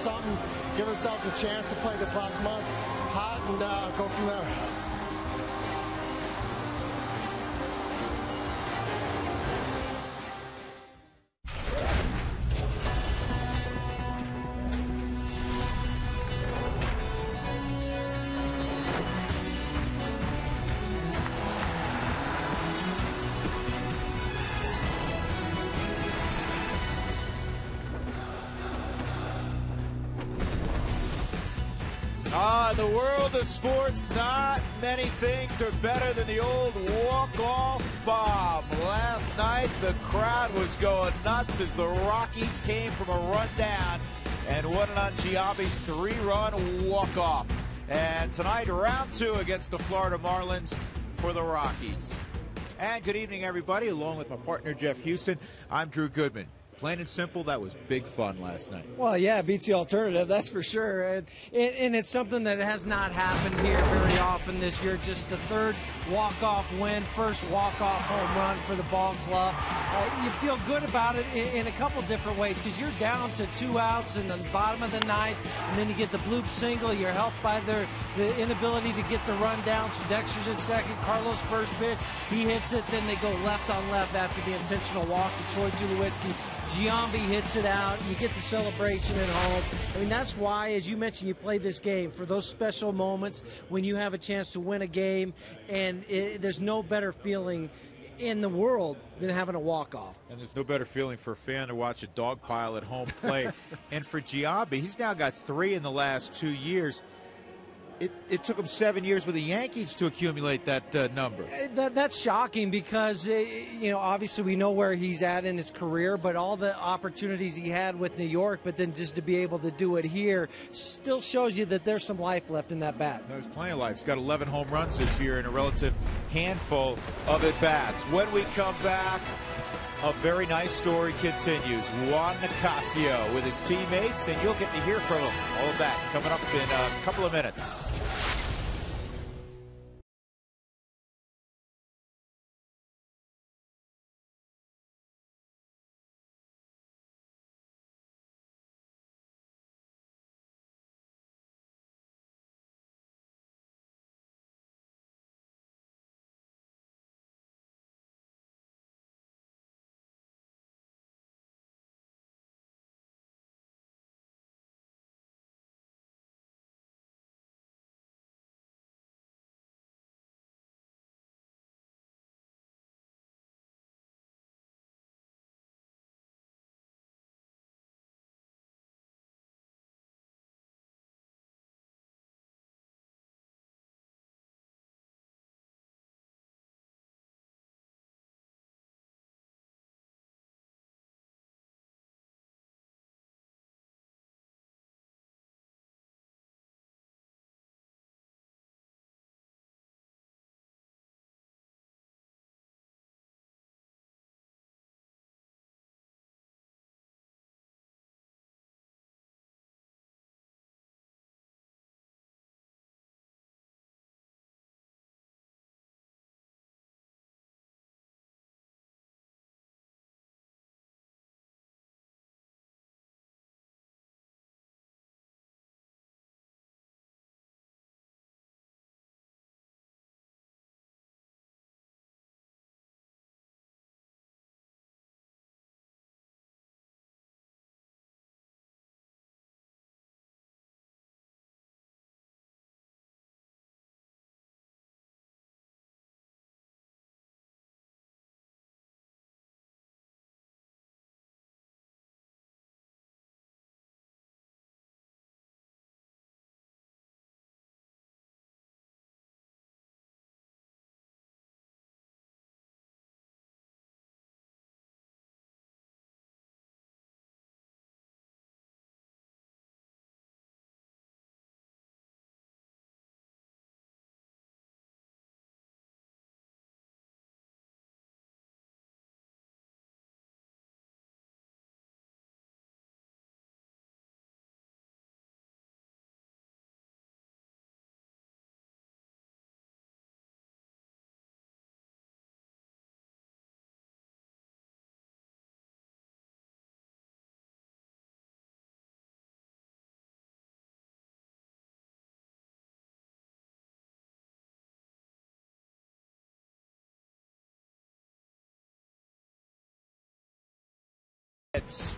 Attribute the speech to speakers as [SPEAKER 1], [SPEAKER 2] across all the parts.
[SPEAKER 1] something, give ourselves a chance to play this last month hot and go from there.
[SPEAKER 2] In the world of sports, not many things are better than the old walk-off bomb. Last night, the crowd was going nuts as the Rockies came from a run down and won it on Giambi's 3-run walk-off. And tonight, round 2 against the Florida Marlins for the Rockies. And good evening, everybody. Along with my partner, Jeff Houston, I'm Drew Goodman. Plain and simple, that was big fun last night.
[SPEAKER 3] Well, yeah, it beats the alternative, that's for sure. And it's something that has not happened here very often this year. Just the third walk-off win, first walk-off home run for the ball club. You feel good about it in a couple different ways because you're down to 2 outs in the bottom of the ninth, and then you get the bloop single. You're helped by the inability to get the run down. So Dexter's at second. Carlos' first pitch, he hits it. Then they go left on left after the intentional walk to Troy Tulowitzki. Giambi hits it out. You get the celebration at home. I mean, that's why, as you mentioned, you play this game for those special moments when you have a chance to win a game, and there's no better feeling in the world than having a walk-off.
[SPEAKER 2] And there's no better feeling for a fan to watch a dog pile at home play. And for Giambi, he's now got 3 in the last 2 years. It took him 7 years with the Yankees to accumulate that number.
[SPEAKER 3] That's shocking because, obviously we know where he's at in his career, but all the opportunities he had with New York, but then just to be able to do it here still shows you that there's some life left in that bat.
[SPEAKER 2] There's plenty of life. He's got 11 home runs this year and a relative handful of at-bats. When we come back, a very nice story continues. Juan Nicasio with his teammates, and you'll get to hear from him. All of that coming up in a couple of minutes.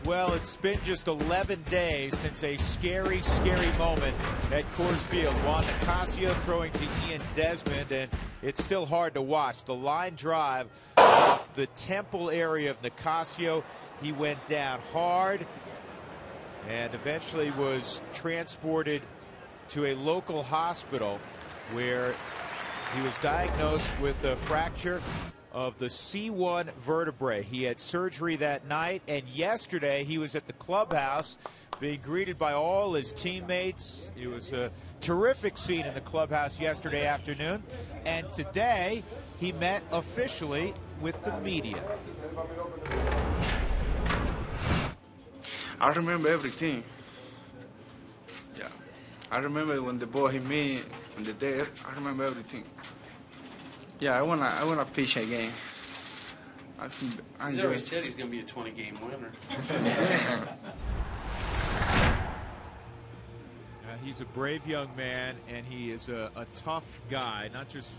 [SPEAKER 2] Well, it's been just 11 days since a scary, scary moment at Coors Field. Juan Nicasio throwing to Ian Desmond, and it's still hard to watch. The line drive off the temple area of Nicasio. He went down hard and eventually was transported to a local hospital where he was diagnosed with a fracture of the C1 vertebrae. He had surgery that night, and yesterday he was at the clubhouse being greeted by all his teammates. It was a terrific scene in the clubhouse yesterday afternoon, and today he met officially with the media.
[SPEAKER 4] I remember everything. Yeah, I remember when the ball hit me in the day. I remember everything. Yeah, I wanna pitch again.
[SPEAKER 5] He's already said he's going to be a 20-game winner.
[SPEAKER 2] He's a brave young man, and he is a tough guy, not just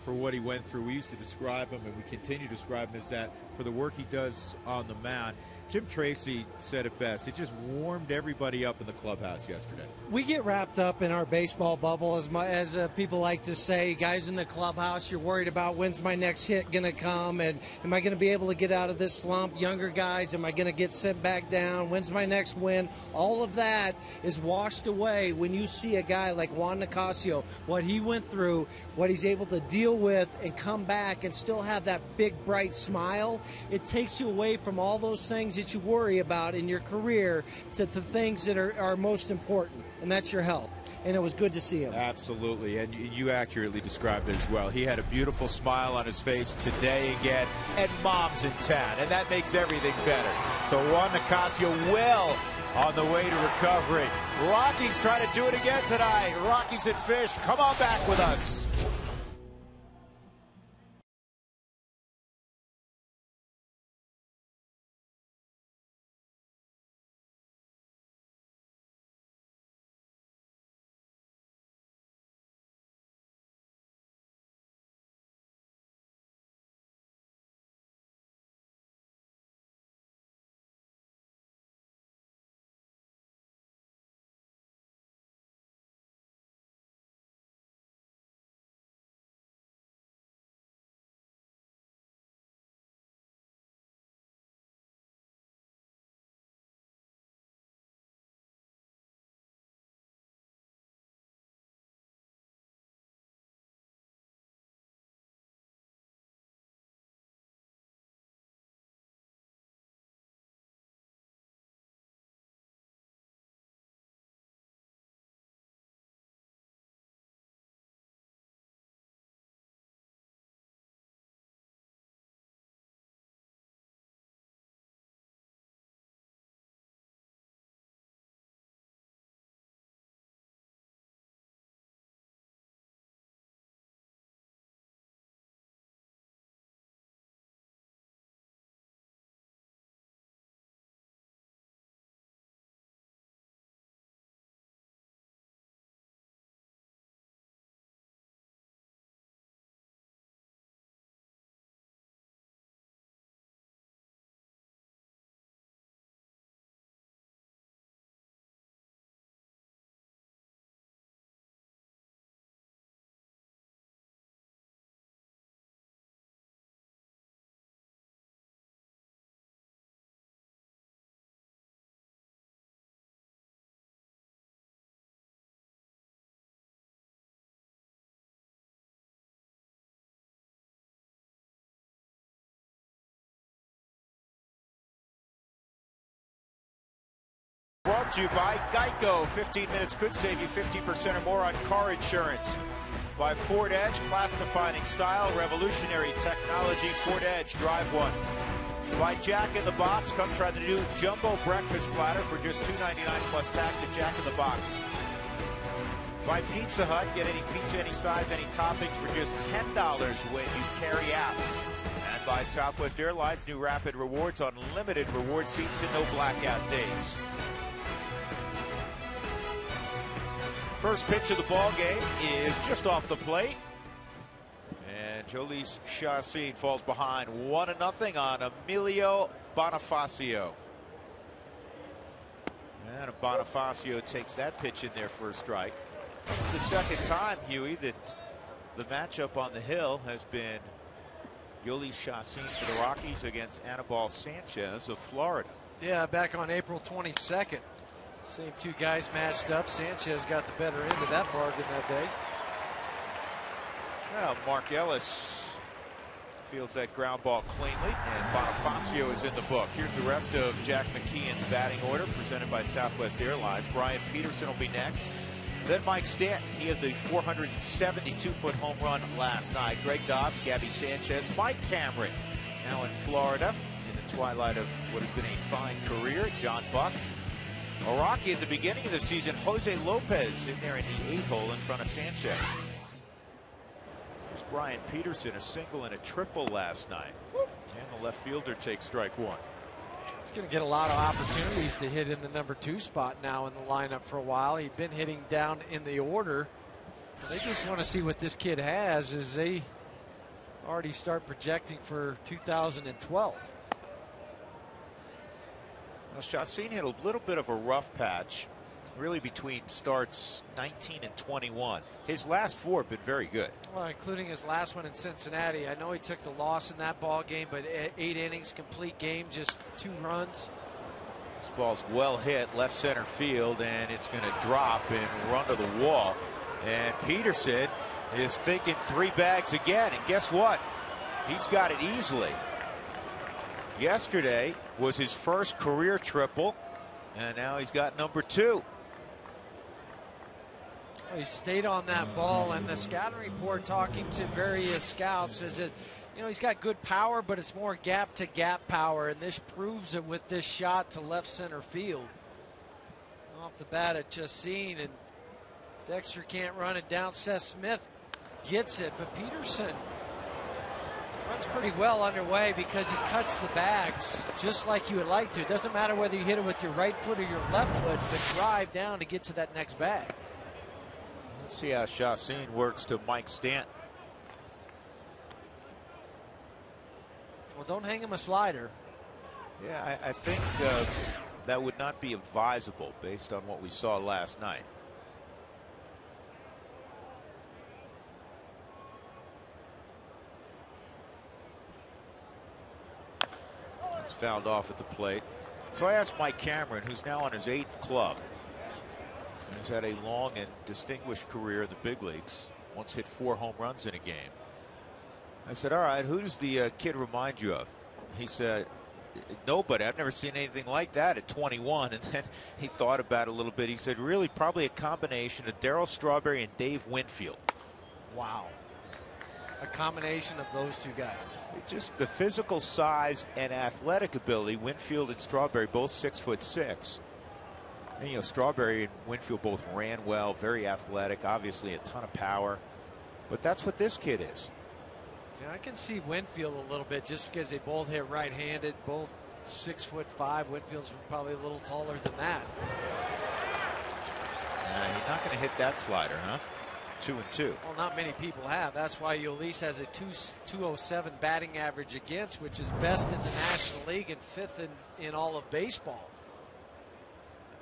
[SPEAKER 2] for what he went through. We used to describe him, and we continue to describe him as that for the work he does on the mound. Jim Tracy said it best. It just warmed everybody up in the clubhouse yesterday.
[SPEAKER 3] We get wrapped up in our baseball bubble, as people like to say. Guys in the clubhouse, you're worried about when's my next hit going to come, and am I going to be able to get out of this slump? Younger guys, am I going to get sent back down? When's my next win? All of that is washed away when you see a guy like Juan Nicasio, what he went through, what he's able to deal with and come back and still have that big, bright smile. It takes you away from all those things that you worry about in your career to the things that are most important, and that's your health. And it was good to see him.
[SPEAKER 2] Absolutely, and you accurately described it as well. He had a beautiful smile on his face today again, and mom's in town, and that makes everything better. So Juan Nicasio well on the way to recovery. Rockies try to do it again tonight. Rockies at Fish, come on back with us. Brought to you by Geico. 15 minutes could save you 15% or more on car insurance. By Ford Edge, class-defining style, revolutionary technology. Ford Edge, drive one. By Jack in the Box, come try the new Jumbo Breakfast Platter for just $2.99 plus tax at Jack in the Box. By Pizza Hut, get any pizza, any size, any toppings for just $10 when you carry out. And by Southwest Airlines, new Rapid Rewards, unlimited reward seats and no blackout days. First pitch of the ball game is just off the plate, and Jhoulys Chacín falls behind 1-0 on Emilio Bonifacio. And Bonifacio takes that pitch in there for a strike. It's the second time, Huey, that the matchup on the hill has been Yoeli Chacín for the Rockies against Anibal Sanchez of Florida.
[SPEAKER 3] Yeah, back on April 22nd. Same two guys matched up. Sanchez got the better end of that bargain that day.
[SPEAKER 2] Well, Mark Ellis fields that ground ball cleanly, and Bonifacio is in the book. Here's the rest of Jack McKeon's batting order presented by Southwest Airlines. Brian Peterson will be next. Then Mike Stanton. He had the 472-foot home run last night. Greg Dobbs, Gabby Sanchez, Mike Cameron now in Florida in the twilight of what has been a fine career. John Buck. A Rocky at the beginning of the season, Jose Lopez in there in the 8-hole in front of Sanchez. There's Brian Peterson, a single and a triple last night. And the left fielder takes strike one.
[SPEAKER 3] He's going to get a lot of opportunities to hit in the number 2 spot now in the lineup for a while. He'd been hitting down in the order. They just want to see what this kid has as they already start projecting for 2012.
[SPEAKER 2] Well, Chacín hit a little bit of a rough patch, really between starts 19 and 21. His last 4 have been very good.
[SPEAKER 3] Well, including his last one in Cincinnati. I know he took the loss in that ball game, but 8 innings, complete game, just 2 runs.
[SPEAKER 2] This ball's well hit left center field, and it's going to drop and run to the wall. And Peterson is thinking 3 bags again, and guess what? He's got it easily. Yesterday was his first career triple, and now he's got number 2.
[SPEAKER 3] He stayed on that ball, and the scouting report talking to various scouts is that, you know, he's got good power, but it's more gap to gap power, and this proves it with this shot to left center field. Off the bat at Chacín, and Dexter can't run it down. Seth Smith gets it, but Peterson runs pretty well underway because he cuts the bags just like you would like to. It doesn't matter whether you hit it with your right foot or your left foot, but drive down to get to that next bag.
[SPEAKER 2] Let's see how Chacín works to Mike Stanton.
[SPEAKER 3] Well, don't hang him a slider.
[SPEAKER 2] Yeah, I think that would not be advisable based on what we saw last night. It's fouled off at the plate. So I asked Mike Cameron, who's now on his 8th club, and has had a long and distinguished career in the big leagues. Once hit 4 home runs in a game. I said, all right, who does the kid remind you of? He said, nobody. I've never seen anything like that at 21. And then he thought about it a little bit. He said, really, probably a combination of Darryl Strawberry and Dave Winfield.
[SPEAKER 3] Wow. A combination of those 2 guys.
[SPEAKER 2] Just the physical size and athletic ability. Winfield and Strawberry both 6'6". And, you know, Strawberry and Winfield both ran well, very athletic, obviously a ton of power. But that's what this kid is.
[SPEAKER 3] Yeah, I can see Winfield a little bit just because they both hit right-handed, both 6'5". Winfield's probably a little taller than that.
[SPEAKER 2] He's not going to hit that slider, huh? 2-2.
[SPEAKER 3] Well, not many people have. That's why Yoeli has a 207 batting average against, which is best in the National League and 5th in all of baseball.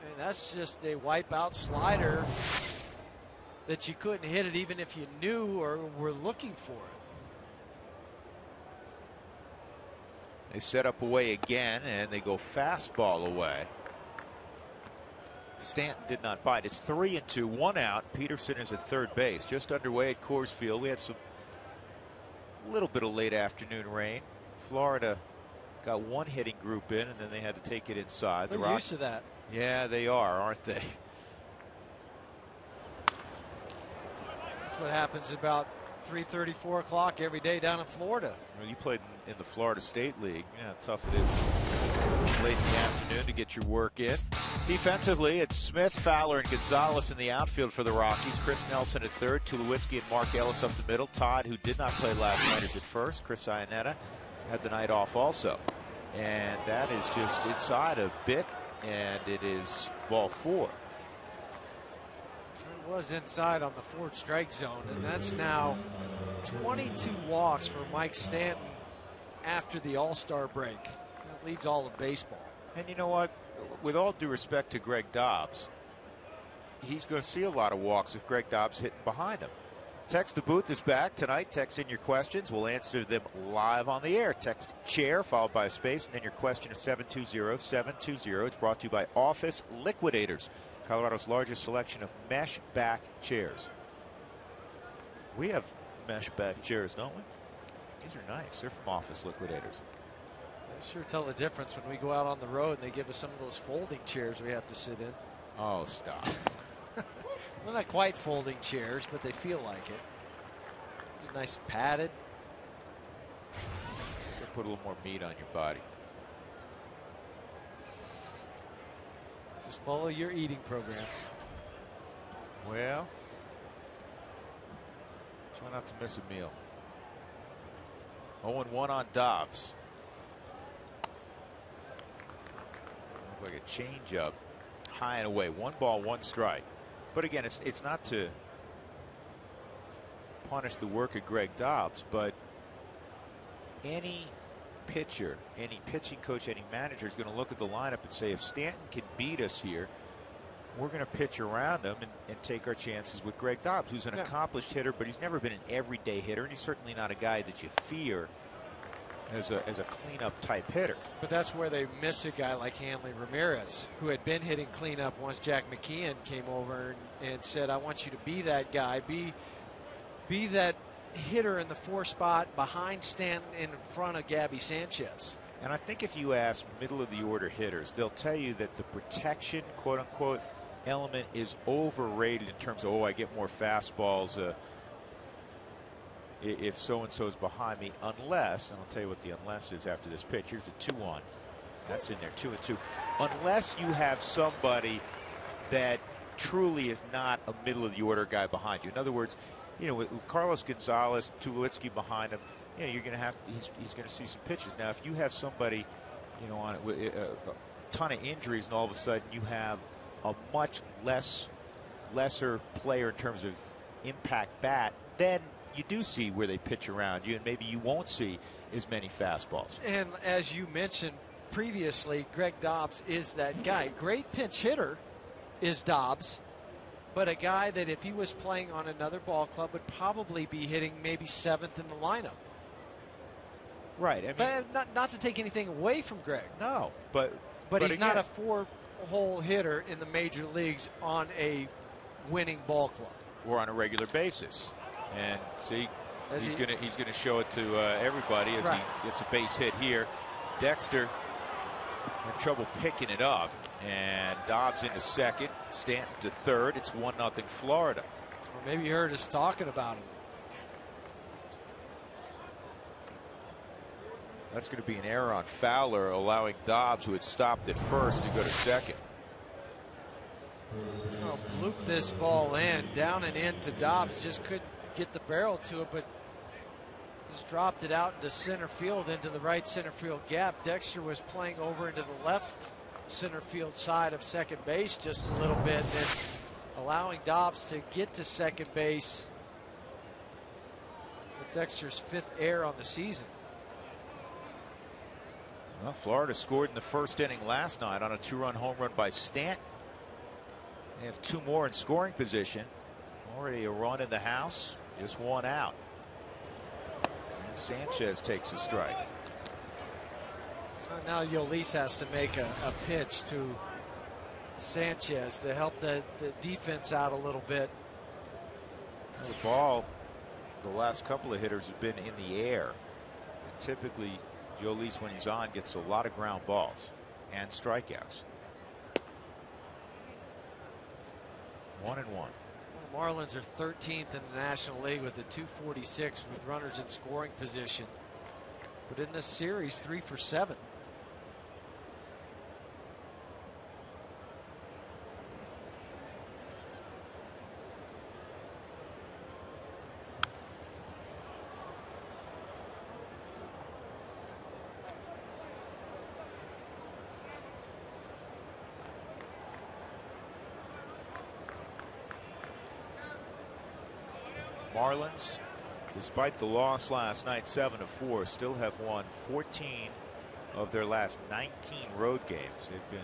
[SPEAKER 3] I mean, that's just a wipeout slider that you couldn't hit it even if you knew or were looking for it.
[SPEAKER 2] They set up away again, and they go fastball away. Stanton did not bite. It's 3-2, 1 out. Peterson is at third base, just underway at Coors Field. We had some little bit of late afternoon rain. Florida got 1 hitting group in, and then they had to take it inside.
[SPEAKER 3] They're used to that.
[SPEAKER 2] Yeah, they are, aren't they?
[SPEAKER 3] That's what happens about 3:30, 4 o'clock every day down in Florida.
[SPEAKER 2] Well, you played in the Florida State League. You know how tough it is late in the afternoon to get your work in. Defensively, it's Smith, Fowler, and Gonzalez in the outfield for the Rockies. Chris Nelson at third, Tulowitzki and Mark Ellis up the middle. Todd, who did not play last night, is at first. Chris Iannetta had the night off also. And that is just inside a bit, and it is ball 4.
[SPEAKER 3] It was inside on the 4th strike zone, and that's now 22 walks for Mike Stanton after the All-Star break. That leads all of baseball.
[SPEAKER 2] And you know what? with all due respect to Greg Dobbs, he's going to see a lot of walks if Greg Dobbs hitting behind him. Text the Booth is back tonight. Text in your questions. We'll answer them live on the air. Text chair followed by a space and then your question is 720-720. It's brought to you by Office Liquidators, Colorado's largest selection of mesh back chairs. We have mesh back chairs, don't we? These are nice. They're from Office Liquidators.
[SPEAKER 3] They sure tell the difference when we go out on the road and they give us some of those folding chairs we have to sit in.
[SPEAKER 2] Oh, stop.
[SPEAKER 3] They're not quite folding chairs, but they feel like it. Just nice padded.
[SPEAKER 2] Put a little more meat on your body.
[SPEAKER 3] Just follow your eating program.
[SPEAKER 2] Well, try not to miss a meal. 0-1 on Dobbs. Look like a changeup, high and away. 1 ball, 1 strike. But again, it's not to punish the work of Greg Dobbs, but any pitcher, any pitching coach, any manager is going to look at the lineup and say, if Stanton can beat us here, we're going to pitch around him and take our chances with Greg Dobbs, who's an accomplished hitter, but he's never been an everyday hitter, and he's certainly not a guy that you fear as a cleanup type hitter.
[SPEAKER 3] But that's where they miss a guy like Hanley Ramirez, who had been hitting cleanup once Jack McKeon came over and said, I want you to be that guy, be that hitter in the 4 spot behind Stanton in front of Gabby Sanchez.
[SPEAKER 2] And I think if you ask middle of the order hitters, they'll tell you that the protection, quote unquote, element is overrated in terms of, oh, I get more fastballs if so-and-so is behind me, unless, and I'll tell you what the unless is after this pitch. Here's a 2-1. That's in there, 2-2. Unless you have somebody that truly is not a middle-of-the-order guy behind you. In other words, you know, with Carlos Gonzalez, Tulowitzki behind him, you know, you're going to have, he's going to see some pitches. Now, if you have somebody, you know, on a ton of injuries and all of a sudden you have a much lesser player in terms of impact bat, then you do see where they pitch around you, and maybe you won't see as many fastballs.
[SPEAKER 3] And as you mentioned previously, Greg Dobbs is that guy. Great pinch hitter is Dobbs, but a guy that if he was playing on another ball club would probably be hitting maybe 7th in the lineup.
[SPEAKER 2] Right. I mean,
[SPEAKER 3] but not to take anything away from Greg.
[SPEAKER 2] No, but
[SPEAKER 3] he's
[SPEAKER 2] again, not
[SPEAKER 3] a 4-hole hitter in the major leagues on a winning ball club
[SPEAKER 2] or on a regular basis. And see, he's gonna show it to everybody as he gets a base hit here. Dexter had trouble picking it up, and Dobbs into second, Stanton to third. It's 1-0 Florida.
[SPEAKER 3] Or maybe you heard us talking about him.
[SPEAKER 2] That's going to be an error on Fowler, allowing Dobbs, who had stopped at first, to go to second.
[SPEAKER 3] Oh, bloop this ball in, down and in to Dobbs. Just couldn't get the barrel to it, but just dropped it out into center field, into the right center field gap. Dexter was playing over into the left center field side of second base just a little bit, and then allowing Dobbs to get to second base with Dexter's 5th error on the season.
[SPEAKER 2] Well, Florida scored in the first inning last night on a 2-run home run by Stanton. They have 2 more in scoring position. Already a run in the house, just 1 out. And Sanchez takes a strike.
[SPEAKER 3] Now Yolis has to make a pitch to Sanchez to help the defense out a little bit.
[SPEAKER 2] The ball, the last couple of hitters have been in the air. And typically, Yolis, when he's on, gets a lot of ground balls and strikeouts. 1-1.
[SPEAKER 3] The Marlins are 13th in the National League with a 246 with runners in scoring position. But in this series, 3 for 7.
[SPEAKER 2] Marlins, despite the loss last night, 7-4, still have won 14 of their last 19 road games. They've been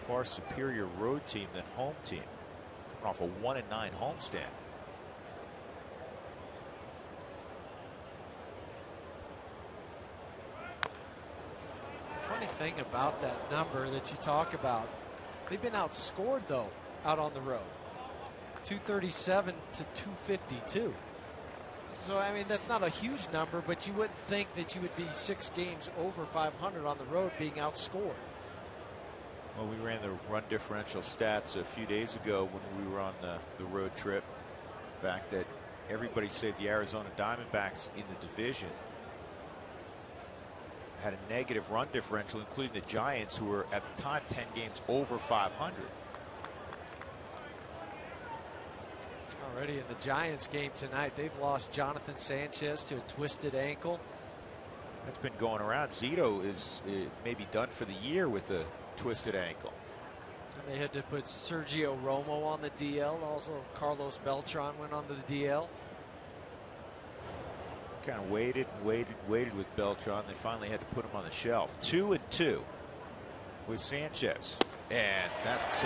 [SPEAKER 6] far superior road team than home team, coming off a 1-9 homestand.
[SPEAKER 3] Funny thing about that number that you talk about, they've been outscored though out on the road, 237 to 252. So I mean, that's not a huge number, but you wouldn't think that you would be 6 games over 500 on the road being outscored.
[SPEAKER 6] Well, we ran the run differential stats a few days ago when we were on the road trip. The fact that everybody said the Arizona Diamondbacks in the division had a negative run differential, including the Giants, who were at the time 10 games over 500.
[SPEAKER 3] Already in the Giants game tonight, they've lost Jonathan Sanchez to a twisted ankle.
[SPEAKER 6] That's been going around. Zito is maybe done for the year with a twisted ankle.
[SPEAKER 3] And they had to put Sergio Romo on the DL. Also, Carlos Beltran went on to the DL.
[SPEAKER 6] Kind of waited with Beltran. They finally had to put him on the shelf. 2-2 with Sanchez. And that's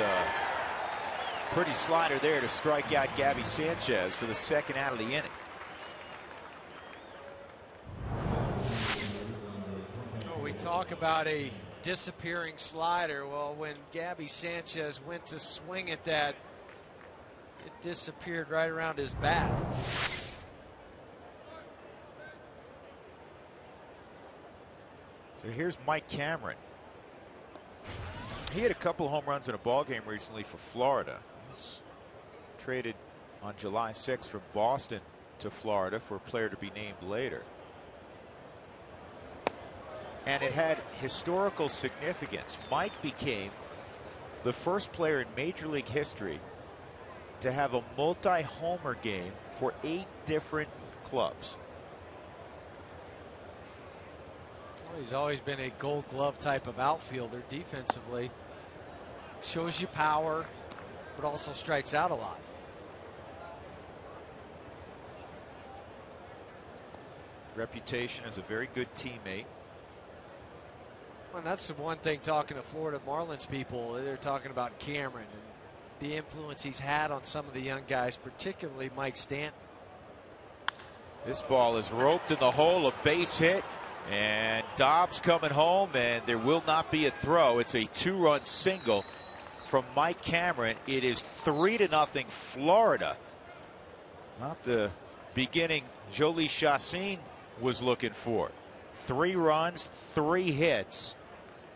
[SPEAKER 6] pretty slider there to strike out Gabby Sanchez for the second out of the inning.
[SPEAKER 3] Oh, we talk about a disappearing slider. Well, when Gabby Sanchez went to swing at that, it disappeared right around his bat.
[SPEAKER 6] So here's Mike Cameron. He had a couple home runs in a ball game recently for Florida. He was traded on July 6th from Boston to Florida for a player to be named later. And it had historical significance. Mike became the first player in Major League history to have a multi-homer game for 8 different clubs.
[SPEAKER 3] Well, he's always been a Gold Glove type of outfielder defensively. Shows you power, but also strikes out a lot.
[SPEAKER 6] Reputation as a very good teammate.
[SPEAKER 3] Well, that's the one thing talking to Florida Marlins people. They're talking about Cameron and the influence he's had on some of the young guys, particularly Mike Stanton.
[SPEAKER 6] This ball is roped in the hole, a base hit, and Dobbs coming home, and there will not be a throw. It's a 2-run single from Mike Cameron. It is 3-0 Florida. Not the beginning Jolie Chassin was looking for. 3 runs, 3 hits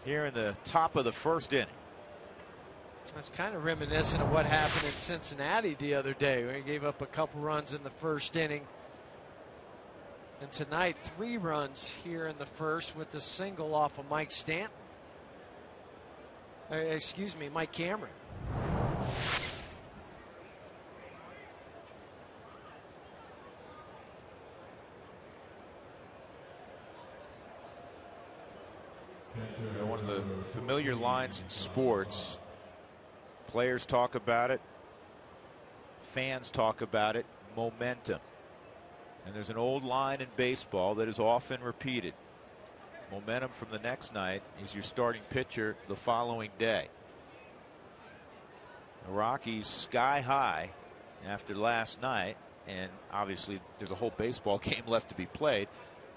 [SPEAKER 6] here in the top of the first inning.
[SPEAKER 3] That's kind of reminiscent of what happened in Cincinnati the other day, where he gave up a couple runs in the first inning. And tonight, 3 runs here in the first with the single off of Mike Stanton. Excuse me, Mike Cameron.
[SPEAKER 6] One of the familiar lines in sports. Players talk about it. Fans talk about it. Momentum. And there's an old line in baseball that is often repeated. Momentum from the next night is your starting pitcher the following day. The Rockies sky high after last night, and obviously there's a whole baseball game left to be played.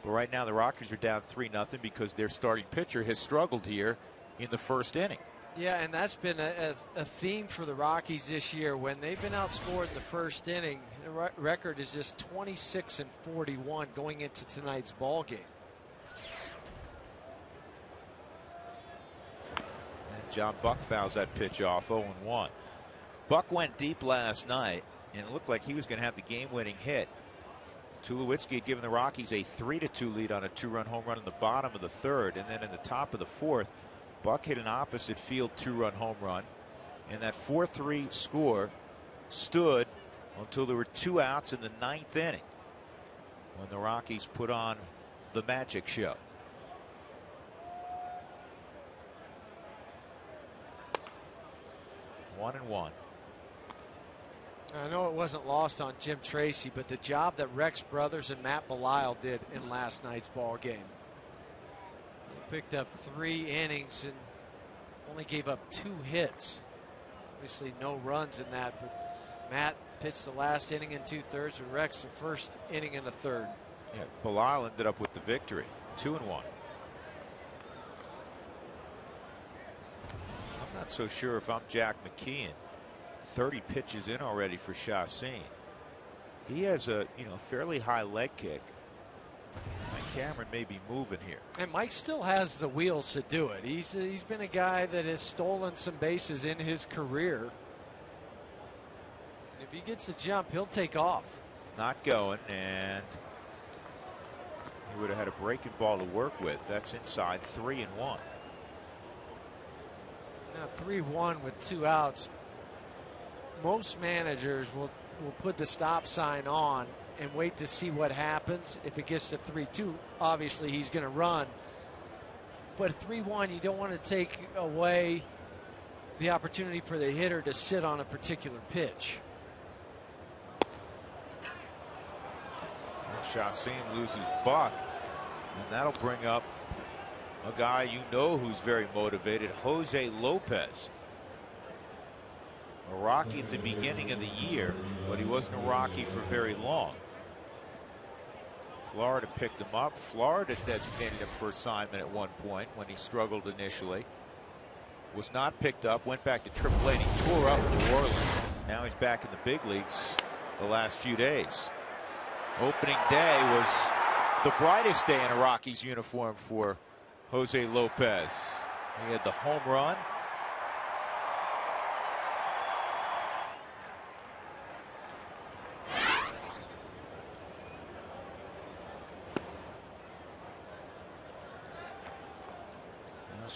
[SPEAKER 6] But right now the Rockies are down 3-0 because their starting pitcher has struggled here in the first inning.
[SPEAKER 3] Yeah, and that's been a theme for the Rockies this year. When they've been outscored in the first inning, the record is just 26-41 going into tonight's ball game.
[SPEAKER 6] And John Buck fouls that pitch off, 0-1. Buck went deep last night, and it looked like he was going to have the game-winning hit. Tulowitzki had given the Rockies a 3-2 lead on a 2-run home run in the bottom of the third, and then in the top of the fourth, Buck hit an opposite field 2-run home run, and that 4-3 score stood until there were 2 outs in the 9th inning when the Rockies put on the magic show. One and one.
[SPEAKER 3] I know it wasn't lost on Jim Tracy, but the job that Rex Brothers and Matt Belisle did in last night's ball game. They picked up 3 innings, and only gave up 2 hits. Obviously no runs in that, but Matt pitched the last inning in 2/3 with Rex the first inning in the 3rd.
[SPEAKER 6] Yeah, Bilal ended up with the victory, 2-1. I'm not so sure if I'm Jack McKeon. 30 pitches in already for Chacin. He has a fairly high leg kick. Mike Cameron may be moving here.
[SPEAKER 3] And Mike still has the wheels to do it. He's been a guy that has stolen some bases in his career. And if he gets a jump, he'll take off.
[SPEAKER 6] Not going, and he would have had a breaking ball to work with. That's inside, 3-1.
[SPEAKER 3] Now 3-1 with 2 outs. Most managers will put the stop sign on and wait to see what happens. If it gets to 3-2, obviously he's going to run. But 3-1, you don't want to take away the opportunity for the hitter to sit on a particular pitch.
[SPEAKER 6] And Chacin loses Buck, and that'll bring up a guy who's very motivated, Jose Lopez. A Rocky at the beginning of the year, but he wasn't a Rocky for very long. Florida picked him up. Florida designated him for assignment at one point when he struggled initially. Was not picked up, went back to AAA, and he tore up New Orleans. Now he's back in the big leagues the last few days. Opening day was the brightest day in a Rockies uniform for Jose Lopez. He had the home run.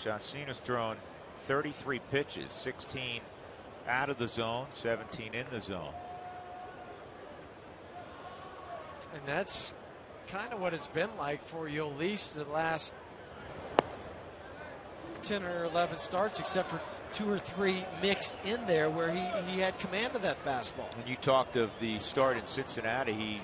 [SPEAKER 6] Chacin has thrown 33 pitches, 16 out of the zone, 17 in the zone.
[SPEAKER 3] And that's kind of what it's been like for Yolis the last 10 or 11 starts, except for 2 or 3 mixed in there where he had command of that fastball.
[SPEAKER 6] When you talked of the start in Cincinnati, he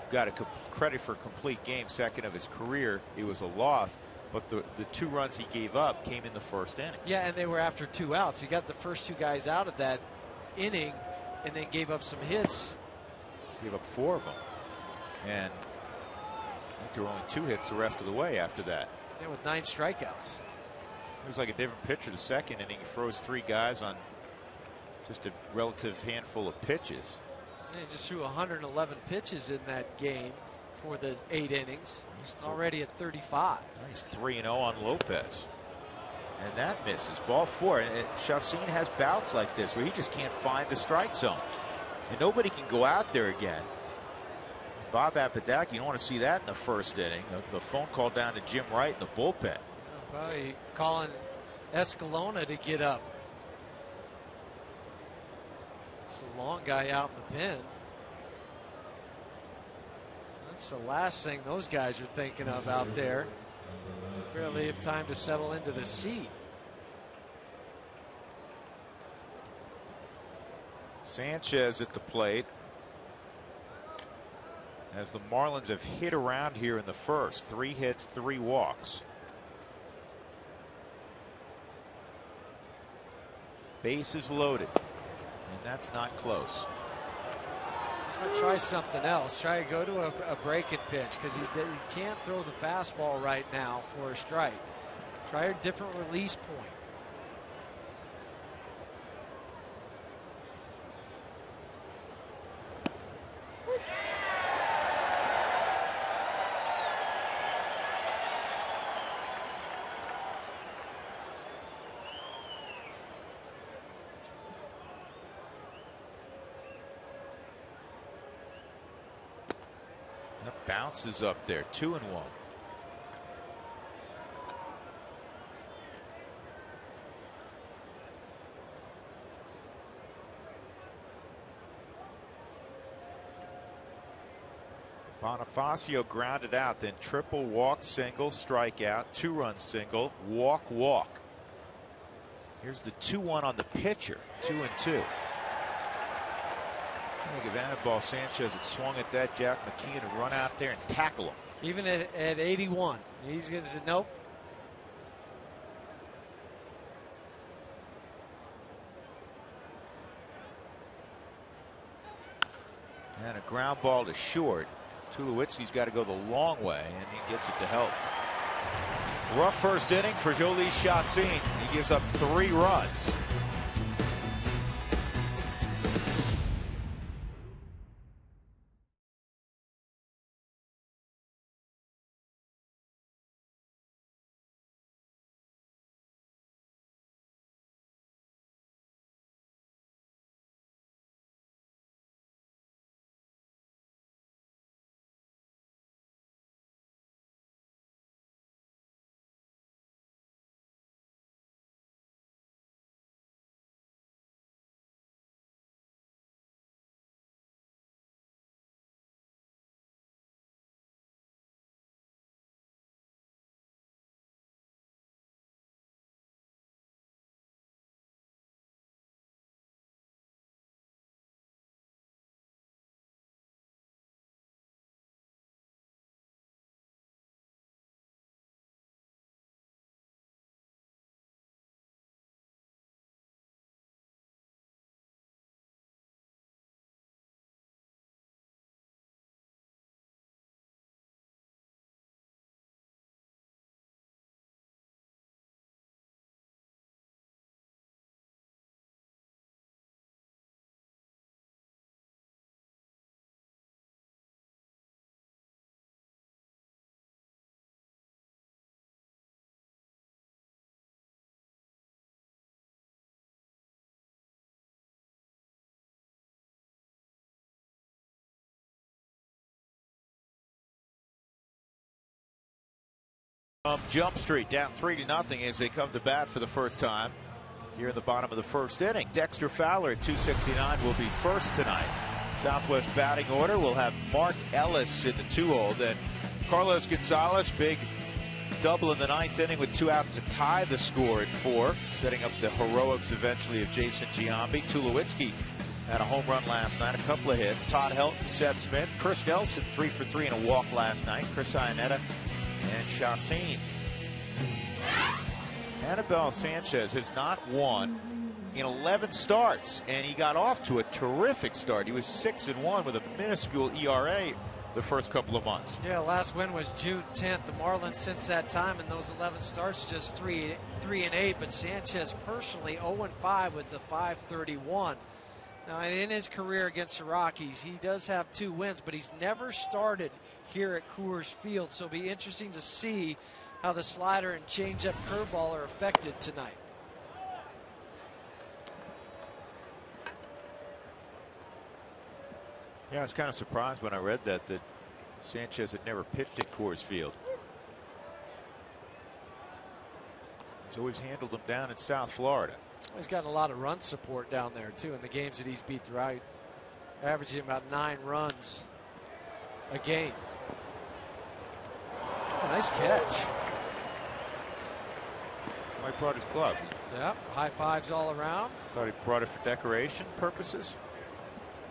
[SPEAKER 6] got a credit for a complete game, second of his career. It was a loss. But the 2 runs he gave up came in the first inning.
[SPEAKER 3] Yeah, and they were after 2 outs. He got the first 2 guys out of that inning and then gave up some hits.
[SPEAKER 6] Gave up 4 of them. And I think there were only 2 hits the rest of the way after that.
[SPEAKER 3] Yeah, with 9 strikeouts.
[SPEAKER 6] It was like a different pitcher the second inning. He froze 3 guys on just a relative handful of pitches.
[SPEAKER 3] And he just threw 111 pitches in that game for the 8 innings. He's already at 35.
[SPEAKER 6] He's 3-0 on Lopez. And that misses. Ball 4. And Chacin has bouts like this where he just can't find the strike zone. And nobody can go out there again. Bob Apodaca, you don't want to see that in the first inning. The phone call down to Jim Wright in the bullpen.
[SPEAKER 3] Probably calling Escalona to get up. It's the long guy out in the pen. That's the last thing those guys are thinking of out there. Barely have time to settle into the seat.
[SPEAKER 6] Sanchez at the plate, as the Marlins have hit around here in the first. 3 hits, 3 walks. Bases loaded, and that's not close.
[SPEAKER 3] Try something else. Try to go to a breaking pitch because he can't throw the fastball right now for a strike. Try a different release point.
[SPEAKER 6] Bounces up there, 2-1. Bonifacio grounded out, then triple, walk, single, strikeout, 2-run single, walk, walk. Here's the 2-1 on the pitcher, 2-2. I think if Anibal Sanchez had swung at that, Jack McKeon would run out there and tackle him.
[SPEAKER 3] Even at 81, he's going to say, nope.
[SPEAKER 6] a ground ball to short. Tulowitzki's got to go the long way, and he gets it to help. Rough first inning for Jolie Chassin. He gives up 3 runs. Jump Street down 3-0 as they come to bat for the first time here in the bottom of the first inning. Dexter Fowler at 269 will be first tonight. Southwest batting order will have Mark Ellis in the 2-hole. Then Carlos Gonzalez, big double in the 9th inning with 2 outs to tie the score at 4, setting up the heroics eventually of Jason Giambi. Tulowitzki had a home run last night, a couple of hits. Todd Helton, Seth Smith, Chris Nelson 3 for 3 and a walk last night. Chris Iannetta and Chassin. Anibal Sanchez has not won in 11 starts, and he got off to a terrific start. He was 6-1 with a minuscule ERA the first couple of months.
[SPEAKER 3] Yeah, last win was June 10th. The Marlins since that time in those 11 starts just 3-8, but Sanchez personally 0-5 with the .531. Now, in his career against the Rockies, he does have 2 wins, but he's never started here at Coors Field. So it'll be interesting to see how the slider and changeup curveball are affected tonight.
[SPEAKER 6] Yeah, I was kind of surprised when I read that Sanchez had never pitched at Coors Field. He's always handled them down in South Florida.
[SPEAKER 3] He's gotten a lot of run support down there, too, in the games that he's beat throughout, averaging about 9 runs a game. Oh, nice catch.
[SPEAKER 6] Mike brought his glove.
[SPEAKER 3] Yep, high fives all around.
[SPEAKER 6] Thought he brought it for decoration purposes.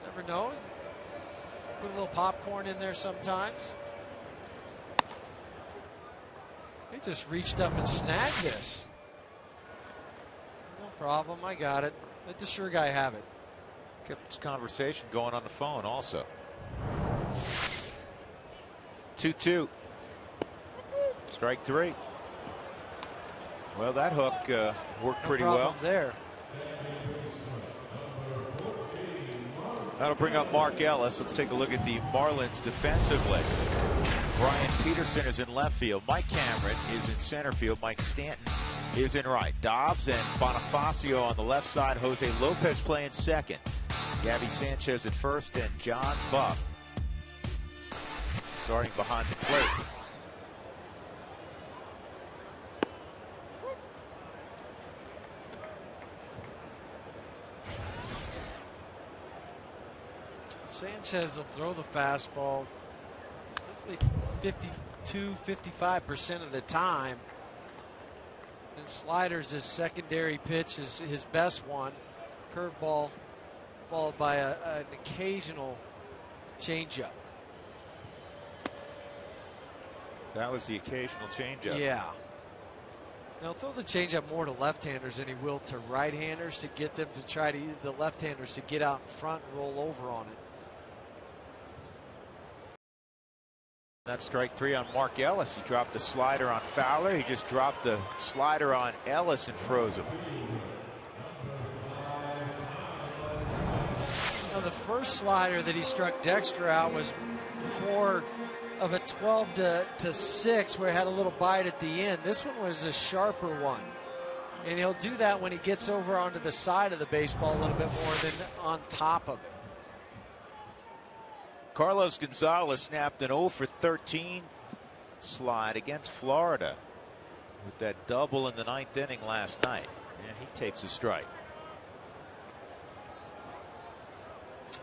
[SPEAKER 3] Never know. Put a little popcorn in there sometimes. He just reached up and snagged this. No problem, I got it. Let the sure guy have it.
[SPEAKER 6] Kept this conversation going on the phone also. 2-2. Strike 3. Well, that hook worked pretty well
[SPEAKER 3] there.
[SPEAKER 6] That'll bring up Mark Ellis. Let's take a look at the Marlins defensively. Brian Peterson is in left field. Mike Cameron is in center field. Mike Stanton is in right. Dobbs and Bonifacio on the left side. Jose Lopez playing second. Gabby Sanchez at first, and John Buck starting behind the plate.
[SPEAKER 3] Sanchez will throw the fastball 55% of the time. And sliders, his secondary pitch, is his best one. Curveball followed by an occasional changeup.
[SPEAKER 6] That was the occasional changeup.
[SPEAKER 3] Yeah. Now throw the changeup more to left-handers than he will to right-handers, to get them to try to the left-handers to get out in front and roll over on it.
[SPEAKER 6] That's strike 3 on Mark Ellis. He dropped a slider on Fowler. He just dropped the slider on Ellis and froze him.
[SPEAKER 3] Now, the first slider that he struck Dexter out was more of a 12 to 6, where he had a little bite at the end. This one was a sharper one. And he'll do that when he gets over onto the side of the baseball a little bit more than on top of it.
[SPEAKER 6] Carlos Gonzalez snapped an 0 for 13 slide against Florida with that double in the 9th inning last night. And he takes a strike.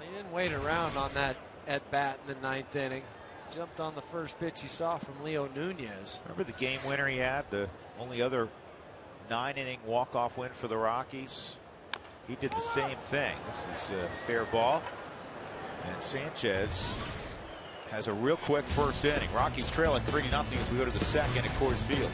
[SPEAKER 3] He didn't wait around on that at bat in the 9th inning. Jumped on the first pitch he saw from Leo Nunez.
[SPEAKER 6] Remember the game winner he had, the only other 9-inning walk-off win for the Rockies? He did the same thing. This is a fair ball. And Sanchez has a real quick first inning. Rockies trail at 3-0 as we go to the second at Coors Field.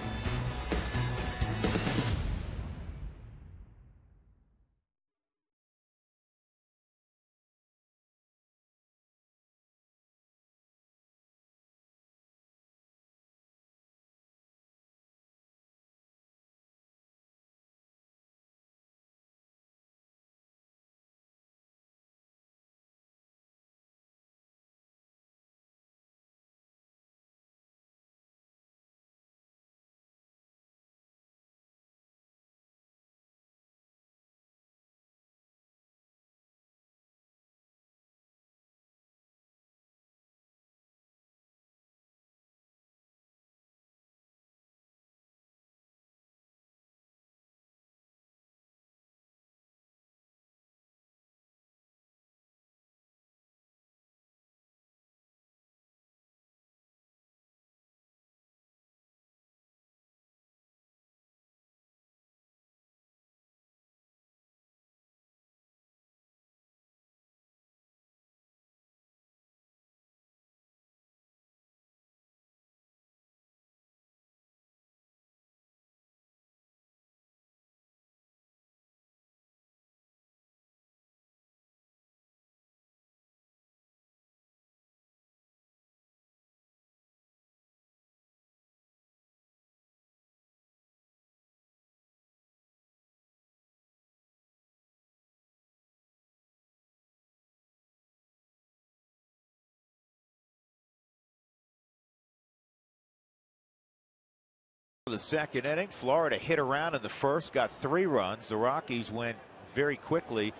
[SPEAKER 6] The second inning, Florida hit around in the first, got 3 runs. The Rockies went very quickly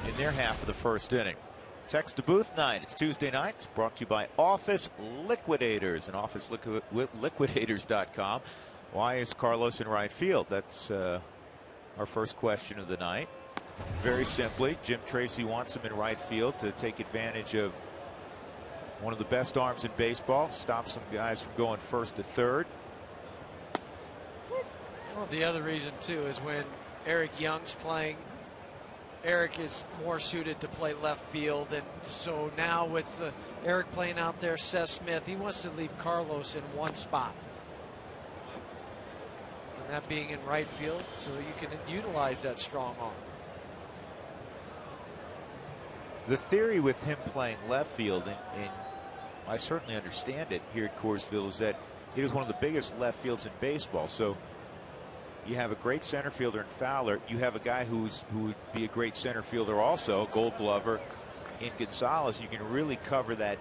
[SPEAKER 6] in their half of the first inning. Text to booth night. It's Tuesday night. It's brought to you by Office Liquidators and OfficeLiquidators.com. Why is Carlos in right field? That's our first question of the night. Very simply, Jim Tracy wants him in right field to take advantage of one of the best arms in baseball, stop some guys from going first to third.
[SPEAKER 3] Well, the other reason, too, is when Eric Young's playing, Eric is more suited to play left field. And so now with Eric playing out there, Seth Smith, he wants to leave Carlos in one spot. And that being in right field, so you can utilize that strong arm.
[SPEAKER 6] The theory with him playing left field, and I certainly understand it here at Coors Field, is that it is one of the biggest left fields in baseball. So you have a great center fielder in Fowler. You have a guy who would be a great center fielder also, a Gold Glover in Gonzalez. You can really cover that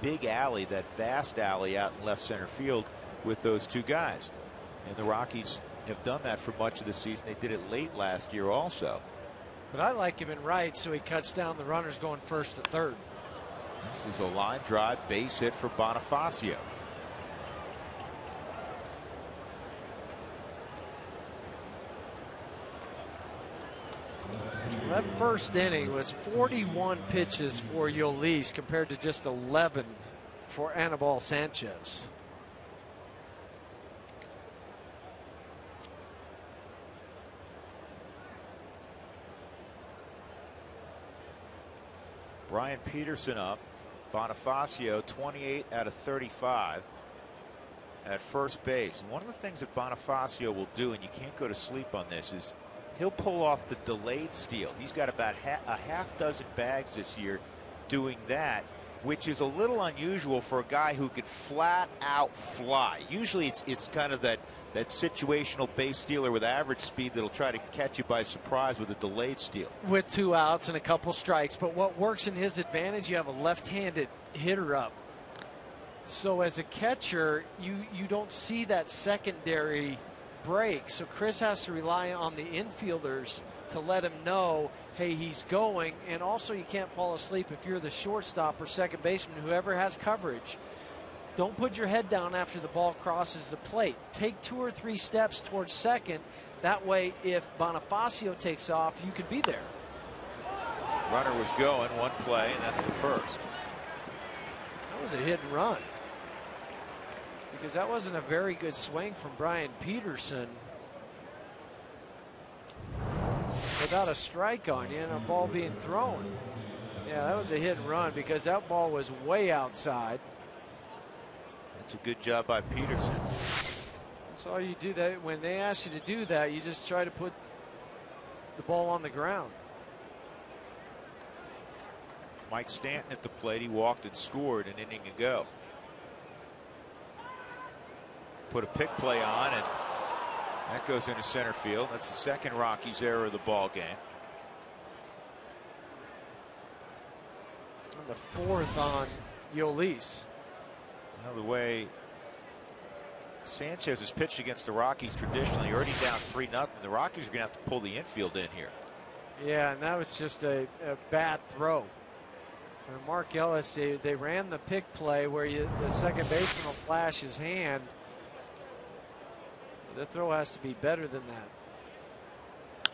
[SPEAKER 6] big alley, that vast alley out in left center field with those two guys. And the Rockies have done that for much of the season. They did it late last year also.
[SPEAKER 3] But I like him in right, so he cuts down the runners going first to third.
[SPEAKER 6] This is a line drive base hit for Bonifacio.
[SPEAKER 3] That first inning was 41 pitches for Yolis compared to just 11 for Anibal Sanchez.
[SPEAKER 6] Brian Peterson up. Bonifacio 28 out of 35 at first base. And one of the things that Bonifacio will do, and you can't go to sleep on this, is he'll pull off the delayed steal. He's got about a half dozen bags this year doing that. which is a little unusual for a guy who could flat out fly. Usually it's kind of that situational base stealer with average speed that'll try to catch you by surprise with a delayed steal.
[SPEAKER 3] With 2 outs and a couple strikes. But what works in his advantage, you have a left-handed hitter up. So as a catcher, you don't see that secondary break. So Chris has to rely on the infielders to let him know, hey, he's going. And also you can't fall asleep if you're the shortstop or second baseman, whoever has coverage. Don't put your head down after the ball crosses the plate. Take 2 or 3 steps towards second. That way, if Bonifacio takes off, you could be there.
[SPEAKER 6] Runner was going, one play, and that's the first.
[SPEAKER 3] That was a hit and run. Because that wasn't a very good swing from Brian Peterson. Without a strike on you and a ball being thrown. Yeah, that was a hit and run because that ball was way outside.
[SPEAKER 6] That's a good job by Peterson.
[SPEAKER 3] That's all you do. That when they ask you to do that, you just try to put the ball on the ground.
[SPEAKER 6] Mike Stanton at the plate. He walked and scored an inning ago. Put a pick play on, and that goes into center field. That's the second Rockies error of the ball game.
[SPEAKER 3] And the 4th on Yolis.
[SPEAKER 6] Well, the way Sanchez has pitched against the Rockies traditionally, already down 3-0. The Rockies are going to have to pull the infield in here.
[SPEAKER 3] Yeah, and that was just a bad throw. And Mark Ellis, they ran the pick play where the second baseman will flash his hand. The throw has to be better than that.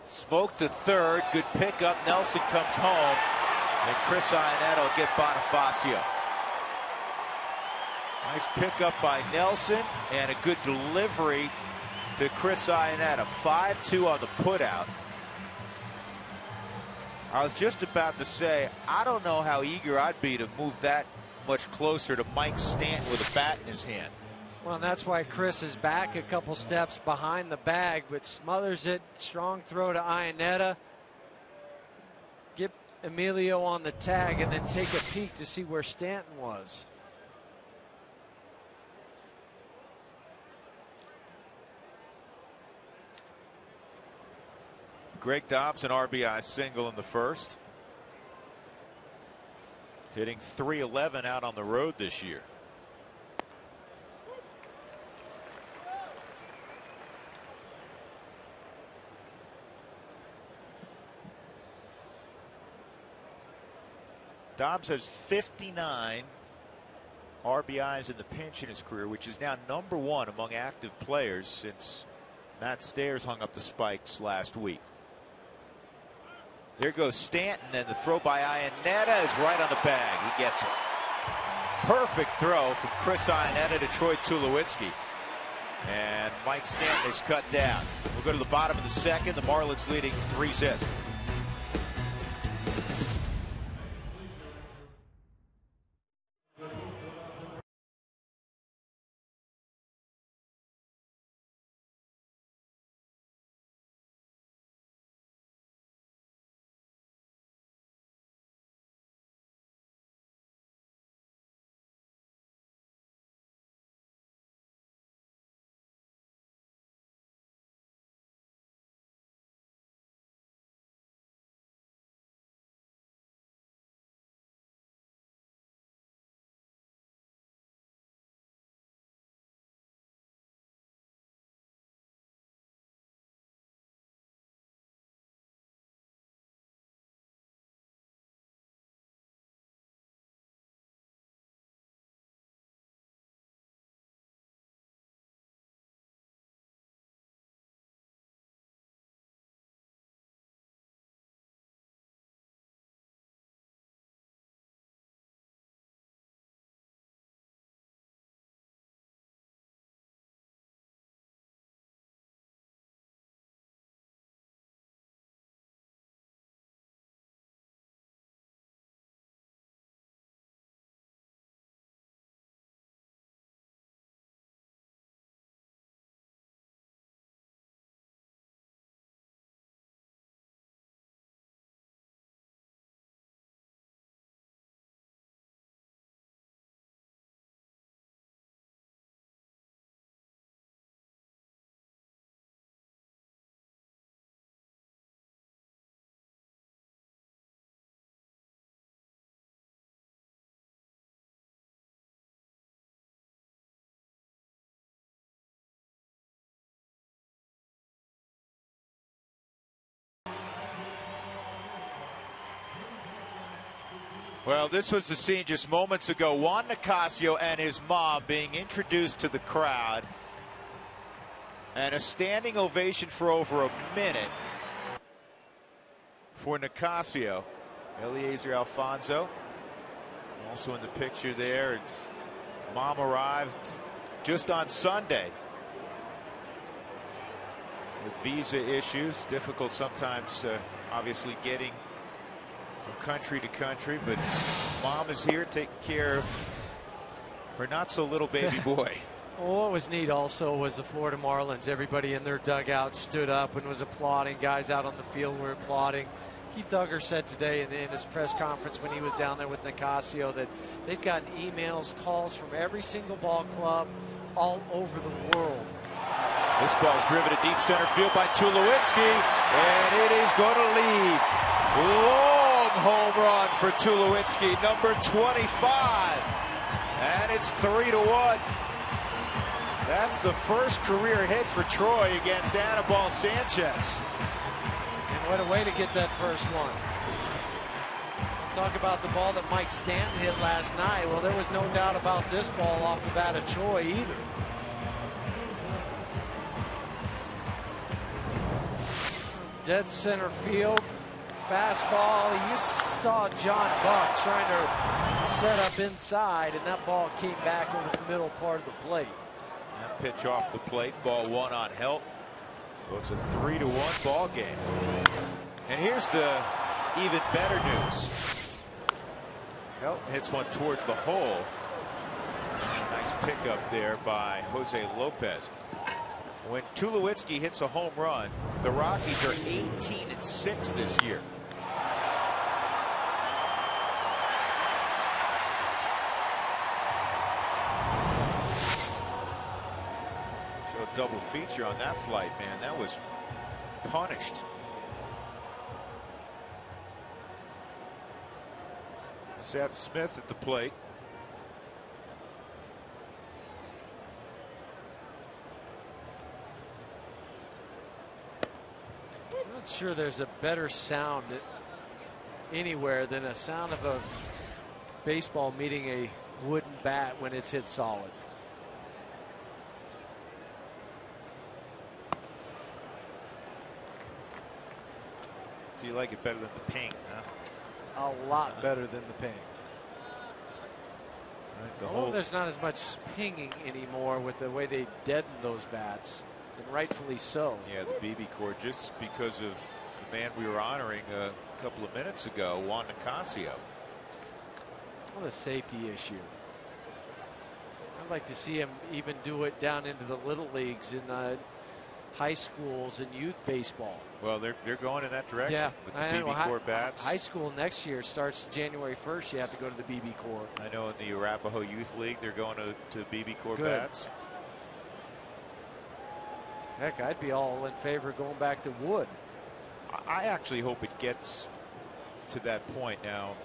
[SPEAKER 6] Smoke to third. Good pickup. Nelson comes home. And Chris Iannetta will get Bonifacio. Nice pickup by Nelson and a good delivery to Chris Iannetta. 5-2 on the putout. I was just about to say, I don't know how eager I'd be to move that much closer to Mike Stanton with a bat in his hand.
[SPEAKER 3] Well, and that's why Chris is back a couple steps behind the bag, but smothers it. Strong throw to Iannetta. Get Emilio on the tag and then take a peek to see where Stanton was.
[SPEAKER 6] Greg Dobbs, an RBI single in the first. Hitting .311 out on the road this year. Dobbs has 59 RBIs in the pinch in his career, which is now #1 among active players since Matt Stairs hung up the spikes last week. There goes Stanton, and the throw by Iannetta is right on the bag. He gets it. Perfect throw from Chris Iannetta to Troy Tulowitzki. And Mike Stanton is cut down. We'll go to the bottom of the second. The Marlins leading 3-0. Well, this was the scene just moments ago. Juan Nicasio and his mom being introduced to the crowd. And a standing ovation for over a minute for Nicasio. Eliezer Alfonso also in the picture there. It's mom arrived just on Sunday with visa issues. Difficult sometimes, obviously, getting from country to country, but mom is here taking care of her not so little baby boy.
[SPEAKER 3] Well, what was neat also was the Florida Marlins. Everybody in their dugout stood up and was applauding. Guys out on the field were applauding. Keith Duggar said today in his press conference when he was down there with Nicasio that they've gotten emails, calls from every single ball club all over the world.
[SPEAKER 6] This ball's driven to deep center field by Tulowitzki, and it is going to leave. Long home run for Tulowitzki, number 25. And it's 3-1. That's the first career hit for Troy against Anibal Sanchez.
[SPEAKER 3] And what a way to get that first one. Talk about the ball that Mike Stanton hit last night. Well, there was no doubt about this ball off the bat of Troy either. Dead center field. Fastball. You saw John Buck trying to set up inside, and that ball came back over the middle part of the plate.
[SPEAKER 6] That pitch off the plate, ball one on Helt. So it's a 3-1 ball game. And here's the even better news. Helt hits one towards the hole. Nice pickup there by Jose Lopez. When Tulowitzki hits a home run, the Rockies are 18-6 this year. So a double feature on that flight, man. That was punished. Seth Smith at the plate.
[SPEAKER 3] I'm not sure there's a better sound anywhere than a sound of a baseball meeting a wooden bat when it's hit solid.
[SPEAKER 6] So you like it better than the ping, huh?
[SPEAKER 3] A lot better than the ping. Although there's not as much pinging anymore with the way they deaden those bats, and rightfully so.
[SPEAKER 6] Yeah, the BB core, just because of the man we were honoring a couple of minutes ago, Juan Nicasio.
[SPEAKER 3] What a safety issue. I'd like to see him even do it down into the little leagues in high schools and youth baseball.
[SPEAKER 6] Well, they're going in that direction,
[SPEAKER 3] yeah,
[SPEAKER 6] with the BB core bats.
[SPEAKER 3] High school next year starts January 1st. You have to go to the BB core.
[SPEAKER 6] I know in the Arapahoe Youth League they're going to BB core
[SPEAKER 3] Good.
[SPEAKER 6] bats.
[SPEAKER 3] Heck, I'd be all in favor of going back to wood.
[SPEAKER 6] I actually hope it gets to that point now.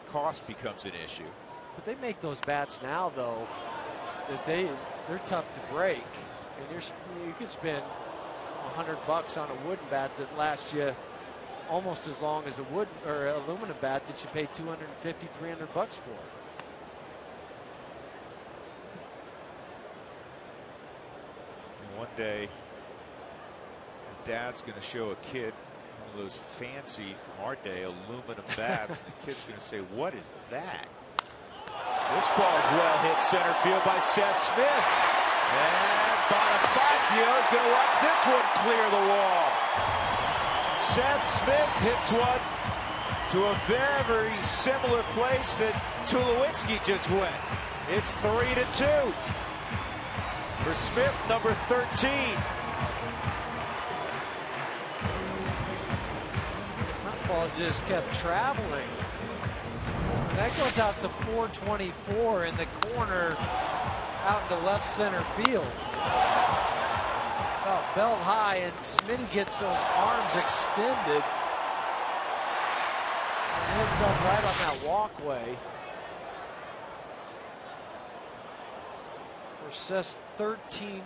[SPEAKER 6] Cost becomes an issue.
[SPEAKER 3] But they make those bats now, though, that they're tough to break. And you could spend $100 on a wooden bat that lasts you almost as long as a wood or aluminum bat that you pay $250, $300 for.
[SPEAKER 6] And one day, Dad's going to show a kid one of those fancy from our day aluminum bats. And the kid's going to say, "What is that?" This ball's well hit center field by Seth Smith. And Bonifacio is going to watch this one clear the wall. Seth Smith hits one to a very, very similar place that Tulowitzki just went. It's 3-2 for Smith, number 13.
[SPEAKER 3] That ball just kept traveling. And that goes out to 424 in the corner out into left center field. Oh, belt high, and Smitty gets those arms extended and ends up right on that walkway. For Seth's 13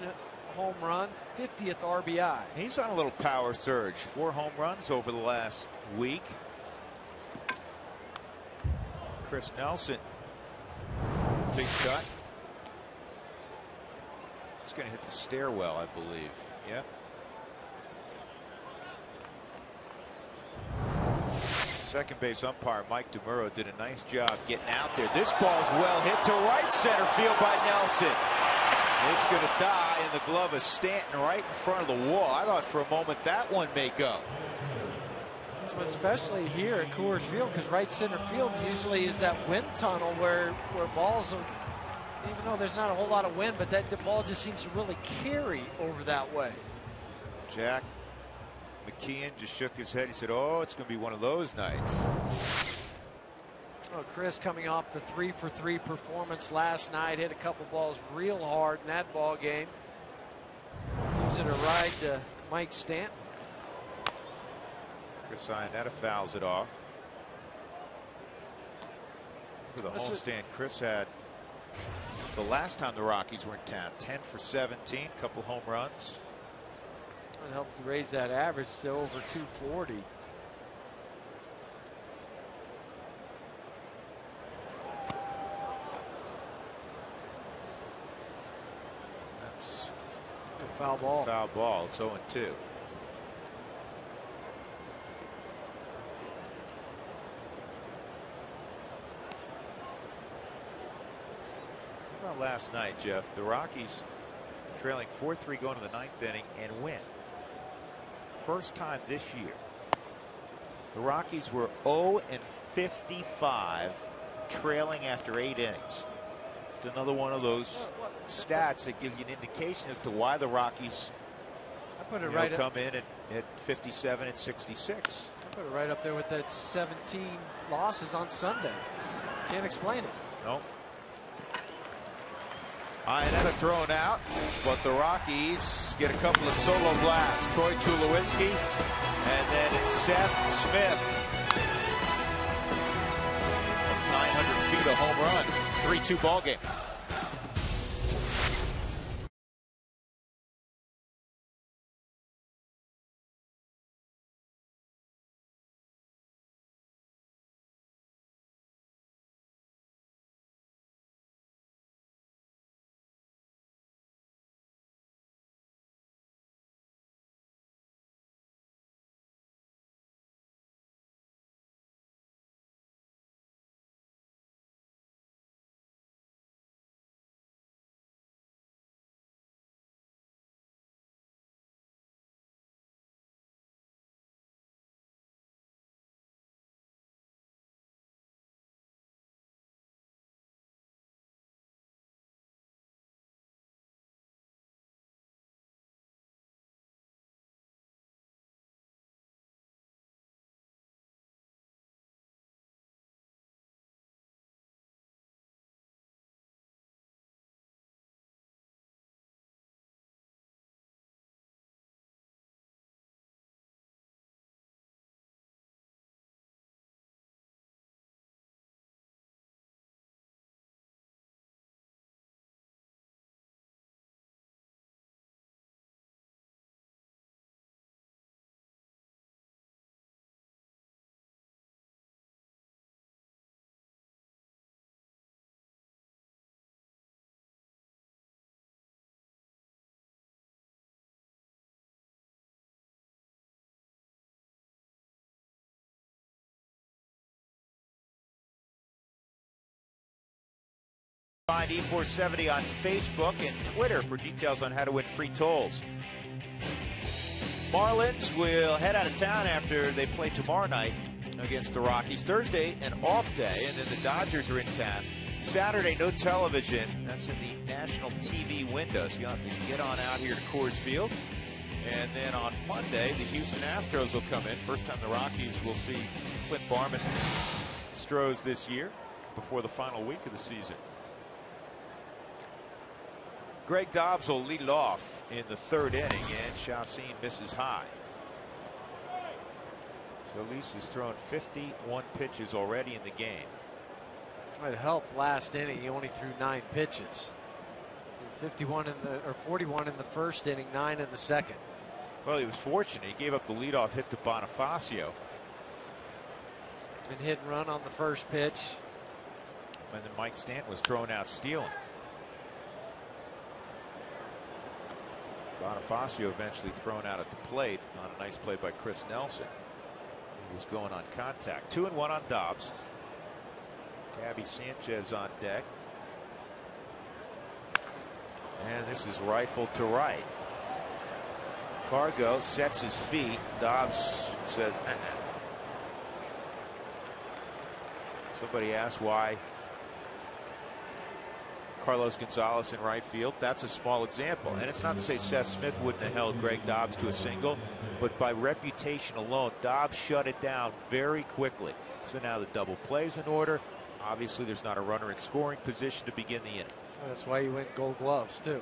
[SPEAKER 3] home run, 50th RBI.
[SPEAKER 6] He's on a little power surge. 4 home runs over the last week. Chris Nelson. Big cut. It's going to hit the stairwell, I believe. Yep. Second base umpire Mike DeMuro did a nice job getting out there. This ball's well hit to right center field by Nelson. It's going to die in the glove of Stanton right in front of the wall. I thought for a moment that one may go.
[SPEAKER 3] Especially here at Coors Field, because right center field usually is that wind tunnel where balls are, even though there's not a whole lot of wind, but the ball just seems to really carry over that way.
[SPEAKER 6] Jack McKeon just shook his head. He said, oh, it's going to be one of those nights.
[SPEAKER 3] Oh, Chris coming off the 3-for-3 performance last night, hit a couple balls real hard in that ball game. Gives it a ride to Mike Stanton.
[SPEAKER 6] Chris Iannetta fouls it off. For the homestand Chris had the last time the Rockies were in town, 10 for 17, couple home runs.
[SPEAKER 3] It helped to raise that average to over 240.
[SPEAKER 6] That's
[SPEAKER 3] a foul ball.
[SPEAKER 6] Foul ball. It's 0-2. How about last night, Jeff? The Rockies trailing 4-3 going to the ninth inning and win. First time this year. The Rockies were 0-55 trailing after 8 innings. Just another one of those stats that gives you an indication as to why the Rockies come in at 57 and 66.
[SPEAKER 3] I put it right up there with that 17 losses on Sunday. Can't explain it.
[SPEAKER 6] Nope. Iannetta thrown out, but the Rockies get a couple of solo blasts. Troy Tulowitzki, and then Seth Smith. 900 feet, a home run. 3-2 ball game. Find E470 on Facebook and Twitter for details on how to win free tolls. Marlins will head out of town after they play tomorrow night against the Rockies. Thursday, an off day, and then the Dodgers are in town. Saturday, no television. That's in the national TV window, so you'll have to get on out here to Coors Field. And then on Monday, the Houston Astros will come in. First time the Rockies will see Clint Barmas and Astros this year before the final week of the season. Greg Dobbs will lead it off in the third inning, and Chacin misses high. Solis has thrown 51 pitches already in the game.
[SPEAKER 3] It helped last inning. He only threw 9 pitches. 41 or 41 in the first inning, 9 in the second.
[SPEAKER 6] Well, he was fortunate. He gave up the leadoff hit to Bonifacio.
[SPEAKER 3] And hit and run on the first pitch.
[SPEAKER 6] And then Mike Stanton was thrown out stealing. Bonifacio eventually thrown out at the plate on a nice play by Chris Nelson. He was going on contact. 2-1 on Dobbs. Gabby Sanchez on deck. And this is rifled to right. Cargo sets his feet. Dobbs says, Somebody asked why Carlos Gonzalez in right field. That's a small example. And it's not to say Seth Smith wouldn't have held Greg Dobbs to a single, but by reputation alone, Dobbs shut it down very quickly. So now the double play's in order. Obviously, there's not a runner in scoring position to begin the inning.
[SPEAKER 3] That's why you went Gold Gloves, too.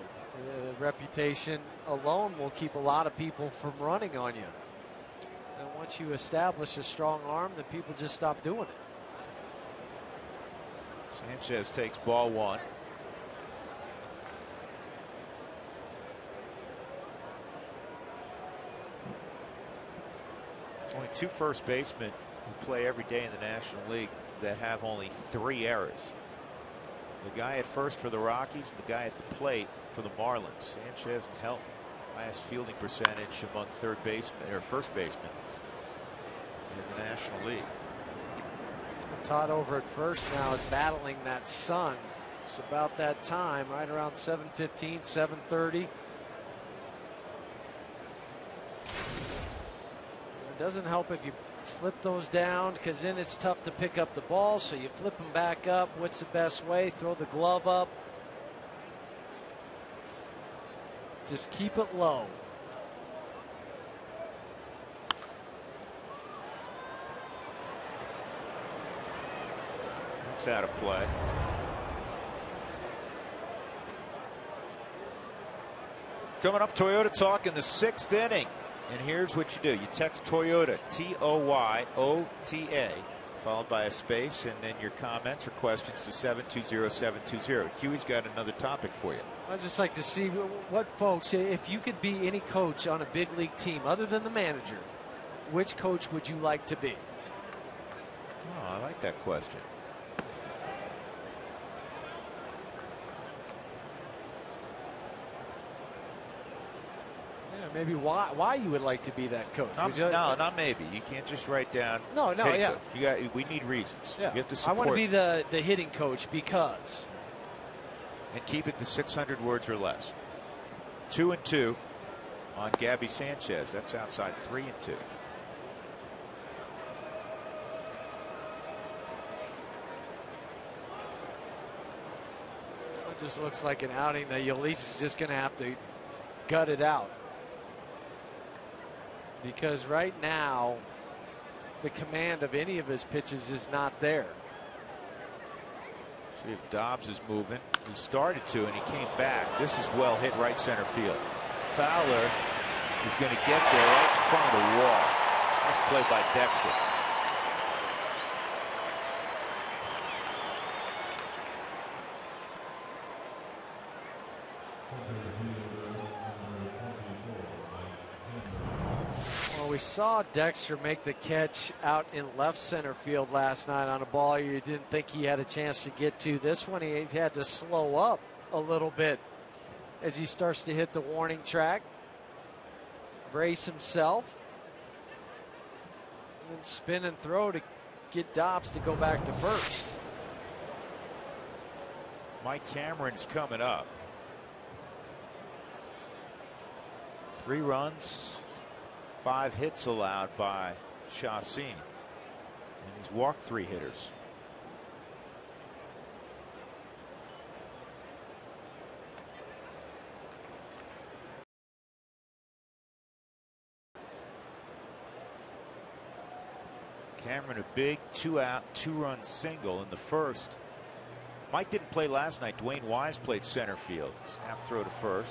[SPEAKER 3] Reputation alone will keep a lot of people from running on you. And once you establish a strong arm, then people just stop doing it.
[SPEAKER 6] Sanchez takes ball one. Only 2 first basemen who play every day in the National League that have only 3 errors. The guy at first for the Rockies, the guy at the plate for the Marlins. Sanchez and Helton, highest fielding percentage among third basemen or first basemen in the National League.
[SPEAKER 3] Todd over at first now is battling that sun. It's about that time, right around 7:15, 7:30. It doesn't help if you flip those down, because then it's tough to pick up the ball. So you flip them back up. What's the best way? Throw the glove up. Just keep it low.
[SPEAKER 6] That's out of play. Coming up, Toyota Talk in the 6th inning. And here's what you do. You text Toyota, Toyota, followed by a space, and then your comments or questions to 720-720. Huey's got another topic for you.
[SPEAKER 3] I'd just like to see what folks, if you could be any coach on a big league team other than the manager, which coach would you like to be?
[SPEAKER 6] Oh, I like that question.
[SPEAKER 3] Maybe why you would like to be that coach?
[SPEAKER 6] No, not maybe. You can't just write down.
[SPEAKER 3] No, yeah.
[SPEAKER 6] Coach. We need reasons.
[SPEAKER 3] Yeah.
[SPEAKER 6] You have to support.
[SPEAKER 3] I want to be the hitting coach because.
[SPEAKER 6] And keep it to 600 words or less. 2-2 on Gabby Sanchez. That's outside 3-2.
[SPEAKER 3] It just looks like an outing that Yolis is just going to have to gut it out. Because right now, the command of any of his pitches is not there.
[SPEAKER 6] See if Dobbs is moving. He started to, and he came back. This is well hit right center field. Fowler is going to get there right in front of the wall. Nice play by Dexter.
[SPEAKER 3] We saw Dexter make the catch out in left center field last night on a ball you didn't think he had a chance to get to. This one he had to slow up a little bit as he starts to hit the warning track. Brace himself. And then spin and throw to get Dobbs to go back to first.
[SPEAKER 6] Mike Cameron's coming up. 3 runs. 5 hits allowed by Chacin, and he's walked 3 hitters. Cameron a big 2-out 2-run single in the first. Mike didn't play last night. Dwayne Wise played center field. Snap throw to first.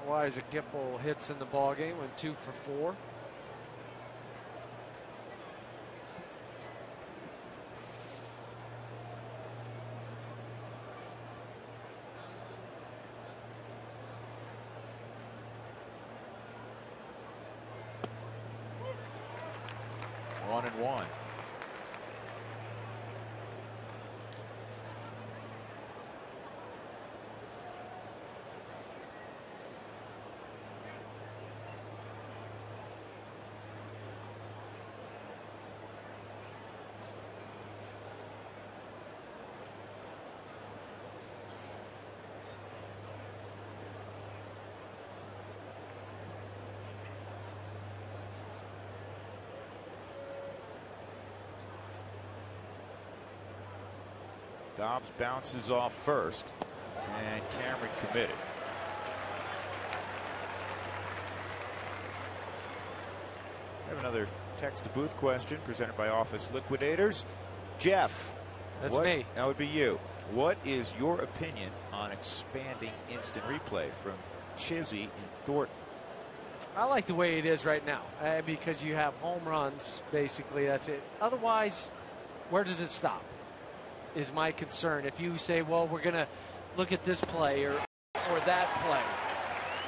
[SPEAKER 3] Wise a couple hits in the ball game, went 2 for 4.
[SPEAKER 6] 1-1. Dobbs bounces off first, and Cameron committed. I have another text to booth question presented by Office Liquidators. Jeff,
[SPEAKER 3] that's me.
[SPEAKER 6] That would be you. What is your opinion on expanding instant replay? From Chizzy in Thornton.
[SPEAKER 3] I like the way it is right now because you have home runs, basically. That's it. Otherwise, where does it stop? Is my concern. If you say, well, we're going to look at this play or that play,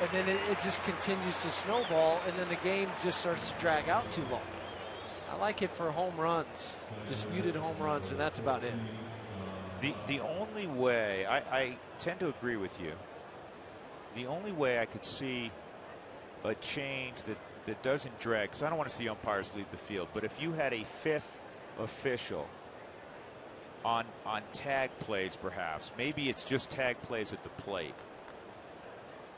[SPEAKER 3] and then it just continues to snowball, and then the game just starts to drag out too long. I like it for home runs, disputed home runs, and that's about it.
[SPEAKER 6] The only way, I tend to agree with you, the only way I could see a change that doesn't drag, because I don't want to see umpires leave the field, but if you had a fifth official on tag plays, perhaps maybe it's just tag plays at the plate,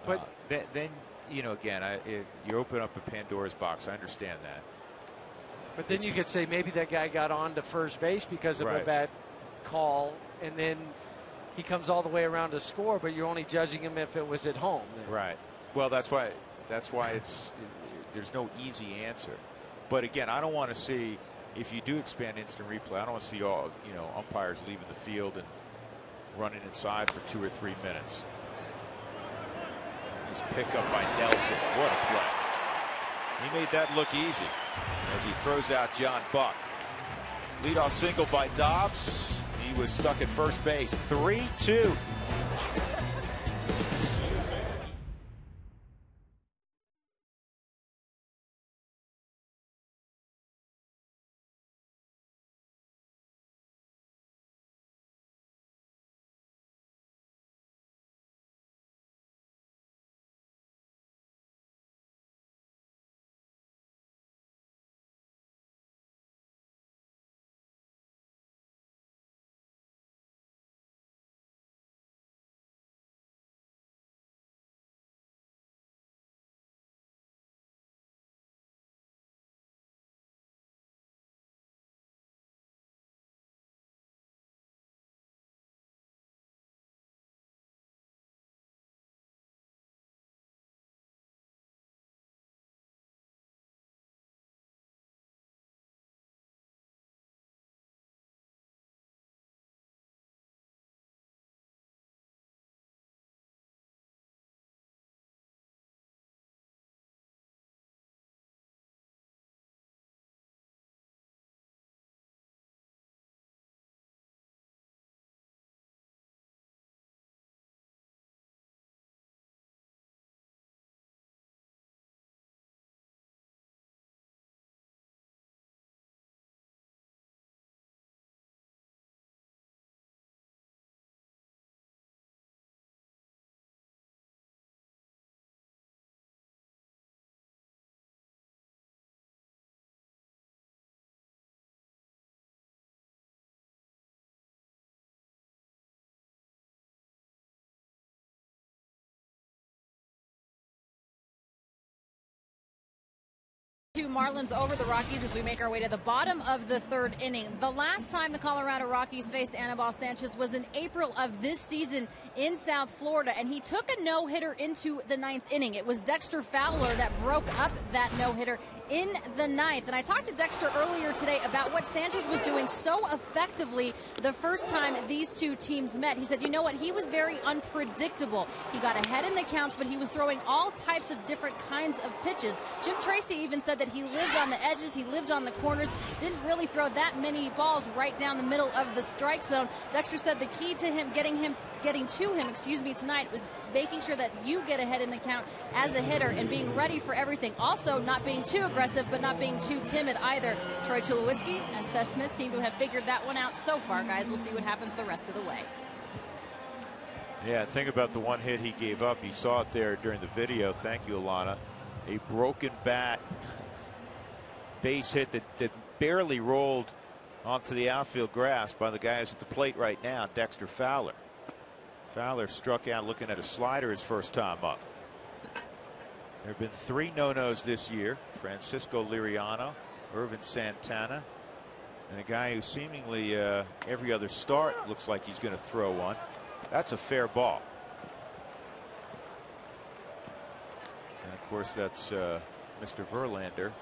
[SPEAKER 6] but then you know, again, you open up a Pandora's box. I understand that,
[SPEAKER 3] but then you could say maybe that guy got on to first base because of a bad call, and then he comes all the way around to score, but you're only judging him if it was at home then. Right.
[SPEAKER 6] Well, that's why there's no easy answer, but again, I don't want to see, if you do expand instant replay, I don't want to see all, you know, umpires leaving the field and running inside for 2 or 3 minutes. Nice pickup by Nelson. What a play. He made that look easy as he throws out John Buck. Leadoff single by Dobbs. He was stuck at first base. 3-2.
[SPEAKER 7] Marlins over the Rockies as we make our way to the bottom of the third inning. The last time the Colorado Rockies faced Anibal Sanchez was in April of this season in South Florida, and he took a no-hitter into the ninth inning. It was Dexter Fowler that broke up that no-hitter in the ninth. And I talked to Dexter earlier today about what Sanchez was doing so effectively the first time these two teams met. He said, you know what, he was very unpredictable. He got ahead in the counts, but he was throwing all types of different kinds of pitches. Jim Tracy even said that he lived on the edges, he lived on the corners, didn't really throw that many balls right down the middle of the strike zone. Dexter said the key to him getting him getting to him, tonight was making sure that you get ahead in the count as a hitter and being ready for everything. Also, not being too aggressive, but not being too timid either. Troy Tulowitzki and Seth Smith seem to have figured that one out so far, guys. We'll see what happens the rest of the way.
[SPEAKER 6] Yeah, think about the one hit he gave up. You saw it there during the video. Thank you, Alana. A broken bat base hit that barely rolled onto the outfield grass by the guys at the plate right now, Dexter Fowler. Fowler struck out looking at a slider his first time up. There have been 3 no-nos this year. Francisco Liriano, Irvin Santana, and a guy who seemingly every other start looks like he's going to throw one. That's a fair ball. And of course that's Mr. Verlander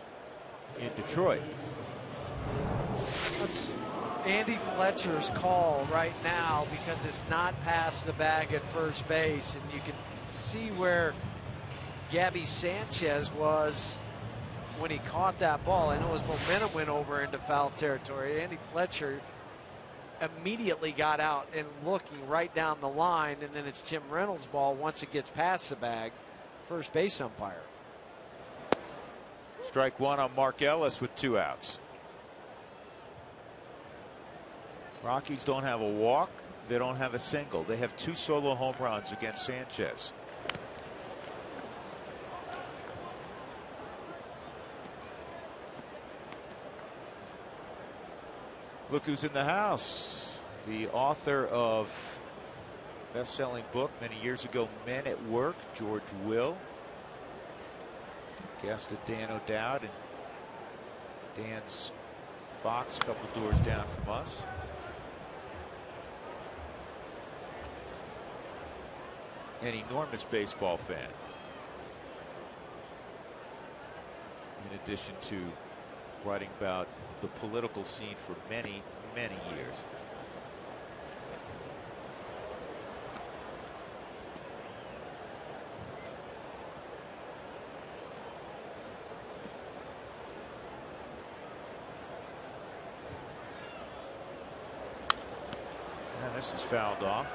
[SPEAKER 6] in Detroit.
[SPEAKER 3] That's Andy Fletcher's call right now because it's not past the bag at first base, and you can see where Gabby Sanchez was when he caught that ball. I know his momentum went over into foul territory. Andy Fletcher immediately got out and looking right down the line, and then it's Jim Reynolds' ball once it gets past the bag. First base umpire.
[SPEAKER 6] Strike one on Mark Ellis with 2 outs. Rockies don't have a walk. They don't have a single. They have 2 solo home runs against Sanchez. Look who's in the house. The author of best-selling book many years ago, Men at Work, George Will. Guest at Dan O'Dowd and Dan's box a couple doors down from us. An enormous baseball fan, in addition to writing about the political scene for many, many years. And this is fouled off.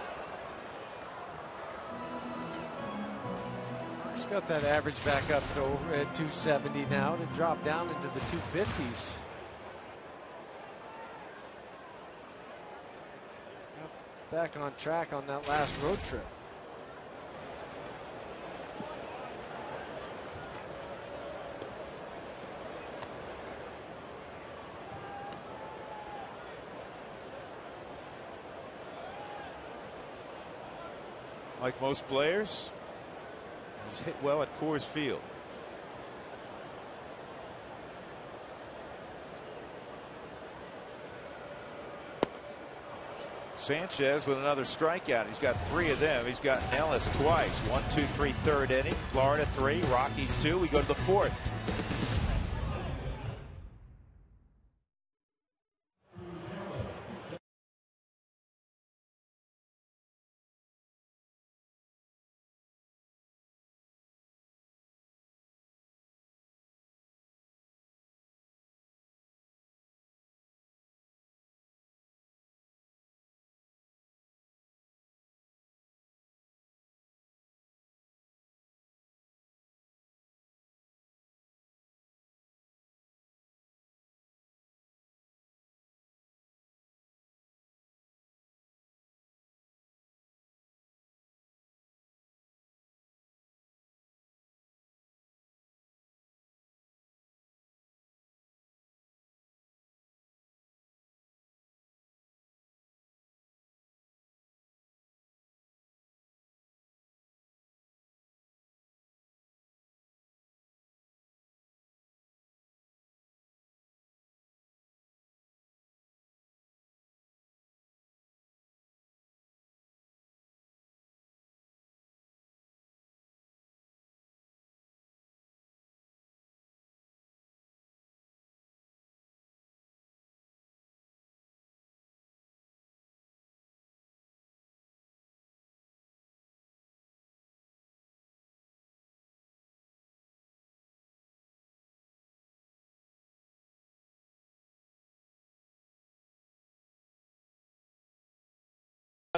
[SPEAKER 3] He's got that average back up to over at 270 now to drop down into the 250s. Back on track on that last road trip.
[SPEAKER 6] Like most players, he's hit well at Coors Field. Sanchez with another strikeout. He's got 3 of them. He's got Ellis twice. 1, 2, 3, third inning. Florida 3, Rockies 2. We go to the 4th.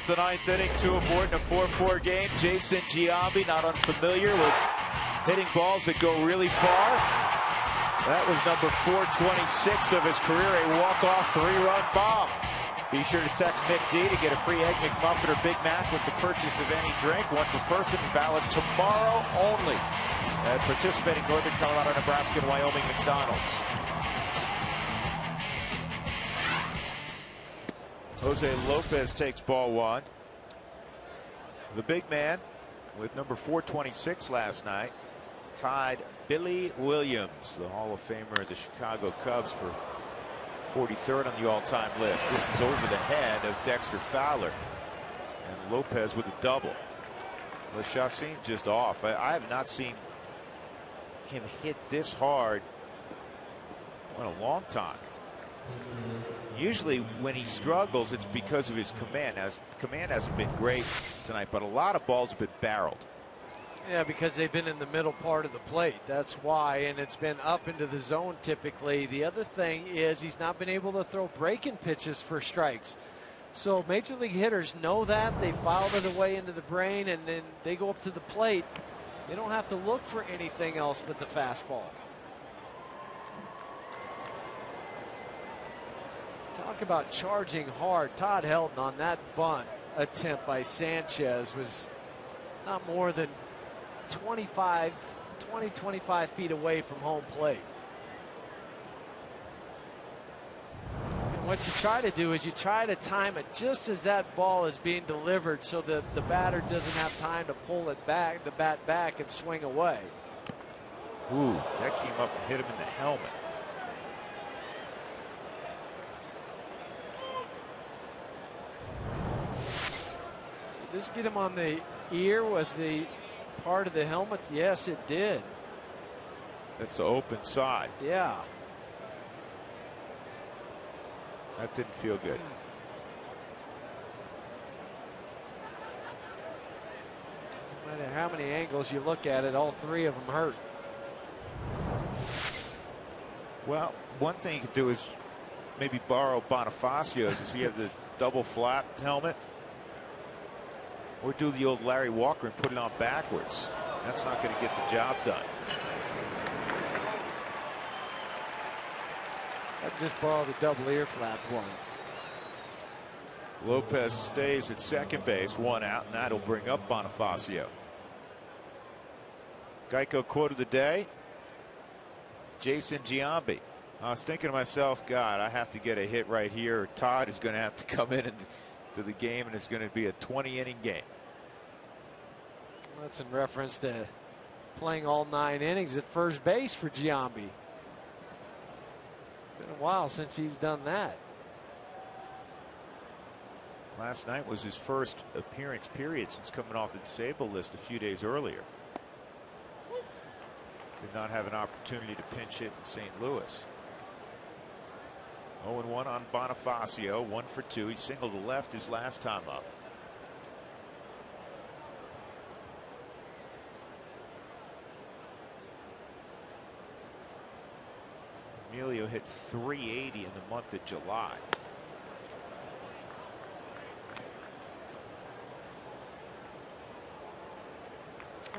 [SPEAKER 6] off the ninth inning, 2 aboard in a 4-4 game. Jason Giambi, not unfamiliar with hitting balls that go really far. That was number 426 of his career, a walk-off 3-run bomb. Be sure to text Mick D to get a free Egg McMuffin or Big Mac with the purchase of any drink. One per person, valid tomorrow only at participating Northern Colorado, Nebraska, and Wyoming McDonald's. Jose Lopez takes ball 1. The big man with number 426 last night tied Billy Williams, the Hall of Famer of the Chicago Cubs, for 43rd on the all-time list. This is over the head of Dexter Fowler, and Lopez with a double. Well, Chacin just off. I have not seen him hit this hard in a long time. Usually when he struggles, it's because of his command. His command hasn't been great tonight, but a lot of balls have been barreled.
[SPEAKER 3] Yeah, because they've been in the middle part of the plate. That's why, and it's been up into the zone typically. The other thing is he's not been able to throw breaking pitches for strikes. So major league hitters know that. They file it away into the brain, and then they go up to the plate. They don't have to look for anything else but the fastball. Talk about charging hard. Todd Helton on that bunt attempt by Sanchez was not more than 25 feet away from home plate. And what you try to do is you try to time it just as that ball is being delivered, so the batter doesn't have time to pull it back, the bat back, and swing away.
[SPEAKER 6] Ooh, that came up and hit him in the helmet.
[SPEAKER 3] Did this get him on the ear with the part of the helmet? Yes, it did.
[SPEAKER 6] That's the open side.
[SPEAKER 3] Yeah.
[SPEAKER 6] That didn't feel good.
[SPEAKER 3] No matter how many angles you look at it, all 3 of them hurt.
[SPEAKER 6] Well, one thing you could do is maybe borrow Bonifacio's. Does he have the double flap helmet? Or do the old Larry Walker and put it on backwards. That's not going to get the job done.
[SPEAKER 3] I just borrowed the double ear flap one.
[SPEAKER 6] Lopez stays at second base, 1 out, and that'll bring up Bonifacio. Geico quote of the day, Jason Giambi. I was thinking to myself, God, I have to get a hit right here, or Todd is going to have to come in to the game, and it's going to be a 20-inning game.
[SPEAKER 3] That's in reference to playing all 9 innings at first base for Giambi. Been a while since he's done that.
[SPEAKER 6] Last night was his first appearance period since coming off the disabled list a few days earlier. Did not have an opportunity to pinch hit in St. Louis. 0-1 on Bonifacio, 1 for 2. He singled to left his last time up. Emilio hit .380 in the month of July.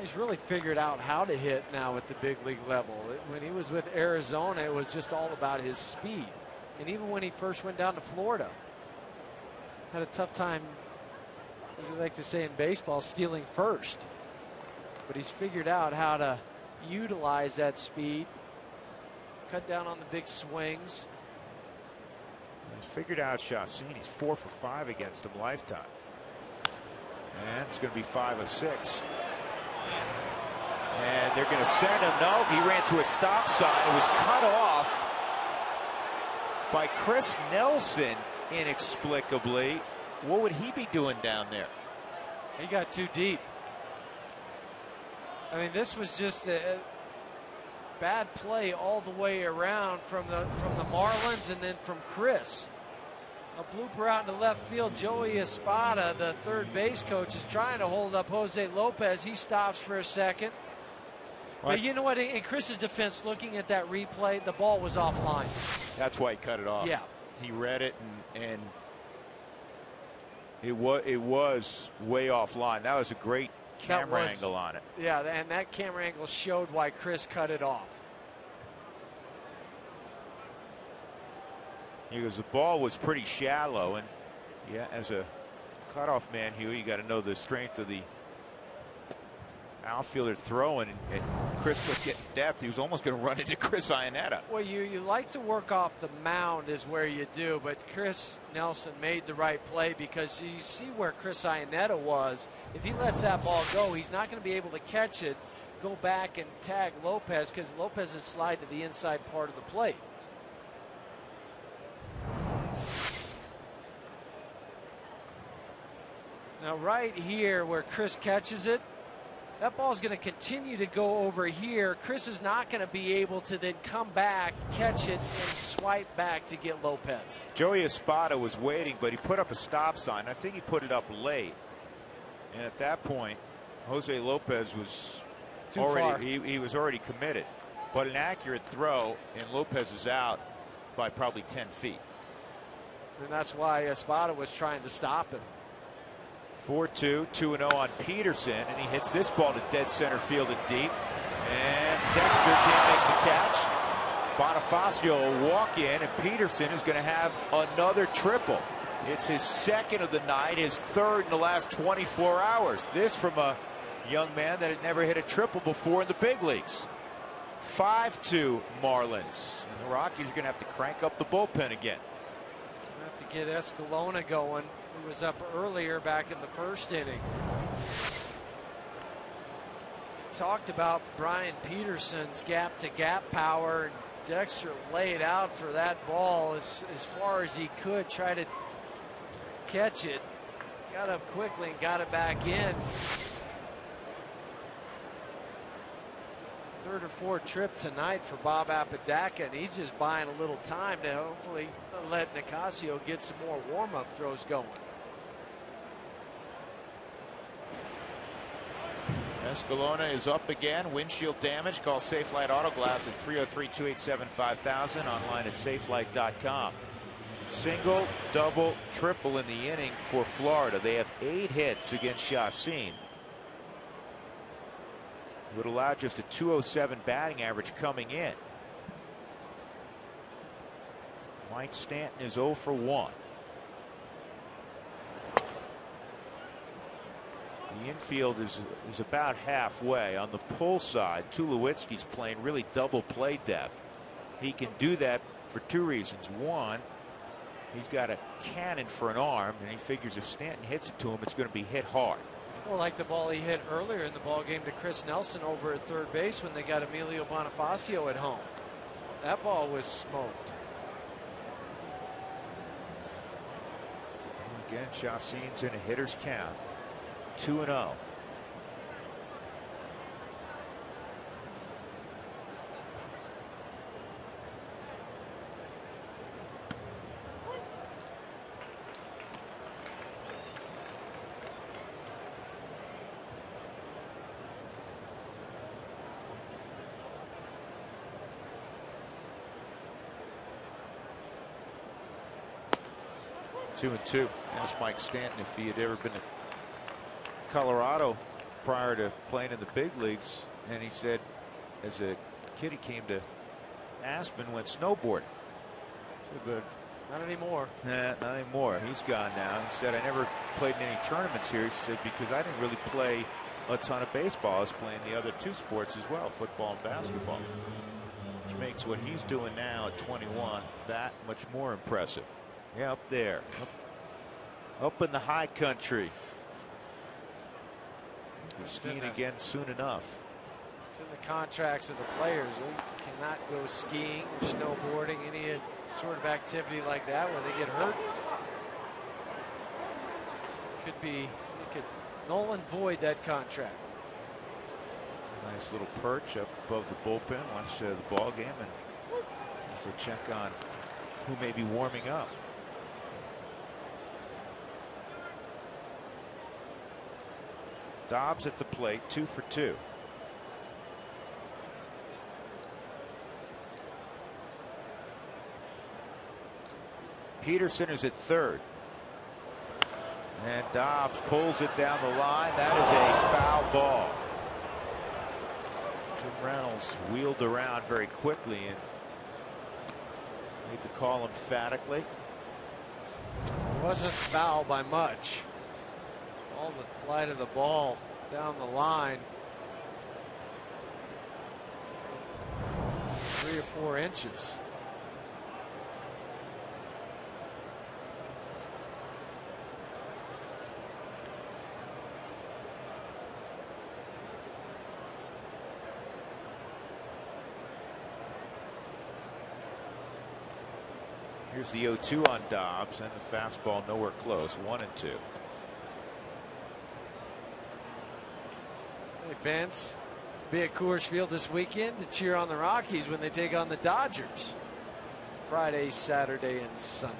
[SPEAKER 3] He's really figured out how to hit now at the big league level. When he was with Arizona, it was just all about his speed. And even when he first went down to Florida, had a tough time, as we like to say in baseball, stealing first. But he's figured out how to utilize that speed, cut down on the big swings.
[SPEAKER 6] He's figured out Chacin. He's 4 for 5 against him lifetime. And it's going to be 5 of 6. And they're going to send him. No, he ran to a stop sign. It was cut off by Chris Nelson inexplicably. What would he be doing down there?
[SPEAKER 3] He got too deep. I mean, this was just a bad play all the way around from the Marlins and then from Chris. A blooper out in the left field. Joey Espada, the third base coach, is trying to hold up Jose Lopez. He stops for a second.
[SPEAKER 6] Well,
[SPEAKER 3] but you know what? In Chris's defense, looking at that replay, the ball was offline.
[SPEAKER 6] That's why he cut it off.
[SPEAKER 3] Yeah.
[SPEAKER 6] He read it and It was way offline. That was a great camera angle on it.
[SPEAKER 3] Yeah, and that camera angle showed why Chris cut it off.
[SPEAKER 6] Because the ball was pretty shallow, and yeah, as a cutoff man, Hugh, you got to know the strength of the outfielder throwing, and Chris was getting depth. He was almost going to run into Chris Iannetta.
[SPEAKER 3] Well, you like to work off the mound is where you do, but Chris Nelson made the right play because you see where Chris Iannetta was. If he lets that ball go, he's not going to be able to catch it, go back and tag Lopez, because Lopez would slide to the inside part of the plate. Now right here where Chris catches it, that ball's going to continue to go over here. Chris is not going to be able to then come back, catch it, and swipe back to get Lopez.
[SPEAKER 6] Joey Espada was waiting, but he put up a stop sign. I think he put it up late. And at that point, Jose Lopez was he was already committed. But an accurate throw, and Lopez is out by probably 10 feet.
[SPEAKER 3] And that's why Espada was trying to stop him.
[SPEAKER 6] 4-2, 2-0 on Peterson, and he hits this ball to dead center field and deep. And Dexter can't make the catch. Bonifacio will walk in, and Peterson is going to have another triple. It's his second of the night, his third in the last 24 hours. This from a young man that had never hit a triple before in the big leagues. 5-2 Marlins. And the Rockies are going to have to crank up the bullpen again.
[SPEAKER 3] Have to get Escalona going. He was up earlier back in the first inning. Talked about Brian Peterson's gap-to-gap power, and Dexter laid out for that ball as far as he could, try to catch it. Got up quickly and got it back in. Third or fourth trip tonight for Bob Apodaca, and he's just buying a little time to hopefully let Nicasio get some more warm-up throws going.
[SPEAKER 6] Escalona is up again. Windshield damage. Call Safelite Auto Glass at 303-287-5000. Online at safelight.com. Single, double, triple in the inning for Florida. They have 8 hits against Chacin. Would allow just a 207 batting average coming in. Mike Stanton is 0 for 1. The infield is about halfway. On the pull side, Tulowitzki's playing really double play depth. He can do that for 2 reasons. One, he's got a cannon for an arm, and he figures if Stanton hits it to him, it's going to be hit hard.
[SPEAKER 3] Well, like the ball he hit earlier in the ball game to Chris Nelson over at third base when they got Emilio Bonifacio at home. That ball was smoked.
[SPEAKER 6] Again, Chacin's in a hitter's count. 2-0. Two and two. Asked Mike Stanton if he had ever been to Colorado prior to playing in the big leagues, and he said as a kid he came to Aspen, went snowboarding. So good.
[SPEAKER 3] Not anymore.
[SPEAKER 6] Not anymore. He's gone now. He said, I never played in any tournaments here. He said, because I didn't really play a ton of baseball. I was playing the other 2 sports as well, football and basketball, which makes what he's doing now at 21 that much more impressive. Yeah, up there, up in the high country. He's skiing again soon enough.
[SPEAKER 3] It's in the contracts of the players. They cannot go skiing or snowboarding, any sort of activity like that where they get hurt. They could null and void that contract.
[SPEAKER 6] It's a nice little perch up above the bullpen. Watch the ball game and also check on who may be warming up. Dobbs at the plate, 2 for 2. Peterson is at third. And Dobbs pulls it down the line. That is a foul ball. Jim Reynolds wheeled around very quickly and made the call emphatically.
[SPEAKER 3] It wasn't foul by much. All the flight of the ball down the line. 3 or 4 inches.
[SPEAKER 6] Here's the 0-2 on Dobbs, and the fastball nowhere close. 1-2.
[SPEAKER 3] Hey fans, be at Coors Field this weekend to cheer on the Rockies when they take on the Dodgers. Friday, Saturday, and Sunday.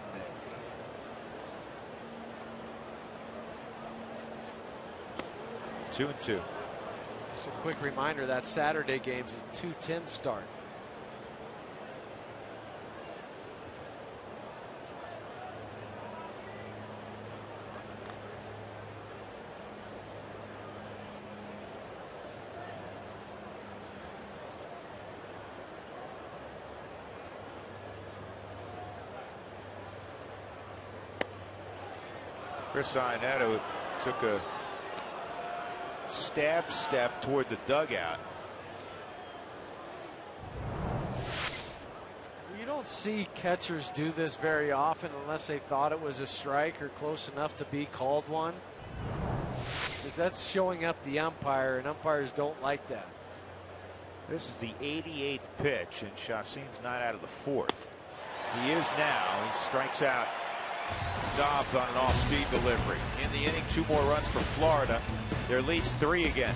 [SPEAKER 6] Two and two.
[SPEAKER 3] Just a quick reminder that Saturday game's a 2:10 start.
[SPEAKER 6] Chris Iannetto took a stab step toward the dugout.
[SPEAKER 3] You don't see catchers do this very often unless they thought it was a strike or close enough to be called one. Because that's showing up the umpire, and umpires don't like that.
[SPEAKER 6] This is the 88th pitch, and Chassin's not out of the 4th. He is now. He strikes out Dobbs on an off-speed delivery. In the inning, 2 more runs for Florida. Their lead's 3 again.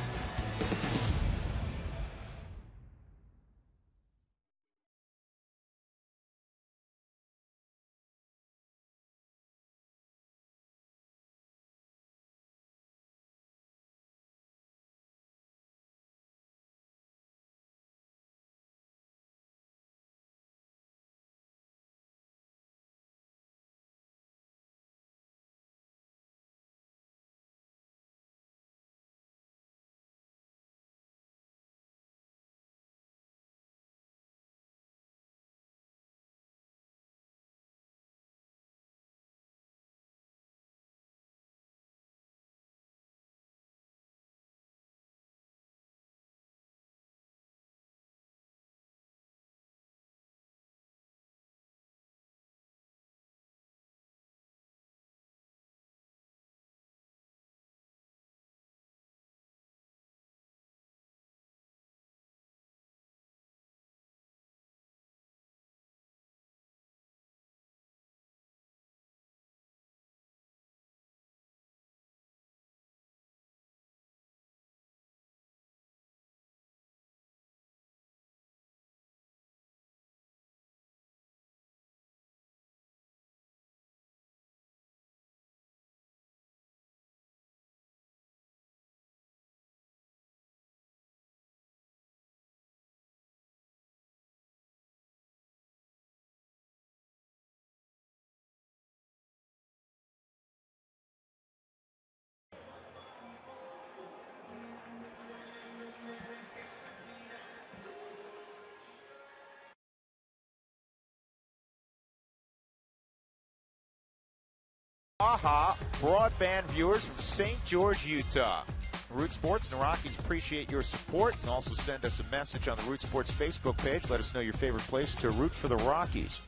[SPEAKER 6] AHA broadband viewers from St. George, Utah. Root Sports and the Rockies appreciate your support, and also send us a message on the Root Sports Facebook page. Let us know your favorite place to root for the Rockies.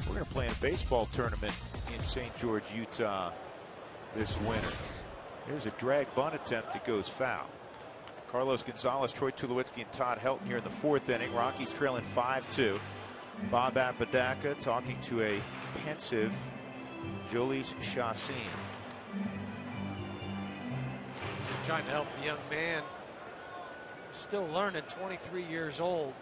[SPEAKER 6] We're going to play in a baseball tournament in St. George, Utah this winter. Here's a drag bunt attempt that goes foul. Carlos Gonzalez, Troy Tulowitzki, and Todd Helton here in the 4th inning. Rockies trailing 5-2. Bob Apodaca talking to a pensive Jhoulys Chacin.
[SPEAKER 3] Just trying to help the young man. Still learning, 23 years old.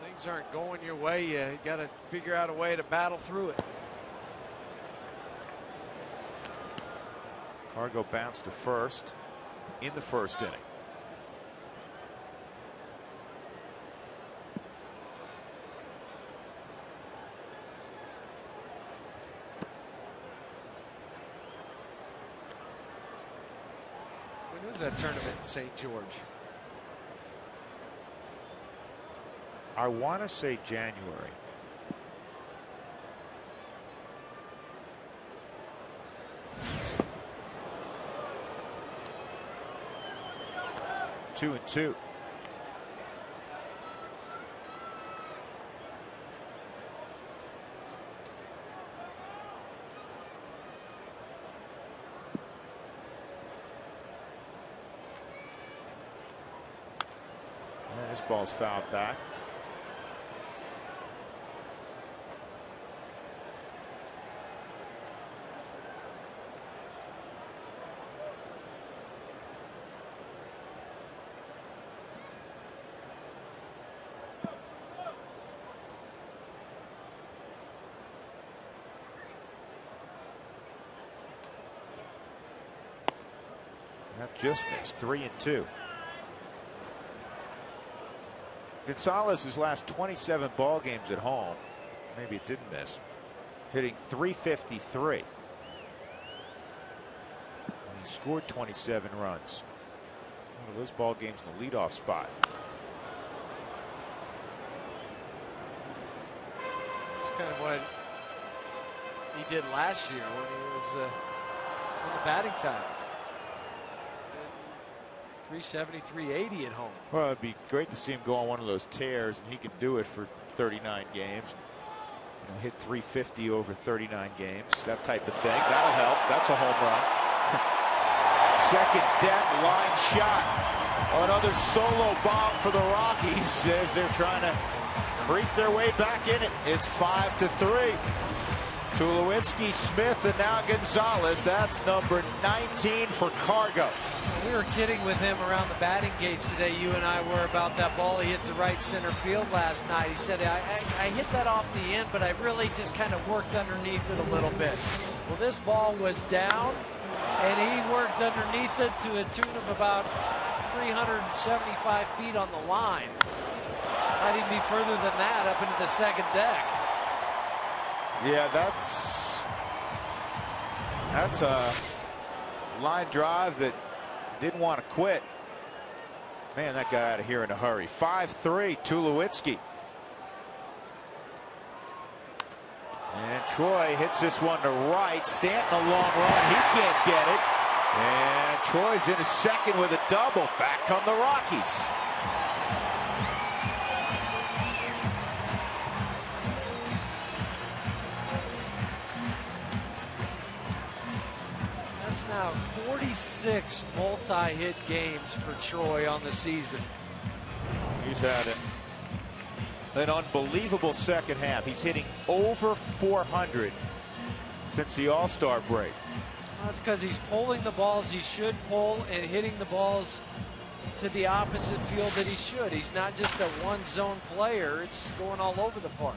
[SPEAKER 3] Things aren't going your way. You got to figure out a way to battle through it.
[SPEAKER 6] Cargo bounced to first in the 1st inning.
[SPEAKER 3] When is that tournament in St. George?
[SPEAKER 6] I want to say January. Two and two. And this ball's fouled back. That just missed. 3 and 2. Gonzalez's last 27 ball games at home, maybe it didn't miss, hitting .353. And he scored 27 runs. One of those ball games in the leadoff spot.
[SPEAKER 3] It's kind of what he did last year when he was in the batting time. 370, 380 at home.
[SPEAKER 6] Well, it'd be great to see him go on one of those tears, and he can do it for 39 games. You know, hit 350 over 39 games, that type of thing. That'll help. That's a home run. Second deck line shot. Another solo bomb for the Rockies as they're trying to creep their way back in it. It's 5-3. Tulowitzki, Smith, and now Gonzalez. That's number 19 for Cargo.
[SPEAKER 3] We were kidding with him around the batting gates today. You and I were about that ball he hit to right center field last night. He said, I hit that off the end, but I really just kind of worked underneath it a little bit. Well, this ball was down, and he worked underneath it to a tune of about 375 feet on the line. Might even be further than that up into the second deck.
[SPEAKER 6] Yeah, that's a line drive that didn't want to quit. Man, that got out of here in a hurry. 5-3, Tulowitzki. And Troy hits this one to right. Stanton a long run. He can't get it. And Troy's in a second with a double. Back come the Rockies.
[SPEAKER 3] Now 46 multi-hit games for Troy on the season.
[SPEAKER 6] He's had an unbelievable second half. He's hitting over 400 since the All-Star break.
[SPEAKER 3] That's because he's pulling the balls he should pull and hitting the balls to the opposite field that he should. He's not just a one-zone player. It's going all over the park.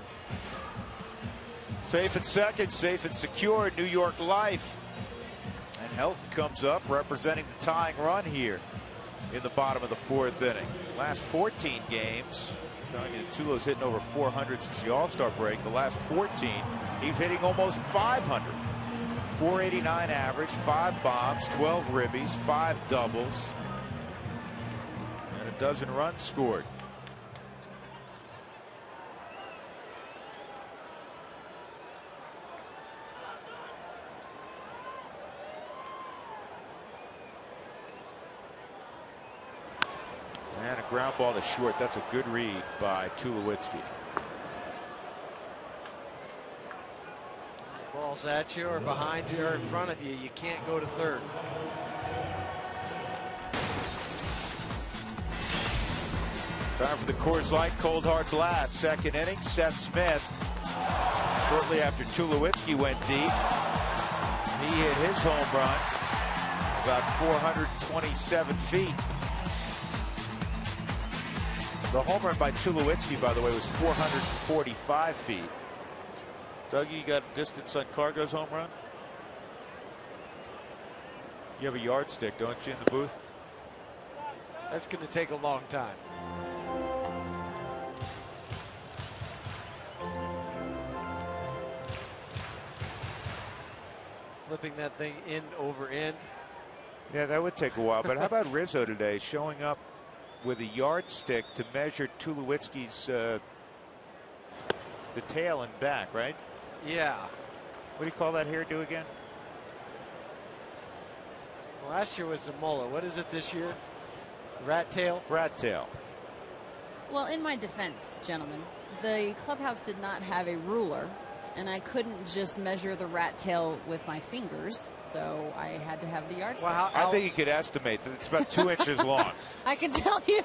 [SPEAKER 6] Safe at second, safe and secure, New York Life. And Helton comes up representing the tying run here in the bottom of the fourth inning. Last 14 games, Tulo's hitting over 400 since the All-Star break. The last 14, he's hitting almost 500. 489 average, 5 bombs, 12 ribbies, 5 doubles, and a dozen runs scored. And a ground ball to short. That's a good read by Tulowitzki.
[SPEAKER 3] Ball's at you or behind you or in front of you. You can't go to third.
[SPEAKER 6] Time for the Coors Light Cold Hard Blast. Second inning. Seth Smith, shortly after Tulowitzki went deep, he hit his home run about 427 feet. The home run by Tulowitzki, by the way, was 445 feet. Dougie, you got distance on Cargo's home run? You have a yardstick, don't you, in the booth?
[SPEAKER 3] That's going to take a long time. Flipping that thing in over in.
[SPEAKER 6] Yeah, that would take a while. But how about Rizzo today showing up with a yardstick to measure Tulowitzki's the tail and back, right?
[SPEAKER 3] Yeah.
[SPEAKER 6] What do you call that hairdo again?
[SPEAKER 3] Last year was the mullet. What is it this year? Rat tail?
[SPEAKER 6] Rat tail.
[SPEAKER 7] Well, in my defense, gentlemen, the clubhouse did not have a ruler, and I couldn't just measure the rat tail with my fingers, so I had to have the yardstick.
[SPEAKER 6] Well, I think you could estimate that it's about 2 inches long.
[SPEAKER 7] I can tell you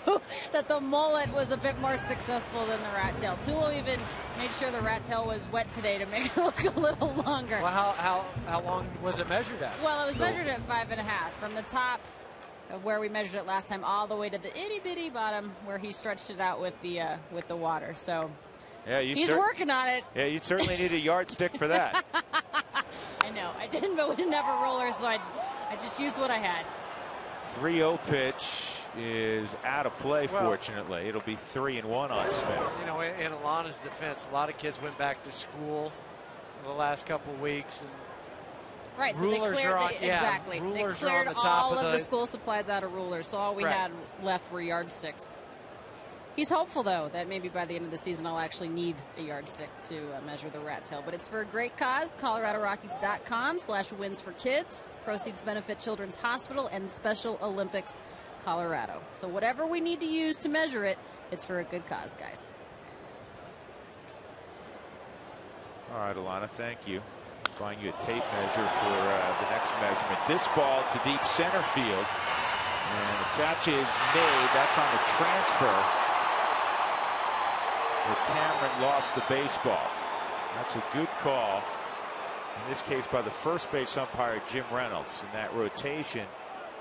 [SPEAKER 7] that the mullet was a bit more successful than the rat tail. Tulo even made sure the rat tail was wet today to make it look a little longer.
[SPEAKER 3] Well, how long was it measured at?
[SPEAKER 7] Well, it was measured at 5.5 from the top of where we measured it last time all the way to the itty bitty bottom where he stretched it out with the water. So
[SPEAKER 6] yeah,
[SPEAKER 7] he's working on it.
[SPEAKER 6] Yeah, you'd certainly need a yardstick for that.
[SPEAKER 7] I know. I didn't, but we didn't have a ruler, so I just used what I had.
[SPEAKER 6] 3-0 pitch is out of play, fortunately. It'll be 3-1 on Smith.
[SPEAKER 3] You know, in Alana's defense, a lot of kids went back to school the last couple of weeks. And
[SPEAKER 7] right, so they cleared, exactly. They cleared all of the school supplies out of rulers, so all we had left were yardsticks. He's hopeful, though, that maybe by the end of the season I'll actually need a yardstick to measure the rat tail. But it's for a great cause. ColoradoRockies.com/wins4kids. Proceeds benefit Children's Hospital and Special Olympics Colorado. So whatever we need to use to measure it, it's for a good cause, guys.
[SPEAKER 6] All right, Alana, thank you. Buying you a tape measure for the next measurement. This ball to deep center field. And the catch is made. That's on the transfer. Cameron lost the baseball. That's a good call. In this case by the first base umpire, Jim Reynolds. And that rotation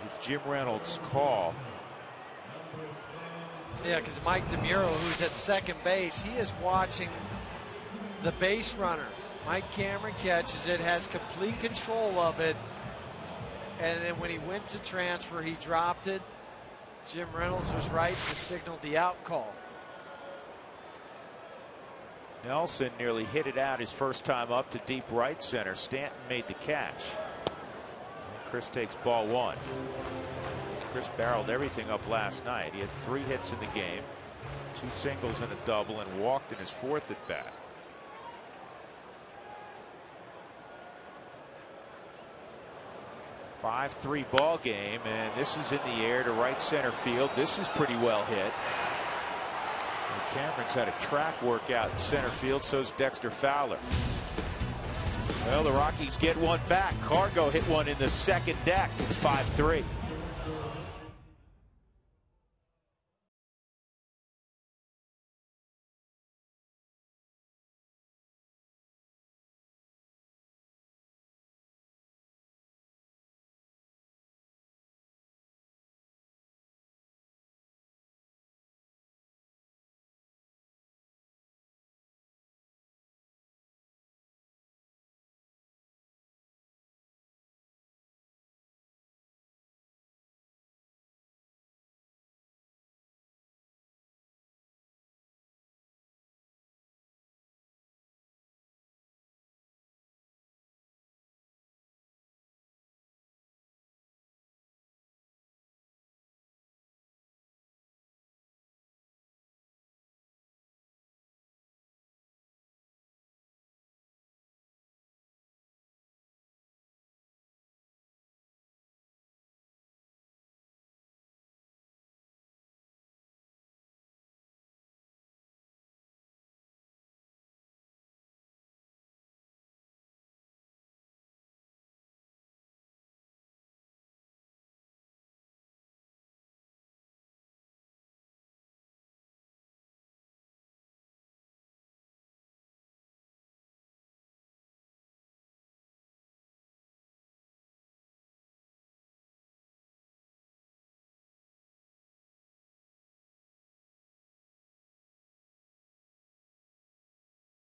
[SPEAKER 6] is Jim Reynolds' call.
[SPEAKER 3] Yeah, because Mike DeMuro, who's at second base, he is watching the base runner. Mike Cameron catches it, has complete control of it. And then when he went to transfer, he dropped it. Jim Reynolds was right to signal the out call.
[SPEAKER 6] Nelson nearly hit it out his first time up to deep right center. Stanton made the catch. And Chris takes ball 1. Chris barreled everything up last night. He had 3 hits in the game, 2 singles and a double, and walked in his 4th at bat. A 5-3 ball game, and this is in the air to right center field. This is pretty well hit. Cameron's had a track workout in center field, so's Dexter Fowler. Well, the Rockies get one back. Cargo hit one in the second deck. It's 5-3.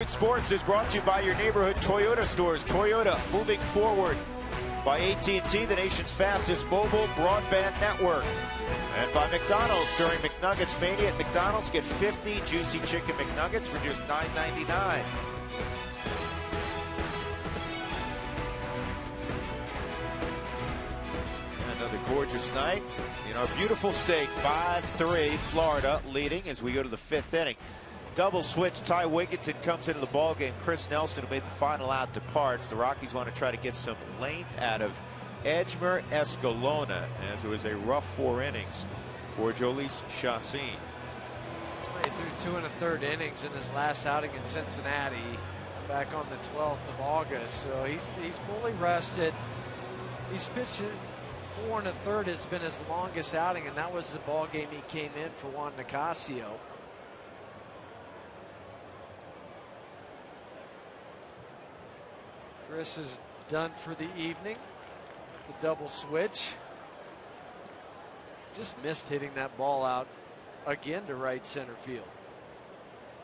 [SPEAKER 6] Sports is brought to you by your neighborhood Toyota stores. Toyota, moving forward. By AT&T, the nation's fastest mobile broadband network. And by McDonald's, during McNuggets Mania at McDonald's, get 50 juicy chicken McNuggets for just $9.99. Another gorgeous night in our beautiful state. 5-3 Florida leading as we go to the 5th inning. Double switch. Ty Wigginton comes into the ball game. Chris Nelson, who made the final out, departs. The Rockies want to try to get some length out of Edgmer Escalona, as it was a rough 4 innings for Jhoulys Chacín.
[SPEAKER 3] He threw 2 1/3 innings in his last outing in Cincinnati back on the 12th of August. So he's fully rested. He's pitched 4 1/3 has been his longest outing, and that was the ball game he came in for Juan Nicasio. Chris is done for the evening. The double switch. Just missed hitting that ball out again to right center field.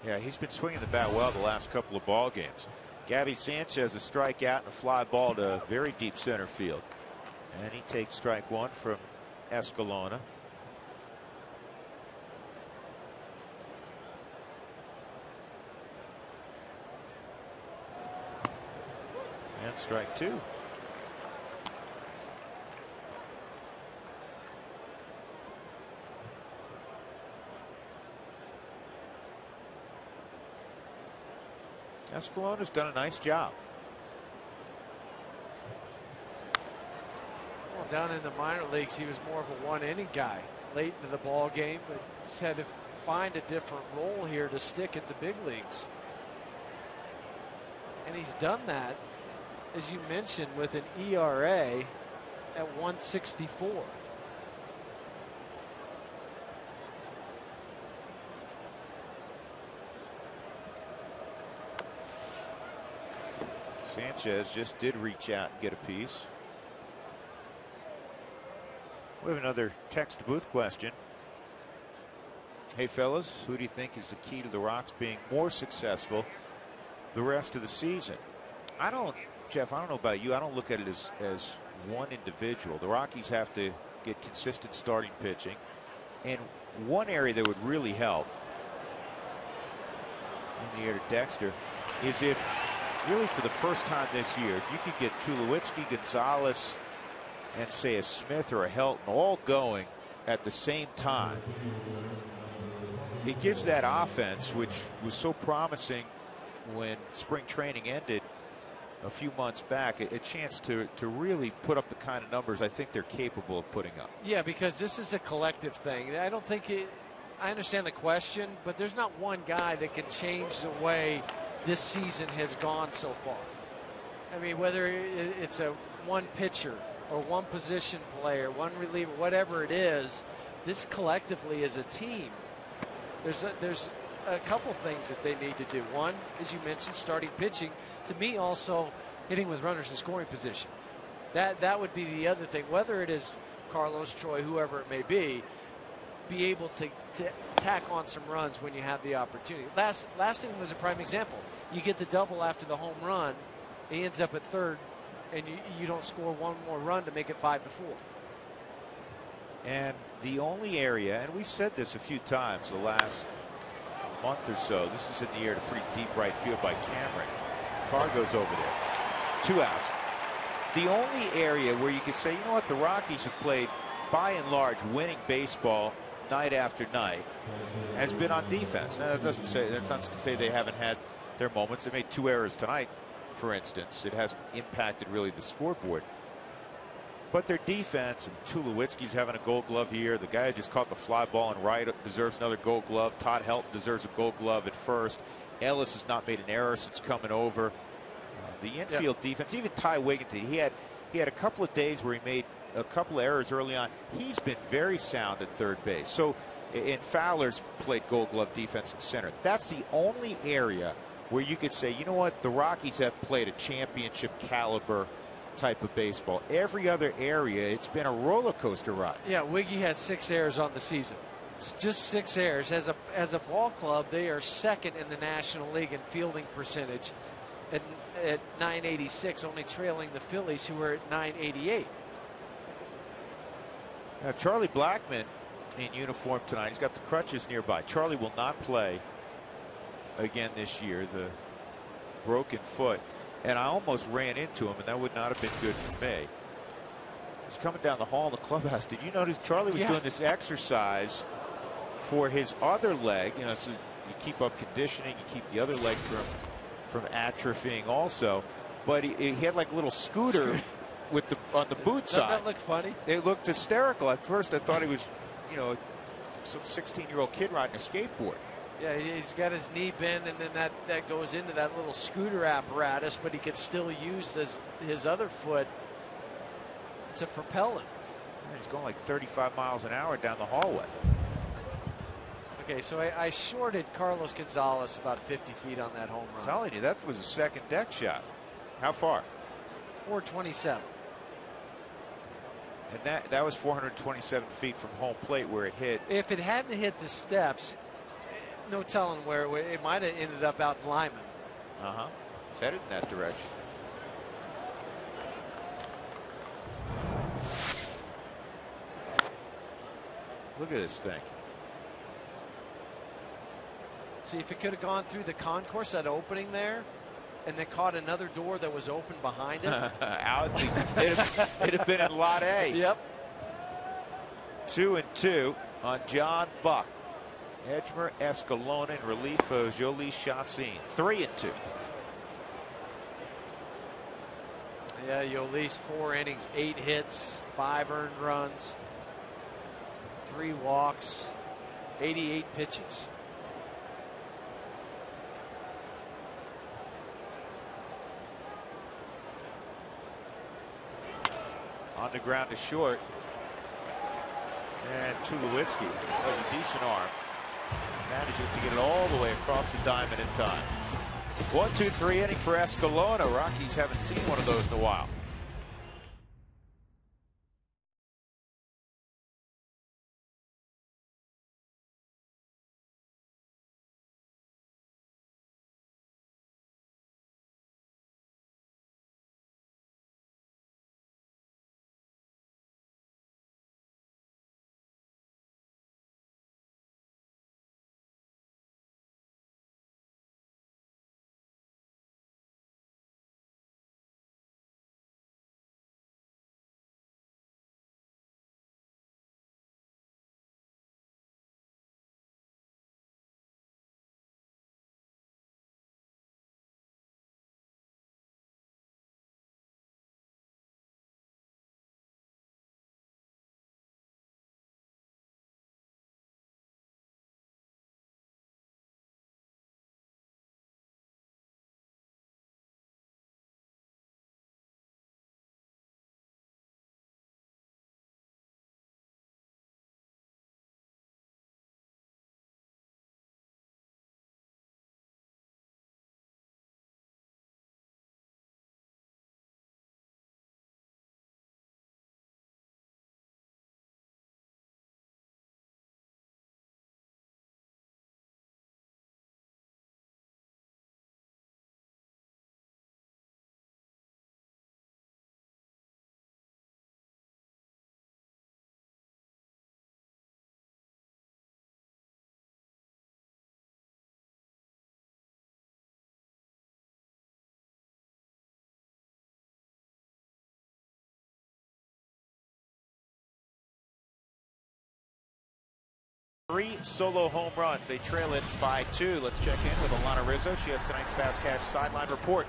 [SPEAKER 6] Yeah, he's been swinging the bat well the last couple of ball games. Gabby Sanchez a strikeout and a fly ball to very deep center field. And he takes strike 1 from Escalona. And strike 2. Escalona's done a nice job.
[SPEAKER 3] Well, down in the minor leagues, he was more of a 1-inning guy late into the ball game, but he's had to find a different role here to stick at the big leagues. And he's done that, as you mentioned, with an ERA at 164.
[SPEAKER 6] Sanchez just did reach out and get a piece. We have another text booth question. Hey fellas, who do you think is the key to the Rocks being more successful the rest of the season? Jeff, I don't know about you. I don't look at it as one individual. The Rockies have to get consistent starting pitching. And one area that would really help in the air to Dexter is if really for the first time this year, if you could get Tulowitzki, Gonzalez, and say a Smith or a Helton all going at the same time, it gives that offense, which was so promising when spring training ended a few months back, a chance to really put up the kind of numbers I think they're capable of putting up.
[SPEAKER 3] Yeah, because this is a collective thing. I don't think I understand the question, but there's not one guy that can change the way this season has gone so far. I mean, whether it's a one pitcher or one position player, one reliever, whatever it is, this collectively as a team, there's a couple things that they need to do. One, as you mentioned, starting pitching. To me, also hitting with runners in scoring position. That would be the other thing. Whether it is Carlos, Troy, whoever it may be able to tack on some runs when you have the opportunity. Last inning was a prime example. You get the double after the home run, he ends up at third, and you don't score one more run to make it 5-4.
[SPEAKER 6] And the only area, and we've said this a few times the last month or so, this is in the air to pretty deep right field by Cameron. Carr goes over there. 2 outs. The only area where you could say, you know what, the Rockies have played by and large winning baseball night after night has been on defense. Now that's not to say they haven't had their moments. They made 2 errors tonight, for instance. It hasn't impacted really the scoreboard. But their defense, and Tulowitzki's having a Gold Glove here. The guy who just caught the fly ball in right deserves another Gold Glove. Todd Helton deserves a Gold Glove at first. Ellis has not made an error since coming over. The infield defense, even Ty Wigginton, he had a couple of days where he made a couple of errors early on. He's been very sound at third base. So, and Fowler's played Gold Glove defense in center. That's the only area where you could say, you know what, the Rockies have played a championship caliber type of baseball. Every other area, it's been a roller coaster ride.
[SPEAKER 3] Yeah, Wiggy has 6 errors on the season. It's just 6 errors. As a ball club, they are second in the National League in fielding percentage at 986, only trailing the Phillies, who are at 988.
[SPEAKER 6] Now, Charlie Blackmon in uniform tonight. He's got the crutches nearby. Charlie will not play again this year. The broken foot. And I almost ran into him, and that would not have been good for me. He's coming down the hall in the clubhouse. Did you notice Charlie was doing this exercise for his other leg? You know, so you keep up conditioning, you keep the other leg from atrophying also. But he had like a little scooter with on the boot side.
[SPEAKER 3] Doesn't that look funny?
[SPEAKER 6] It looked hysterical. At first I thought he was, you know, some 16-year-old kid riding a skateboard.
[SPEAKER 3] Yeah, he's got his knee bent, and then that goes into that little scooter apparatus, but he can still use his other foot to propel him.
[SPEAKER 6] He's going like 35 miles an hour down the hallway.
[SPEAKER 3] Okay, so I shorted Carlos Gonzalez about 50 feet on that home run.
[SPEAKER 6] I'm telling you, that was a second deck shot. How far?
[SPEAKER 3] 427.
[SPEAKER 6] And that was 427 feet from home plate where it hit.
[SPEAKER 3] If it hadn't hit the steps, no telling where it might have ended up out in Lyman.
[SPEAKER 6] It's headed in that direction. Look at this thing.
[SPEAKER 3] See, if it could have gone through the concourse, that opening there, and then caught another door that was open behind it.
[SPEAKER 6] It'd have been in Lot A.
[SPEAKER 3] Yep.
[SPEAKER 6] 2-2 on John Buck. Edgmer, Escalona in relief of Jolie Chassin. 3-2.
[SPEAKER 3] Yeah, Yolis, 4 innings, 8 hits, 5 earned runs, 3 walks, 88 pitches.
[SPEAKER 6] On the ground to short. And Tulowitzki has a decent arm. Manages to get it all the way across the diamond in time. 1-2-3 inning for Escalona. Rockies haven't seen one of those in a while. Three solo home runs. They trail it by 2. Let's check in with Alana Rizzo. She has tonight's Fast Cash Sideline Report.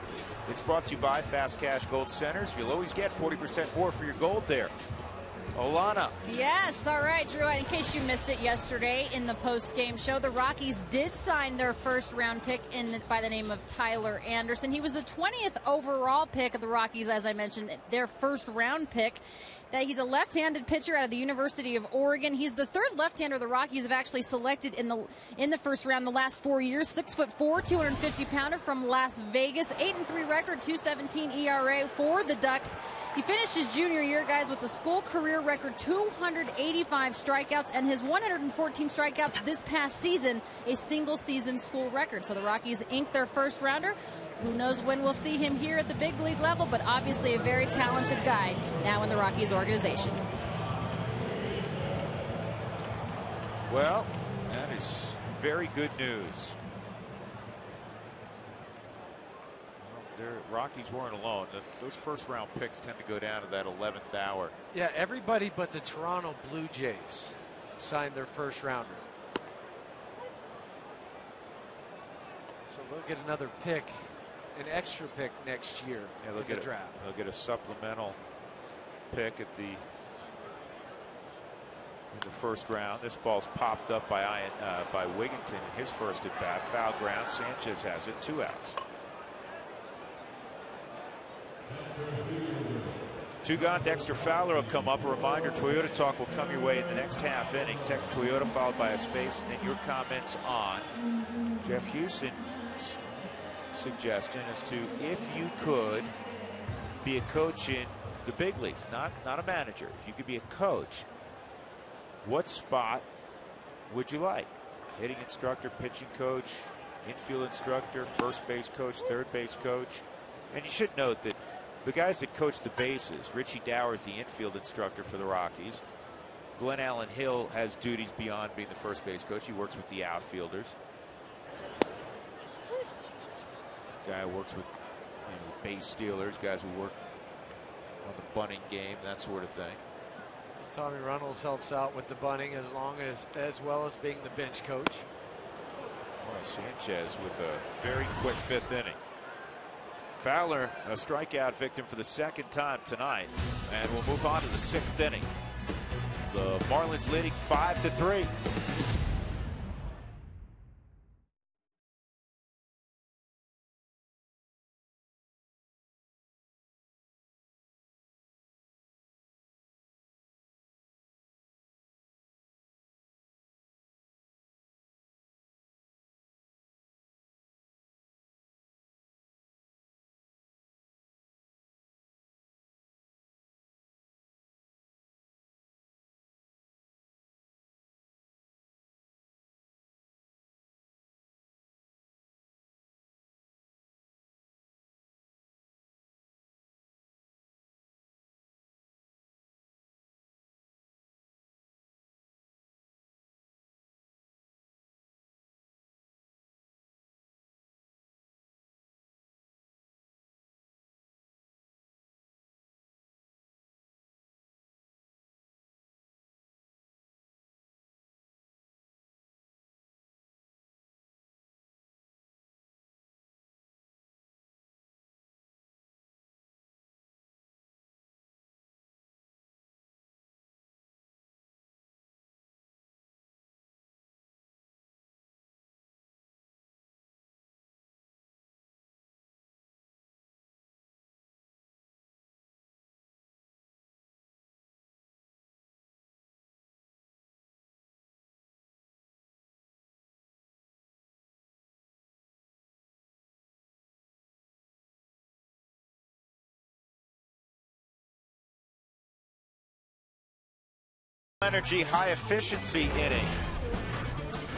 [SPEAKER 6] It's brought to you by Fast Cash Gold Centers. You'll always get 40% more for your gold there. Olana.
[SPEAKER 7] Yes, all right, Drew. In case you missed it yesterday in the post-game show, the Rockies did sign their first-round pick by the name of Tyler Anderson. He was the 20th overall pick of the Rockies, as I mentioned, their first-round pick. He's a left-handed pitcher out of the University of Oregon. He's the third left-hander the Rockies have actually selected in the first round the last 4 years. 6'4", 250-pounder from Las Vegas. 8-3 record, 2.17 ERA for the Ducks. He finished his junior year, guys, with a school career record 285 strikeouts, and his 114 strikeouts this past season, a single-season school record. So the Rockies inked their first-rounder. Who knows when we'll see him here at the big league level, but obviously a very talented guy now in the Rockies organization.
[SPEAKER 6] Well, that is very good news. Rockies weren't alone. Those first round picks tend to go down to that 11th hour.
[SPEAKER 3] Yeah, everybody but the Toronto Blue Jays signed their first rounder. So they'll get another pick, an extra pick next year
[SPEAKER 6] Yeah,
[SPEAKER 3] in the draft.
[SPEAKER 6] They'll get a supplemental pick at in the first round. This ball's popped up by Wigginton in his first at bat. Foul ground. Sanchez has it. 2 outs. 2 gone. Dexter Fowler will come up. A reminder, Toyota Talk will come your way in the next half inning. Text Toyota followed by a space, and then your comments on Jeff Houston's suggestion as to if you could be a coach in the big leagues, not a manager. If you could be a coach, what spot would you like? Hitting instructor, pitching coach, infield instructor, first base coach, third base coach. And you should note that the guys that coach the bases, Richie Dower is the infield instructor for the Rockies. Glenn Allen Hill has duties beyond being the first base coach. He works with the outfielders. Guy who works with base stealers, guys who work on the bunting game, that sort of thing.
[SPEAKER 3] Tommy Runnels helps out with the bunting as well as being the bench coach.
[SPEAKER 6] Well, Sanchez with a very quick 5th inning. Fowler, a strikeout victim for the 2nd time tonight, and we'll move on to the 6th inning. The Marlins leading 5-3. Energy high efficiency inning.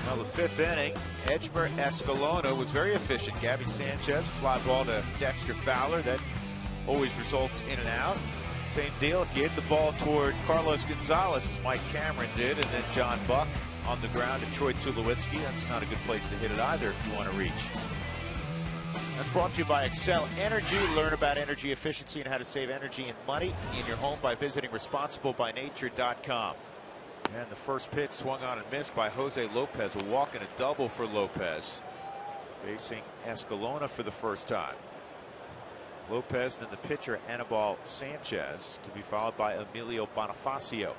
[SPEAKER 6] Well, the 5th inning, Edgemer Escalona was very efficient. Gabby Sanchez, fly ball to Dexter Fowler. That always results in an out. Same deal if you hit the ball toward Carlos Gonzalez, as Mike Cameron did, and then John Buck on the ground to Troy Tulowitzki. That's not a good place to hit it either if you want to reach. That's brought to you by Excel Energy. Learn about energy efficiency and how to save energy and money in your home by visiting responsiblebynature.com. And the first pitch swung on and missed by Jose Lopez. A walk and a double for Lopez. Facing Escalona for the first time. Lopez and then the pitcher Anibal Sanchez to be followed by Emilio Bonifacio.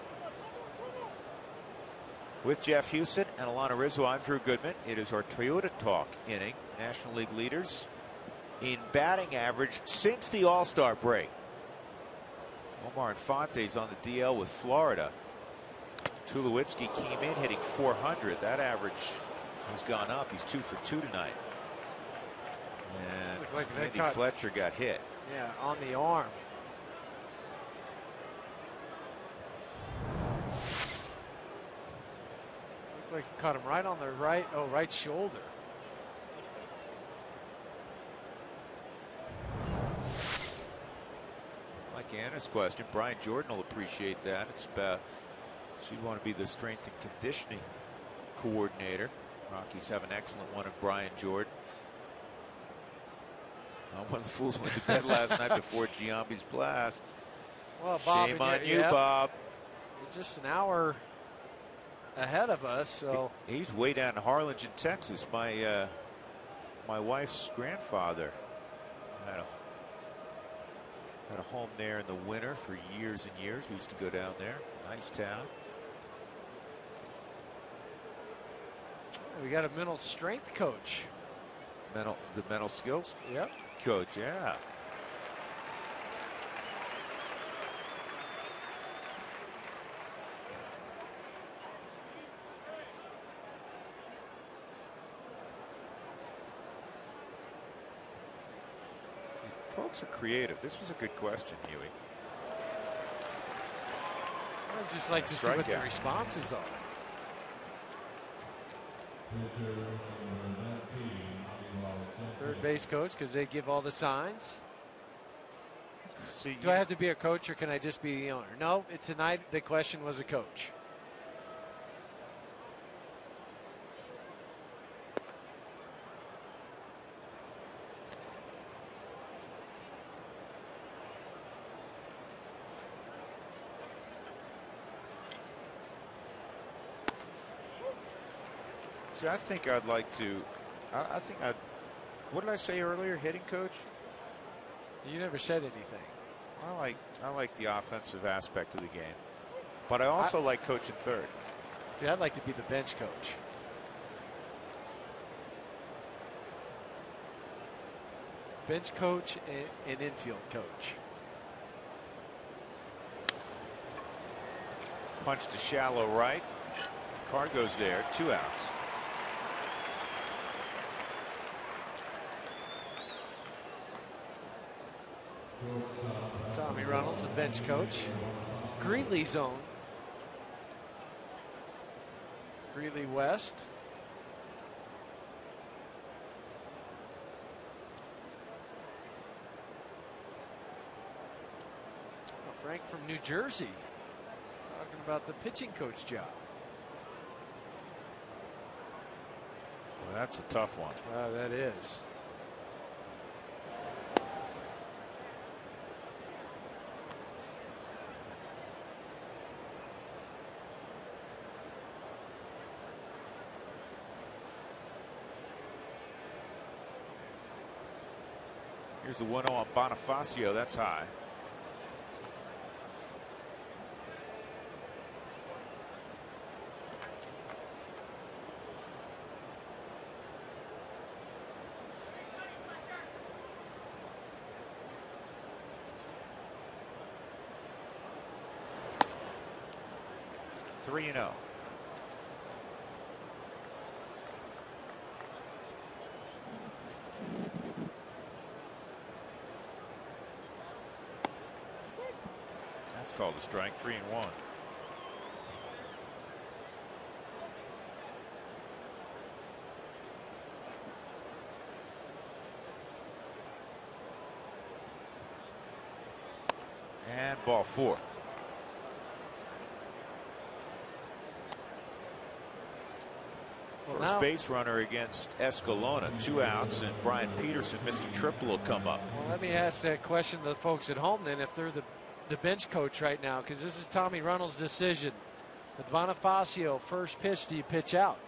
[SPEAKER 6] With Jeff Houston and Alana Rizzo, I'm Drew Goodman. It is our Toyota Talk inning. National League leaders in batting average since the All-Star break. Omar Infante's on the DL with Florida. Tulowitzki came in hitting .400. That average has gone up. He's 2 for 2 tonight. And
[SPEAKER 3] like
[SPEAKER 6] Andy Fletcher got hit.
[SPEAKER 3] Yeah, on the arm. Looked like he caught him right on the right shoulder.
[SPEAKER 6] Like Anna's question, Brian Jordan will appreciate that. It's about she'd want to be the strength and conditioning coordinator. Rockies have an excellent one of Brian Jordan. I'm one of the fools who went to bed last night before Giambi's blast.
[SPEAKER 8] Well, Bob,
[SPEAKER 6] shame on you, Bob.
[SPEAKER 8] You're just an hour ahead of us, so
[SPEAKER 6] he's way down in Harlingen, Texas. My wife's grandfather had a home there in the winter for years and years. We used to go down there. Nice town.
[SPEAKER 8] We got a mental strength coach.
[SPEAKER 6] The mental skills coach, yeah. Folks are creative. This was a good question, Huey.
[SPEAKER 8] I'd just like to see what the responses are. Third base coach, because they give all the signs. Do I have to be a coach, or can I just be the owner? No, tonight the question was a coach.
[SPEAKER 6] See, I think I'd like to. I think I'd. What did I say earlier? Hitting coach?
[SPEAKER 8] You never said anything.
[SPEAKER 6] I like the offensive aspect of the game, but I also like coaching third.
[SPEAKER 8] See, I'd like to be the bench coach. Bench coach and infield coach.
[SPEAKER 6] Punch to shallow right. Card goes there. 2 outs.
[SPEAKER 8] Tommy Reynolds, the bench coach. Greeley's own. Greeley West. Oh, Frank from New Jersey. Talking about the pitching coach job.
[SPEAKER 6] Well, that's a tough one.
[SPEAKER 8] That is.
[SPEAKER 6] Here's the 1-0 on Bonifacio. That's high. Three and 0. That's called a strike. 3-1. And ball 4. First base runner against Escalona. 2 outs, and Brian Peterson, Mr. Triple, will come up.
[SPEAKER 8] Well, let me ask that question to the folks at home then, if they're the bench coach right now, because this is Tommy Reynolds' decision. With Bonifacio, first pitch, do you pitch out?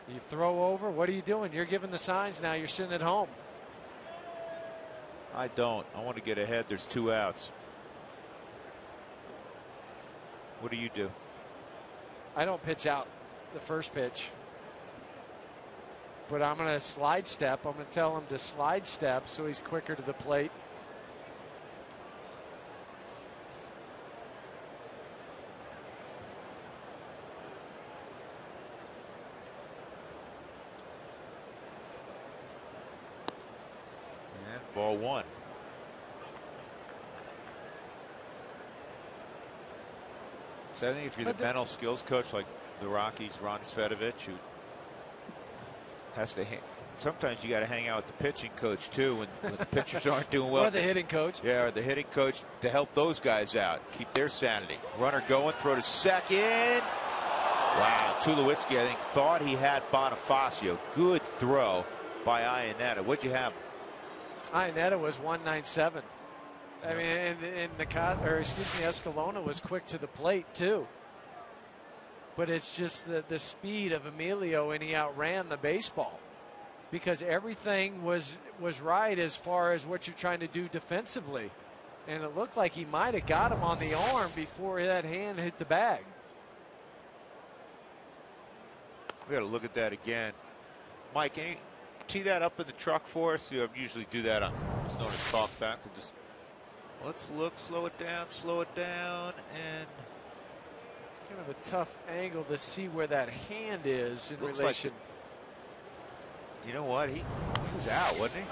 [SPEAKER 8] You throw over? What are you doing? You're giving the signs now. You're sitting at home.
[SPEAKER 6] I don't. I want to get ahead. There's 2 outs. What do you do?
[SPEAKER 8] I don't pitch out the first pitch. But I'm going to slide step. I'm going to tell him to slide step so he's quicker to the plate.
[SPEAKER 6] And ball 1. So I think if you're the mental skills coach like the Rockies, Ron Svedovich, who has to sometimes you got to hang out with the pitching coach too when the pitchers aren't doing well.
[SPEAKER 8] Or the hitting coach.
[SPEAKER 6] Yeah, or the hitting coach to help those guys out, keep their sanity. Runner going, throw to second. Wow, Tulowitzki, I think, thought he had Bonifacio. Good throw by Iannetta. What'd you have?
[SPEAKER 8] Iannetta was 197. I mean, and Escalona was quick to the plate too. But it's just the speed of Emilio, and he outran the baseball because everything was right as far as what you're trying to do defensively. And it looked like he might have got him on the arm before that hand hit the bag.
[SPEAKER 6] We got to look at that again. Mike, can you tee that up in the truck for us? You usually do that on what's known as talkback. We'll just let's look, slow it down, and
[SPEAKER 8] it's kind of a tough angle to see where that hand is in relation.
[SPEAKER 6] Like you know what? He was out, wasn't he?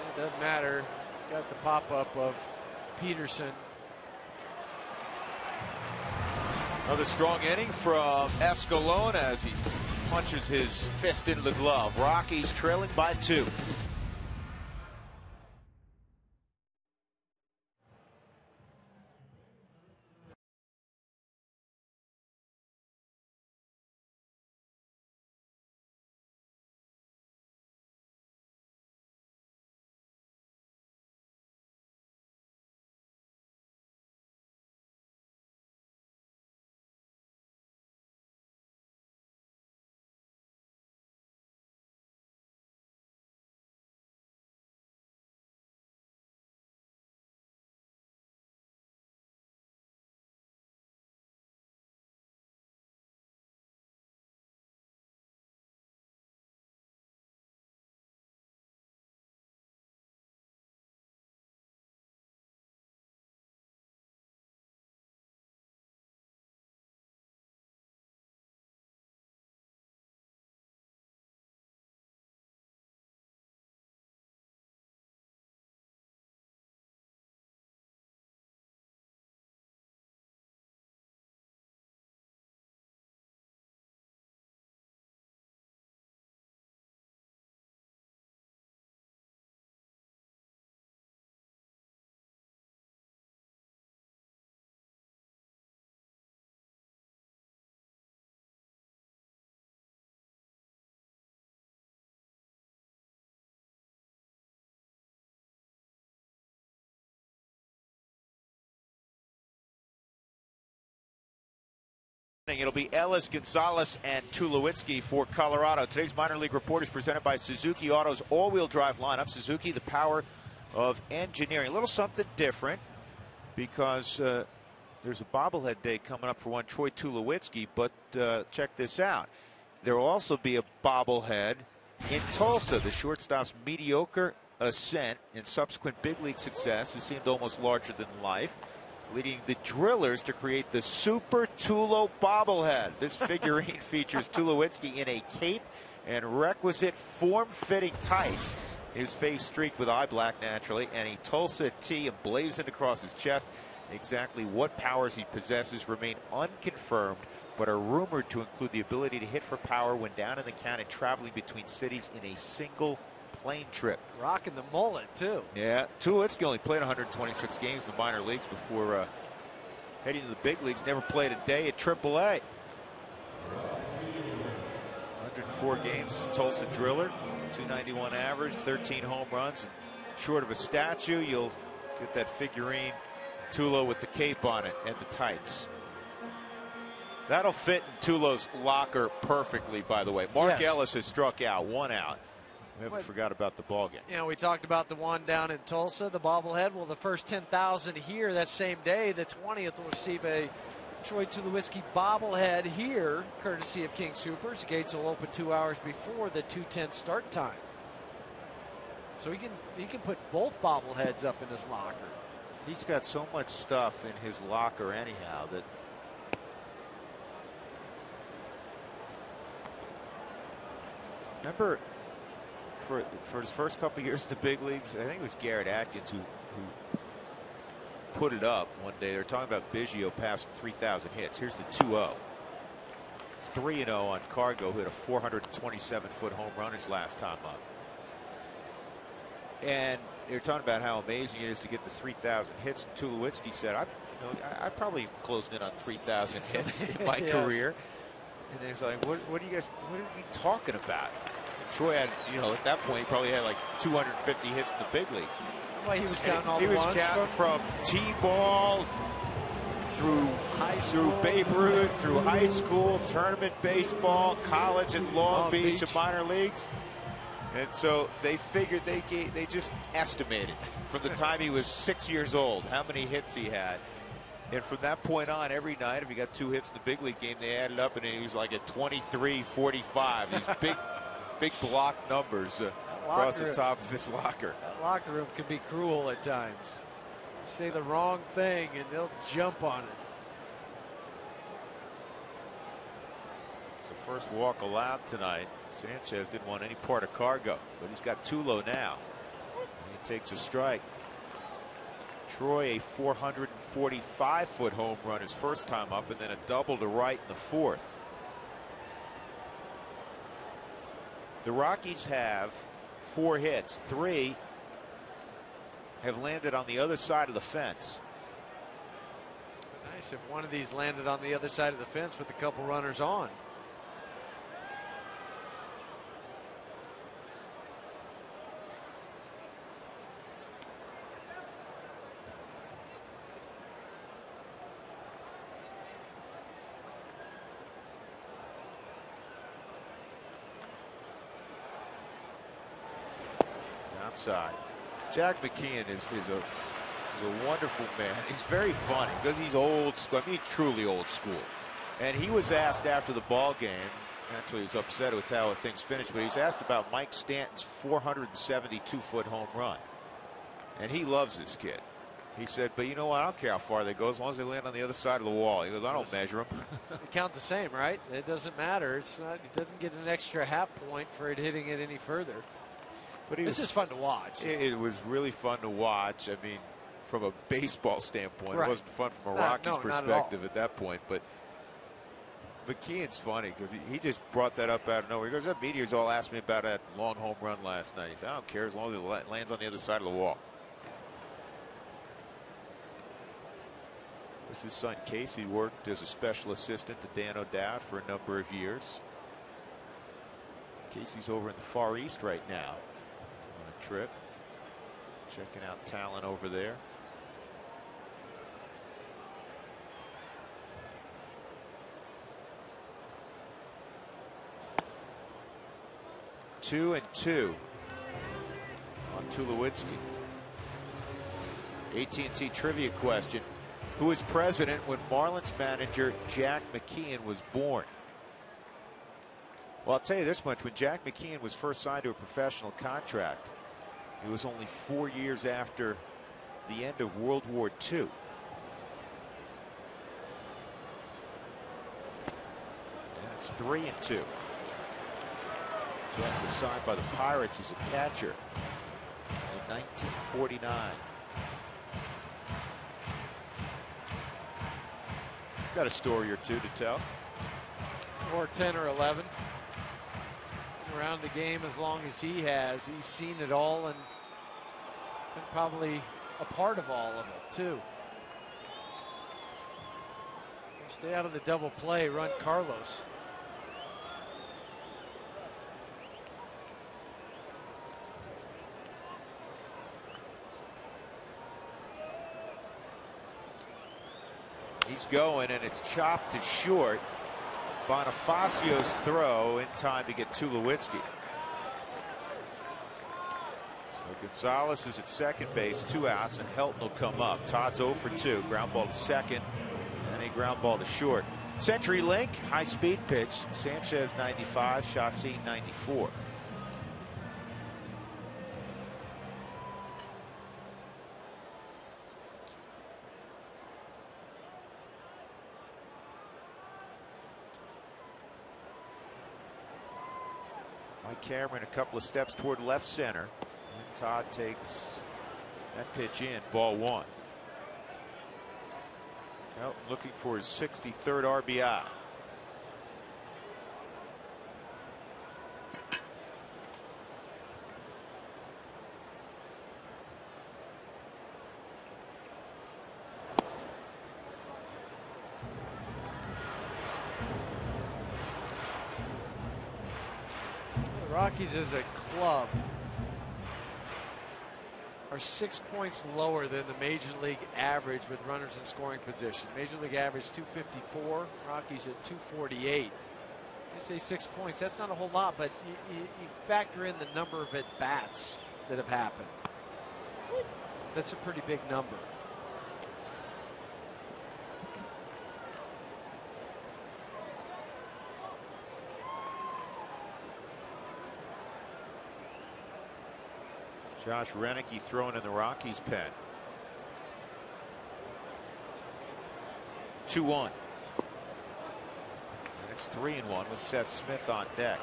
[SPEAKER 8] It doesn't matter. Got the pop-up of Peterson.
[SPEAKER 6] Another strong inning from Escalona as he punches his fist into the glove. Rockies trailing by 2. It'll be Ellis, Gonzalez, and Tulowitzki for Colorado. Today's minor league report is presented by Suzuki Auto's all-wheel drive lineup. Suzuki, the power of engineering. A little something different because there's a bobblehead day coming up for one Troy Tulowitzki, but check this out. There will also be a bobblehead in Tulsa. The shortstop's mediocre ascent and subsequent big league success has seemed almost larger than life, leading the Drillers to create the Super Tulo bobblehead. This figurine features Tulowitzki in a cape and requisite form-fitting tights, his face streaked with eye black naturally, and a Tulsa T emblazoned across his chest. Exactly what powers he possesses remain unconfirmed, but are rumored to include the ability to hit for power when down in the count and traveling between cities in a single plane trip.
[SPEAKER 8] Rocking the mullet, too.
[SPEAKER 6] Yeah, Tulowitzki only played 126 games in the minor leagues before heading to the big leagues. Never played a day at AAA. 104 games, Tulsa Driller, 291 average, 13 home runs. And short of a statue, you'll get that figurine Tulo with the cape on it and the tights. That'll fit in Tulo's locker perfectly, by the way. Mark Ellis has struck out, 1 out. We haven't forgot about the ball game.
[SPEAKER 8] You know, we talked about the one down in Tulsa, the bobblehead. Well, the first 10,000 here that same day, the 20th, will receive a Troy Tulowitzki bobblehead here, courtesy of King Soopers. The gates will open 2 hours before the 2:10 start time. So he can put both bobbleheads up in his locker.
[SPEAKER 6] He's got so much stuff in his locker anyhow that remember for his first couple years in the big leagues, I think it was Garrett Atkins who put it up one day. They're talking about Biggio passing 3,000 hits. Here's the 2-0. 3-0 on Cargo, who hit a 427-foot home run his last time up. And They're talking about how amazing it is to get the 3,000 hits. And Tulowitzki said, I probably closed in on 3,000 hits in my
[SPEAKER 8] Yes.
[SPEAKER 6] career. And he's like, what are you talking about? Troy had, at that point, he probably had like 250 hits in the big leagues.
[SPEAKER 8] Well, he was counting all
[SPEAKER 6] he
[SPEAKER 8] the
[SPEAKER 6] was
[SPEAKER 8] ones
[SPEAKER 6] counting from T-ball through Babe Ruth, through high school, tournament baseball, college in Long Beach, and minor leagues. And so they figured they just estimated from the time he was 6 years old how many hits he had. And from that point on, every night, if he got 2 hits in the big league game, they added up, and he was like at 23, 45. These big block numbers across the top of his locker.
[SPEAKER 8] That locker room can be cruel at times. You say the wrong thing, and they'll jump on it.
[SPEAKER 6] It's the first walk allowed tonight. Sanchez didn't want any part of Cargo, but he's got Tulo now. He takes a strike. Troy, a 445-foot home run his first time up, and then a double to right in the fourth. The Rockies have 4 hits. 3 have landed on the other side of the fence.
[SPEAKER 8] Nice if one of these landed on the other side of the fence with a couple runners on.
[SPEAKER 6] Outside. Jack McKeon is a wonderful man. He's very funny because he's old school. I mean, he's truly old school. And he was asked after the ball game. Actually, he was upset with how things finished, but he was asked about Mike Stanton's 472-foot home run. And he loves this kid. He said, but you know what? I don't care how far they go as long as they land on the other side of the wall. He goes, I don't measure them.
[SPEAKER 8] They count the same, right? It doesn't matter. It's not. It doesn't get an extra half point for it hitting it any further.
[SPEAKER 6] But
[SPEAKER 8] this is fun to watch.
[SPEAKER 6] It was really fun to watch. I mean, from a baseball standpoint,
[SPEAKER 8] right.
[SPEAKER 6] It wasn't fun from a Rockies perspective at that point. But McKeon's funny because he just brought that up out of nowhere. He goes, that media's all asked me about that long home run last night. He said, I don't care as long as it lands on the other side of the wall. His son Casey worked as a special assistant to Dan O'Dowd for a number of years. Casey's over in the Far East right now on a trip, checking out talent over there. Two and two on Tulowitzki. AT&T trivia question. Who was president when Marlins manager Jack McKeon was born? Well, I'll tell you this much. When Jack McKeon was first signed to a professional contract, it was only 4 years after the end of World War II. And it's 3 and 2. Jack was signed by the Pirates as a catcher in 1949. Got a story or two to tell.
[SPEAKER 8] Or 10 or 11. Around the game as long as he has. He's seen it all and been probably a part of all of it, too. Stay out of the double play, run Carlos.
[SPEAKER 6] He's going, and it's chopped to short. Bonifacio's throw in time to get Tulowitzki. So Gonzalez is at second base, 2 outs, and Helton will come up. Todd's 0 for 2. Ground ball to second, and a ground ball to short. Century Link, high speed pitch. Sanchez 95, Chassis 94. Mike Cameron a couple of steps toward left center. And Todd takes that pitch in, ball 1. Well, looking for his 63rd RBI.
[SPEAKER 8] Rockies as a club are 6 points lower than the Major League average with runners in scoring position. Major League average 254, Rockies at 248. I say 6 points. That's not a whole lot, but you factor in the number of at-bats that have happened. That's a pretty big number.
[SPEAKER 6] Josh Renicky throwing in the Rockies pen. 2-1. And it's 3-1 with Seth Smith on deck.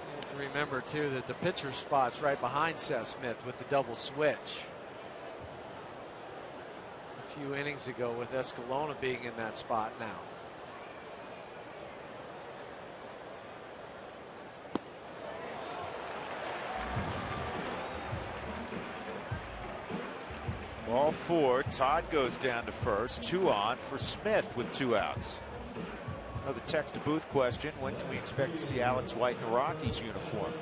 [SPEAKER 8] You have to remember too that the pitcher spot's right behind Seth Smith with the double switch. A few innings ago with Escalona being in that spot now.
[SPEAKER 6] Ball 4. Todd goes down to first. 2 on for Smith with 2 outs. Another text to booth question. When can we expect to see Alex White in the Rockies uniform?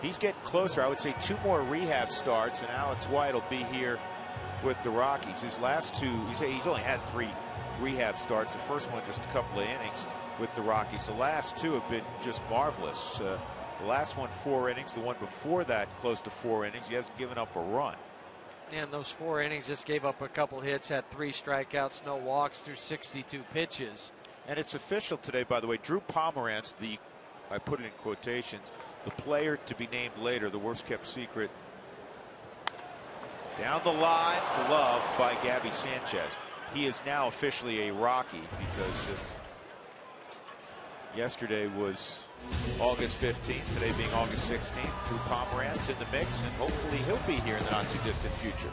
[SPEAKER 6] He's getting closer. I would say 2 more rehab starts and Alex White will be here with the Rockies. His last 2, he's only had 3 rehab starts. The first one just a couple of innings with the Rockies. The last 2 have been just marvelous. The last one 4 innings. The one before that close to 4 innings. He hasn't given up a run.
[SPEAKER 8] And those 4 innings just gave up a couple hits, had 3 strikeouts, no walks through 62 pitches.
[SPEAKER 6] And it's official today, by the way. Drew Pomerantz, I put it in quotations, the player to be named later, the worst kept secret. Down the line, gloved by Gabby Sanchez. He is now officially a Rocky because yesterday was August 15th, today being August 16th. Drew Pomerantz in the mix, and hopefully he'll be here in the not too distant future.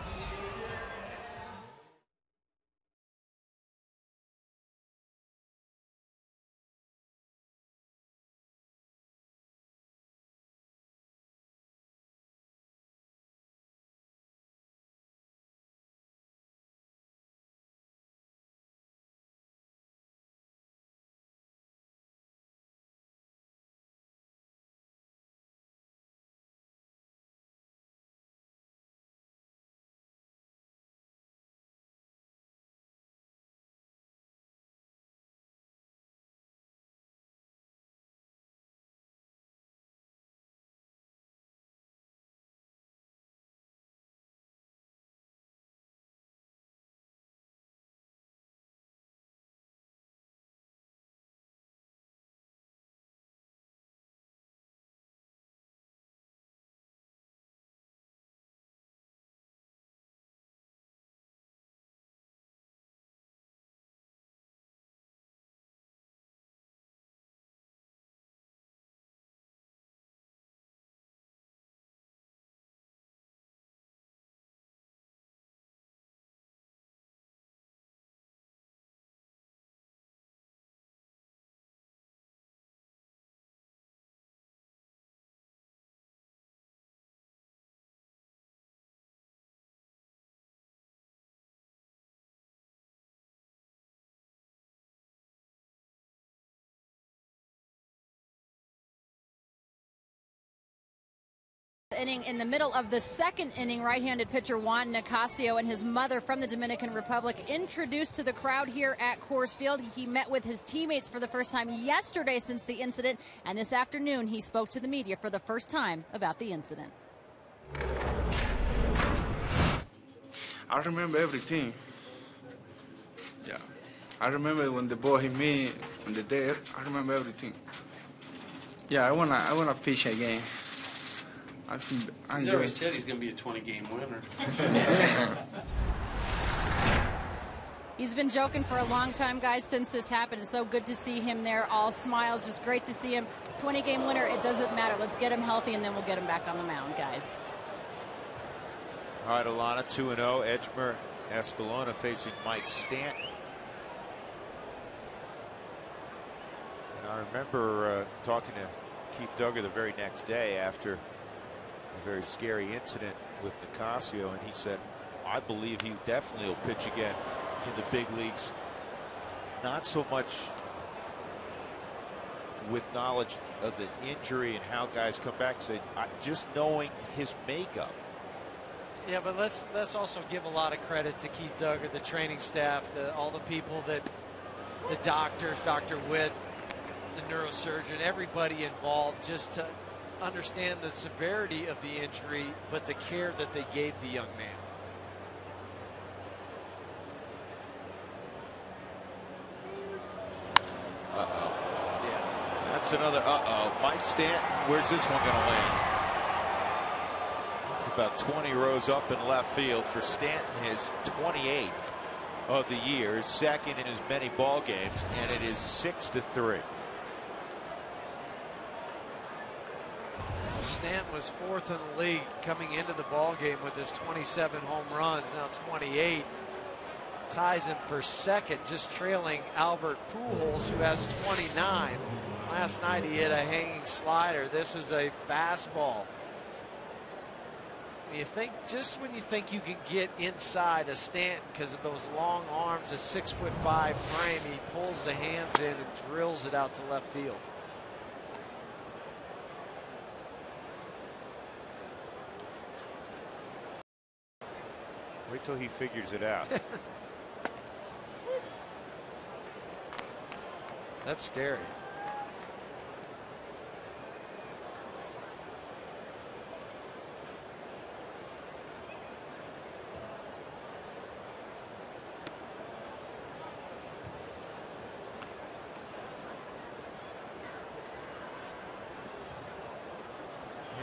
[SPEAKER 7] Inning in the middle of the second inning, right-handed pitcher Juan Nicasio and his mother from the Dominican Republic introduced to the crowd here at Coors Field. He met with his teammates for the first time yesterday since the incident, and this afternoon he spoke to the media for the first time about the incident.
[SPEAKER 4] I remember everything. Yeah, I remember when the ball hit me on the day. I remember everything. Yeah, I wanna pitch again.
[SPEAKER 5] He's already said he's going to be a 20-game winner.
[SPEAKER 7] He's been joking for a long time, guys, since this happened. It's so good to see him there, all smiles. Just great to see him. 20-game winner, it doesn't matter. Let's get him healthy, and then we'll get him back on the mound, guys.
[SPEAKER 6] All right, Alana, 2-0. Edgemer Escalona facing Mike Stanton. And I remember talking to Keith Duggar the very next day after a very scary incident with Nicasio, and he said, I believe he definitely will pitch again in the big leagues not so much with knowledge of the injury and how guys come back, say, just knowing his makeup.
[SPEAKER 8] Yeah, but let's also give a lot of credit to Keith Duggar, the training staff, all the people the doctors, Dr. Witt, the neurosurgeon, everybody involved, just to understand the severity of the injury, but the care that they gave the young man.
[SPEAKER 6] Yeah, that's another Mike Stanton, where's this one going to land? It's about 20 rows up in left field for Stanton, his 28th of the year, his second in as many ball games, and it is 6-3.
[SPEAKER 8] Stanton was 4th in the league coming into the ball game with his 27 home runs, now 28. Ties him for second, just trailing Albert Pujols, who has 29. Last night he hit a hanging slider. This was a fastball. You think, just when you think you can get inside a Stanton because of those long arms, a 6'5" frame, he pulls the hands in and drills it out to left field.
[SPEAKER 6] Wait till he figures it out.
[SPEAKER 8] That's scary.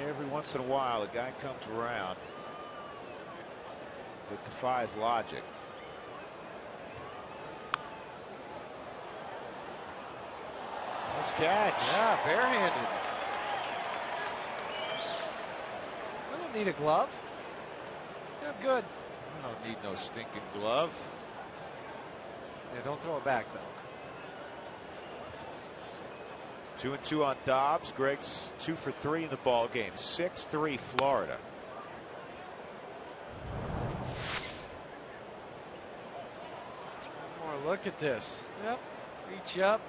[SPEAKER 6] Every once in a while, a guy comes around that defies logic. Nice catch.
[SPEAKER 8] Yeah, barehanded. I don't need a glove. Yeah, I'm good.
[SPEAKER 6] I don't need no stinking glove.
[SPEAKER 8] Yeah, don't throw it back, though.
[SPEAKER 6] 2-2 on Dobbs. Greg's 2 for 3 in the ball game. 6-3 Florida.
[SPEAKER 8] One more look at this. Yep. Reach up.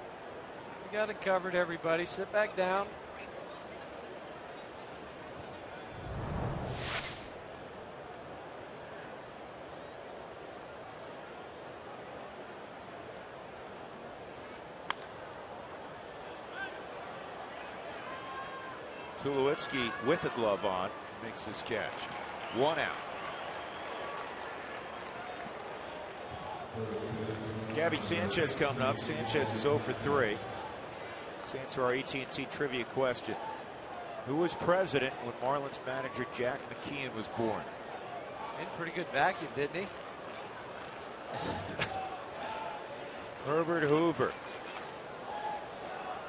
[SPEAKER 8] We got it covered, everybody. Sit back down.
[SPEAKER 6] Tulowitzki with a glove on makes his catch. 1 out. Gabby Sanchez coming up. Sanchez is 0 for 3. Let's answer our AT&T trivia question. Who was president when Marlins manager Jack McKeon was born?
[SPEAKER 8] In pretty good vacuum, didn't he?
[SPEAKER 6] Herbert Hoover.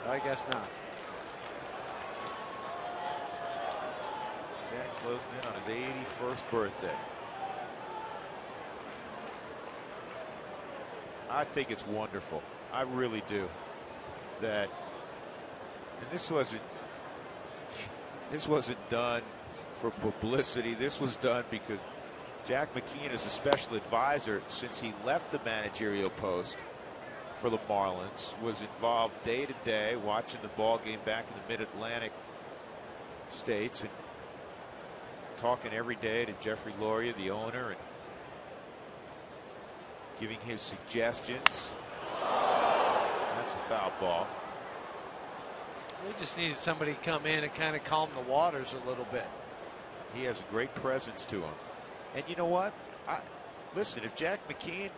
[SPEAKER 8] I guess not.
[SPEAKER 6] Jack closing in on his 81st birthday. I think it's wonderful. I really do. That, and this wasn't done for publicity. This was done because Jack McKeon is a special advisor since he left the managerial post for the Marlins, was involved day to day watching the ball game back in the mid-Atlantic states and talking every day to Jeffrey Loria, the owner, and giving his suggestions. That's a foul ball.
[SPEAKER 8] They just needed somebody to come in and kind of calm the waters a little bit.
[SPEAKER 6] He has a great presence to him. And you know what? Listen, if Jack McKeon,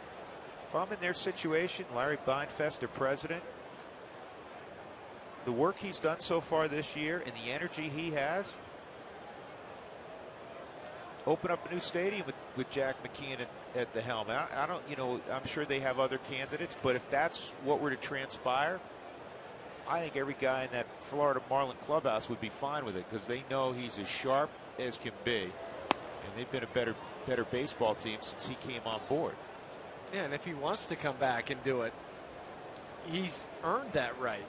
[SPEAKER 6] if I'm in their situation, Larry Beinfest, their president, the work he's done so far this year and the energy he has, open up a new stadium with Jack McKeon at the helm. I don't, I'm sure they have other candidates, but if that's what were to transpire, I think every guy in that Florida Marlin clubhouse would be fine with it because they know he's as sharp as can be, and they've been a better baseball team since he came on board.
[SPEAKER 8] Yeah, and if he wants to come back and do it, he's earned that right.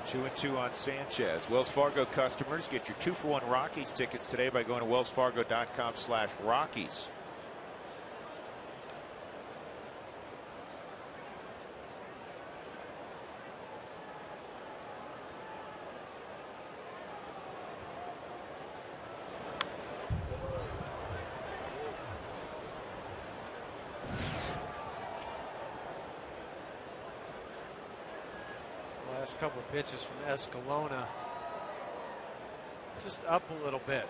[SPEAKER 6] 2-2 on Sanchez. Wells Fargo customers, get your 2-for-1 Rockies tickets today by going to wellsfargo.com/Rockies.
[SPEAKER 8] Last couple of pitches from Escalona, just up a little bit.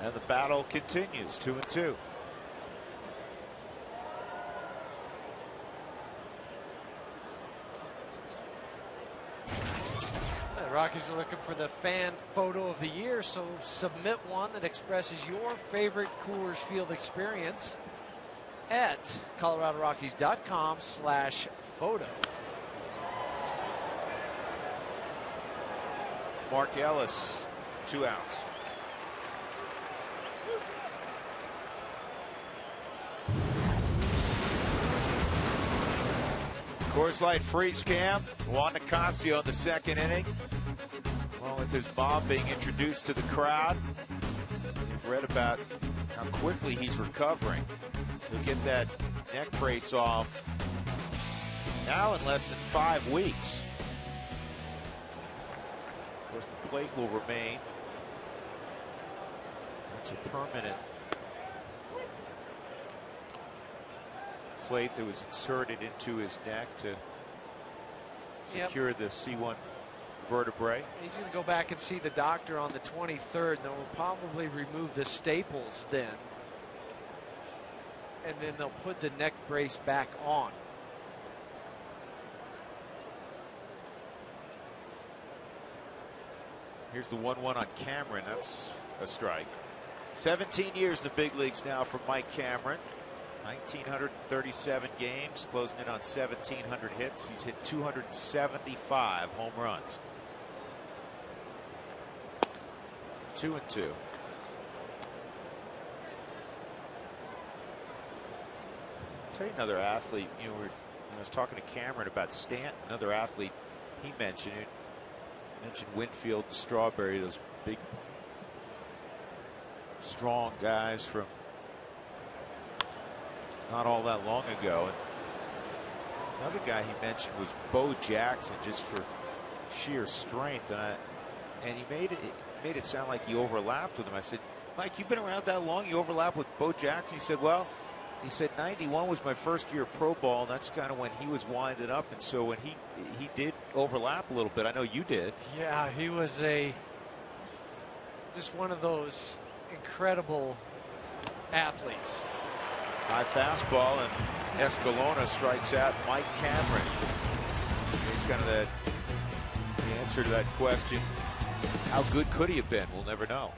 [SPEAKER 6] And the battle continues, 2-2.
[SPEAKER 8] Rockies are looking for the fan photo of the year, so submit one that expresses your favorite Coors Field experience at coloradorockies.com/photo.
[SPEAKER 6] Mark Ellis, 2 outs. Coors Light freeze cam. Juan Nicasio in the 2nd inning. Along with his mom being introduced to the crowd. We've read about how quickly he's recovering. He'll get that neck brace off now in less than 5 weeks. Of course, the plate will remain. That's a permanent plate that was inserted into his neck to secure the C1 vertebrae.
[SPEAKER 8] He's going to go back and see the doctor on the 23rd, and they'll probably remove the staples then. And then they'll put the neck brace back on.
[SPEAKER 6] Here's the 1-1 on Cameron. That's a strike. 17 years in the big leagues now for Mike Cameron. 1,937 games, closing in on 1,700 hits. He's hit 275 home runs. 2-2. Tell you another athlete. I was talking to Cameron about Stanton, another athlete he mentioned. He mentioned Winfield and Strawberry, those big, strong guys from not all that long ago. And another guy he mentioned was Bo Jackson, just for sheer strength. And he made it sound like he overlapped with him. I said, Mike, you've been around that long, you overlap with Bo Jackson? He said, well, he said 91 was my first year of pro ball, and that's kind of when he was winding up. And so when he did overlap a little bit. I know you did.
[SPEAKER 8] Yeah, he was just one of those incredible athletes.
[SPEAKER 6] High fastball, and Escalona strikes out Mike Cameron. He's kind of the answer to that question. How good could he have been? We'll never know.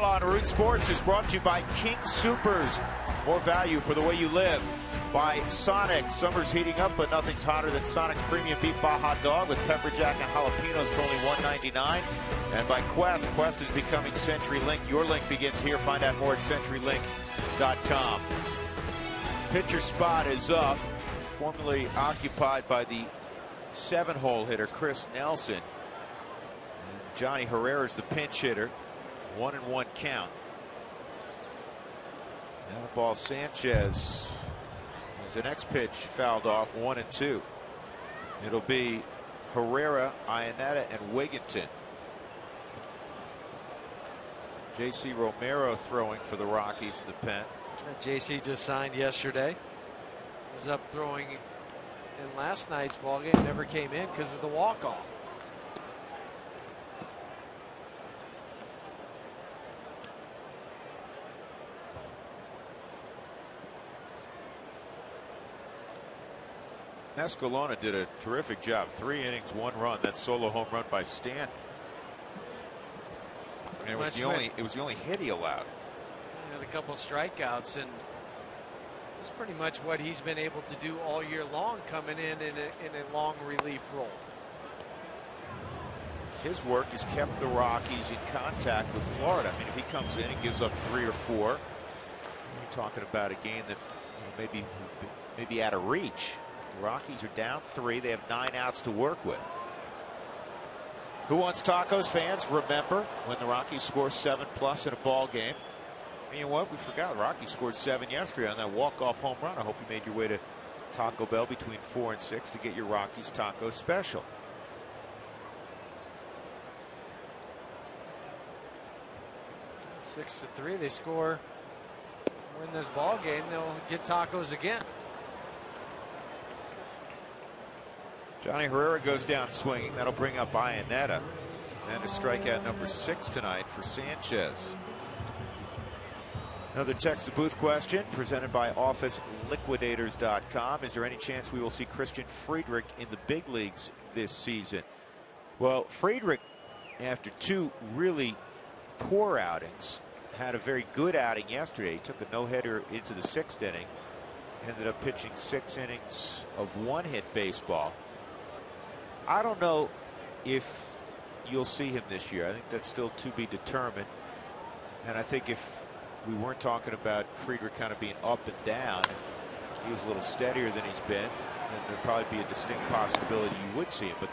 [SPEAKER 6] COL on Root Sports is brought to you by King Supers. More value for the way you live. By Sonic. Summer's heating up, but nothing's hotter than Sonic's premium beef Baja Dog with pepper jack and jalapenos for only $1.99. And by Quest. Quest is becoming CenturyLink. Your link begins here. Find out more at CenturyLink.com. Pitcher spot is up, formerly occupied by the 7-hole hitter Chris Nelson. And Johnny Herrera is the pinch hitter. 1-1 count. Now the ball Sanchez. As the next pitch fouled off, 1-2. It'll be Herrera, Iannetta, and Wigginton. J.C. Romero throwing for the Rockies in the pen.
[SPEAKER 8] J.C. just signed yesterday. Was up throwing in last night's ball game. Never came in because of the walk-off.
[SPEAKER 6] Escalona did a terrific job. 3 innings, 1 run. That solo home run by Stanton. And it was the only hit he allowed.
[SPEAKER 8] He had a couple strikeouts, and it's pretty much what he's been able to do all year long, coming in a long relief role.
[SPEAKER 6] His work has kept the Rockies in contact with Florida. I mean, if he comes in and gives up 3 or 4, you're talking about a game that maybe out of reach. The Rockies are down 3. They have 9 outs to work with. Who wants tacos, fans? Remember when the Rockies score 7+ in a ball game? And you know what? We forgot. The Rockies scored 7 yesterday on that walk-off home run. I hope you made your way to Taco Bell between 4 and 6 to get your Rockies taco special.
[SPEAKER 8] Six to 3. They score, win this ball game, they'll get tacos again.
[SPEAKER 6] Johnny Herrera goes down swinging. That'll bring up Iannetta. And a strikeout number 6 tonight for Sanchez. Another text the booth question presented by OfficeLiquidators.com. Is there any chance we will see Christian Friedrich in the big leagues this season? Well, Friedrich, after 2 really poor outings, had a very good outing yesterday. He took a no-hitter into the 6th inning. Ended up pitching 6 innings of 1-hit baseball. I don't know if you'll see him this year. I think that's still to be determined. And I think if we weren't talking about Friedrich kind of being up and down, if he was a little steadier than he's been, then there'd probably be a distinct possibility you would see him. But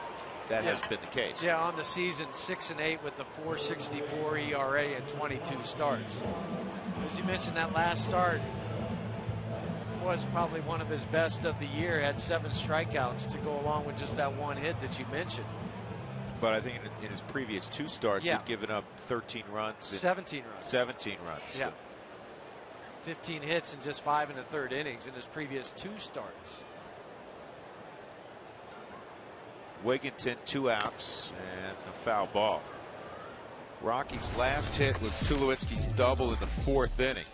[SPEAKER 6] that hasn't been the case.
[SPEAKER 8] Yeah, on the season, 6-8 with the 4.64 ERA and 22 starts. As you mentioned, that last start was probably one of his best of the year. Had 7 strikeouts to go along with just that 1 hit that you mentioned.
[SPEAKER 6] But I think in his previous 2 starts, he'd given up 13 runs.
[SPEAKER 8] 17 runs.
[SPEAKER 6] 17 runs.
[SPEAKER 8] Yeah.
[SPEAKER 6] So.
[SPEAKER 8] 15 hits in just 5 1/3 innings in his previous 2 starts.
[SPEAKER 6] Wigginton, 2 outs and a foul ball. Rockies' last hit was Tulowitzki's double in the 4th inning.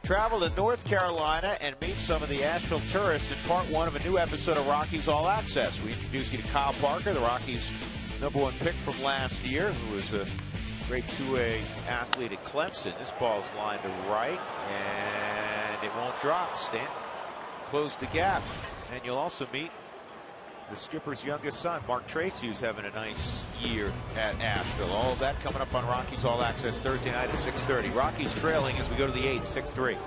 [SPEAKER 6] Travel to North Carolina and meet some of the Asheville tourists in part 1 of a new episode of Rockies All Access. We introduce you to Kyle Parker, the Rockies' #1 pick from last year, who was a great 2A athlete at Clemson. This ball's lined to right, and it won't drop. Stanton closed the gap. And you'll also meet the skipper's youngest son, Mark Tracy, who's having a nice year at Asheville. All of that coming up on Rockies All Access Thursday night at 6:30. Rockies trailing as we go to the 8th, 6-3.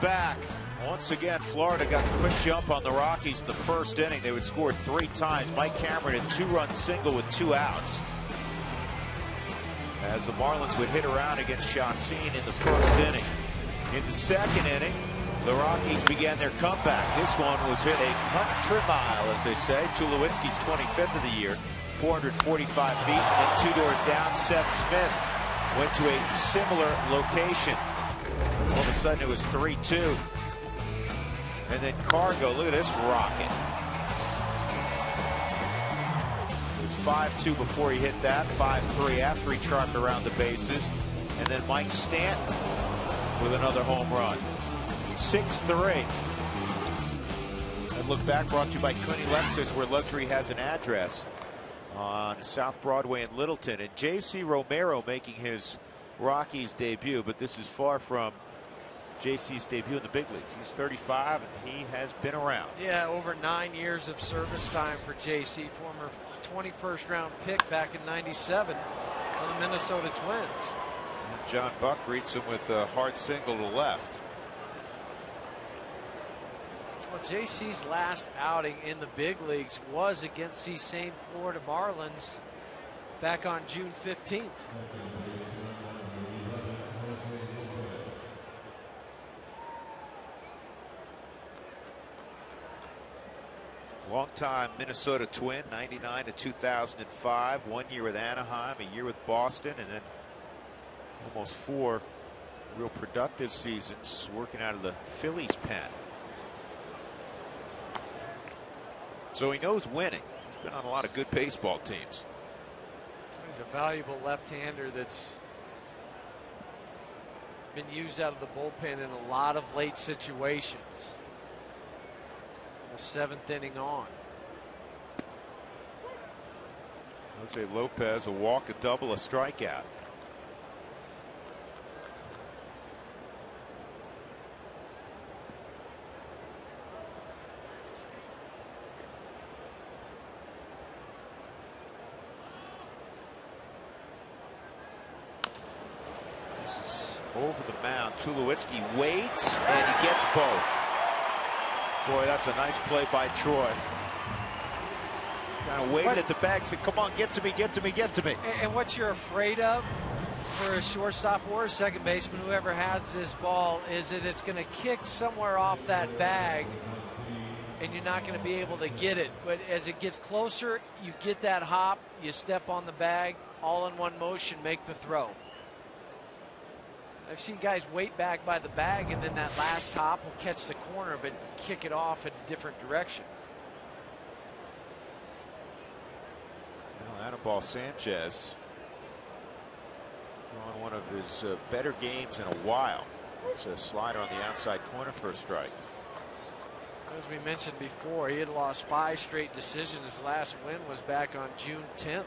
[SPEAKER 6] Back. Once again, Florida got the quick jump on the Rockies in the first inning. They would score 3 times. Mike Cameron, a 2-run single with 2 outs. As the Marlins would hit around against Chacin in the first inning. In the second inning, the Rockies began their comeback. This one was hit a country mile, as they say. Tulowitzki's 25th of the year, 445 feet. And 2 doors down, Seth Smith went to a similar location. All of a sudden, it was 3-2. And then Cargo, look at this rocket. It was 5-2 before he hit that, 5-3 after he trotted around the bases. And then Mike Stanton with another home run. 6-3. And look back, brought to you by Cooney Lexus, where luxury has an address on South Broadway in Littleton. And J.C. Romero making his Rockies debut, but this is far from JC's debut in the big leagues. He's 35 and he has been around.
[SPEAKER 8] Yeah, over 9 years of service time for JC, former 21st round pick back in '97 on the Minnesota Twins.
[SPEAKER 6] And John Buck greets him with a hard single to left.
[SPEAKER 8] Well, JC's last outing in the big leagues was against the same Florida Marlins back on June 15th.
[SPEAKER 6] Longtime Minnesota Twin, 99 to 2005, 1 year with Anaheim, a year with Boston, and then almost 4 real productive seasons working out of the Phillies pen. So he knows winning. He's been on a lot of good baseball teams.
[SPEAKER 8] He's a valuable left-hander that's been used out of the bullpen in a lot of late situations. The 7th inning on.
[SPEAKER 6] Jose Lopez, a walk, a double, a strikeout. This is over the mound. Tulowitzki waits and he gets both. Boy, that's a nice play by Troy. Kind of waited at the bag, said, come on, get to me, get to me, get to me.
[SPEAKER 8] And what you're afraid of for a shortstop or a second baseman, whoever has this ball, is that it's going to kick somewhere off that bag and you're not going to be able to get it. But as it gets closer, you get that hop, you step on the bag, all in one motion, make the throw. I've seen guys wait back by the bag, and then that last hop will catch the corner but kick it off in a different direction.
[SPEAKER 6] Well, Anibal Sanchez throwing one of his better games in a while. It's a slider on the outside corner for a strike.
[SPEAKER 8] As we mentioned before, he had lost 5 straight decisions. His last win was back on June 10th.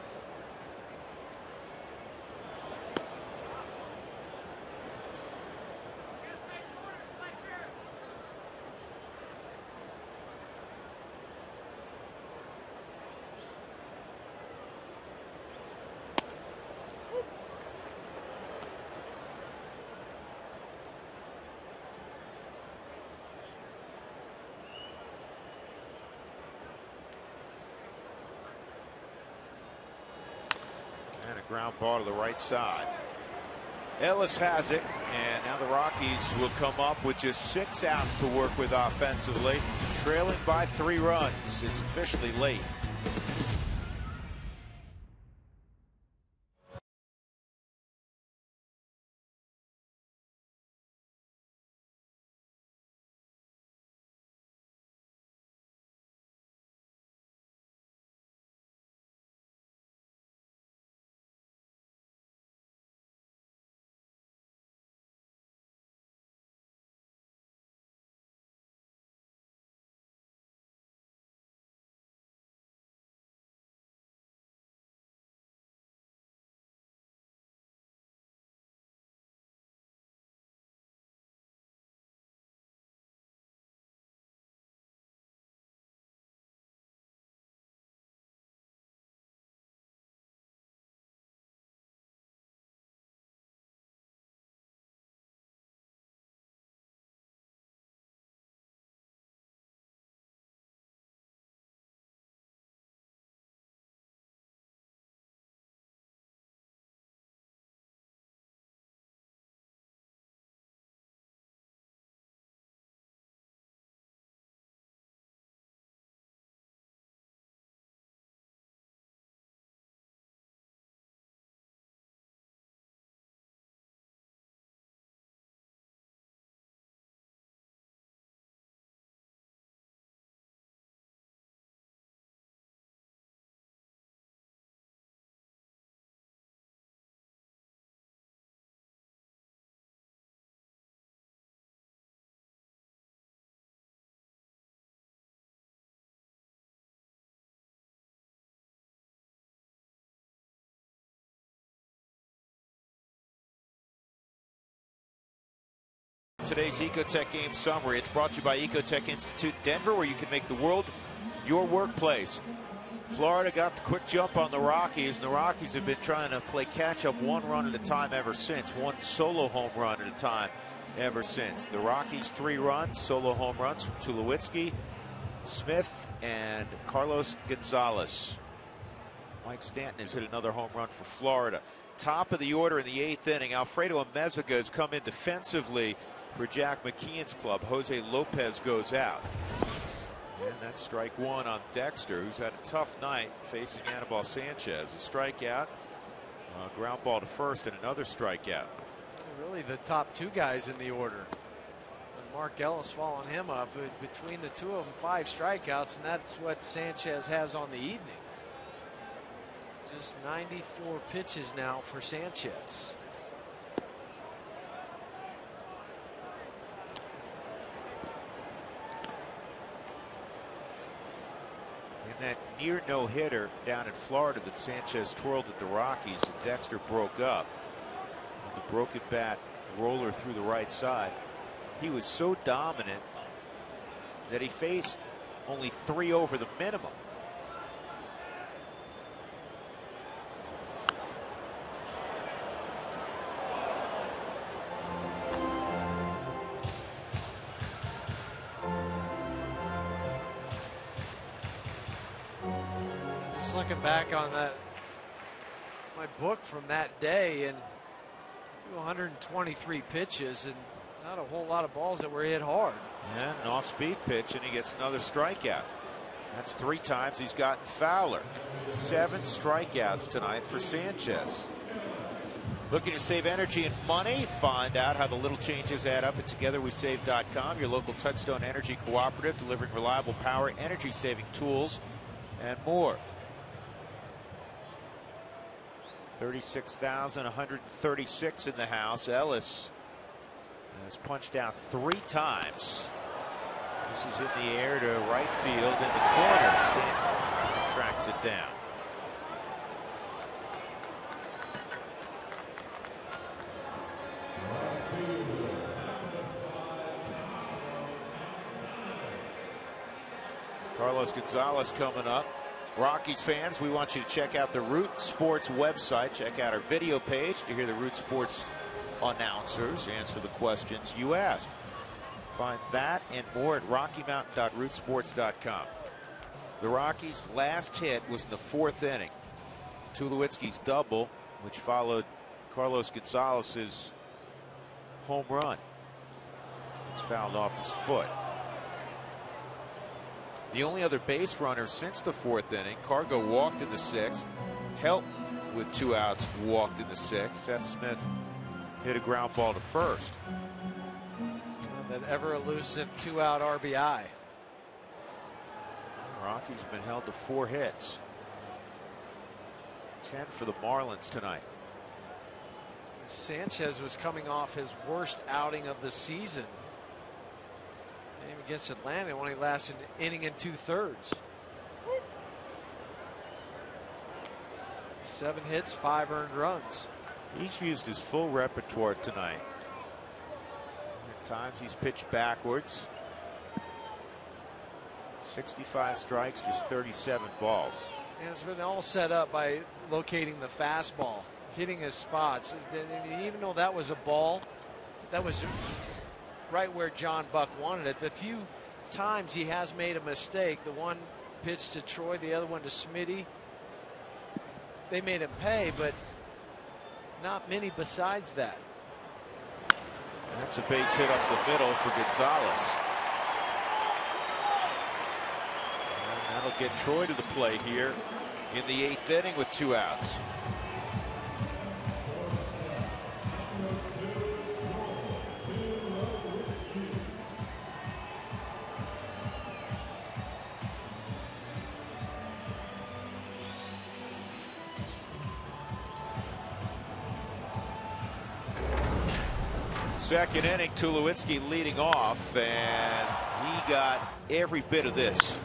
[SPEAKER 6] Ground ball to the right side. Ellis has it, and now the Rockies will come up with just 6 outs to work with offensively, trailing by 3 runs. It's officially late. today's Ecotech game summary. It's brought to you by Ecotech Institute Denver, where you can make the world your workplace. Florida got the quick jump on the Rockies, and the Rockies have been trying to play catch-up one run at a time ever since, one solo home run at a time ever since. The Rockies 3 runs, solo home runs from Tulowitzki, Smith, and Carlos Gonzalez. Mike Stanton has hit another home run for Florida. Top of the order in the 8th inning, Alfredo Amezaga has come in defensively for Jack McKeon's club. Jose Lopez goes out. And that's strike 1 on Dexter, who's had a tough night facing Anibal Sanchez. A strikeout, a ground ball to first, and another strikeout.
[SPEAKER 8] Really the top 2 guys in the order. And Mark Ellis following him up. Between the 2 of them, 5 strikeouts, and that's what Sanchez has on the evening. Just 94 pitches now for Sanchez.
[SPEAKER 6] In that near no-hitter down in Florida that Sanchez twirled at the Rockies, and Dexter broke up. And the broken bat roller through the right side. He was so dominant that he faced only 3 over the minimum.
[SPEAKER 8] Looking back on that, my book from that day, and 223 pitches and not a whole lot of balls that were hit hard.
[SPEAKER 6] Yeah, an off-speed pitch, and he gets another strikeout. That's 3 times he's gotten Fowler. 7 strikeouts tonight for Sanchez. Looking to save energy and money? Find out how the little changes add up at TogetherWeSave.com, your local Touchstone Energy cooperative, delivering reliable power, energy-saving tools, and more. 36,136 in the house. Ellis has punched out 3 times. This is in the air to right field in the corner. Stanton tracks it down. Carlos Gonzalez coming up. Rockies fans, we want you to check out the Root Sports website. Check out our video page to hear the Root Sports announcers answer the questions you ask. Find that and more at RockyMountain.rootsports.com. The Rockies' last hit was in the 4th inning. Tulowitzki's double, which followed Carlos Gonzalez's home run. It's fouled off his foot. The only other base runner since the 4th inning, Cargo walked in the 6th. Help with 2 outs walked in the 6th. Seth Smith hit a ground ball to first.
[SPEAKER 8] That ever elusive 2-out RBI.
[SPEAKER 6] The Rockies have been held to 4 hits. 10 for the Marlins tonight.
[SPEAKER 8] Sanchez was coming off his worst outing of the season. Game against Atlanta only lasted an inning and 2/3. 7 hits, 5 earned runs.
[SPEAKER 6] He's used his full repertoire tonight. At times he's pitched backwards. 65 strikes, just 37 balls.
[SPEAKER 8] And it's been all set up by locating the fastball, hitting his spots. Even though that was a ball, that was right where John Buck wanted it. The few times he has made a mistake, the one pitch to Troy, the other one to Smitty, they made him pay, but not many besides that.
[SPEAKER 6] That's a base hit up the middle for Gonzalez. And that'll get Troy to the plate here in the 8th inning with 2 outs. Second inning, Tulowitzki leading off, and he got every bit of this.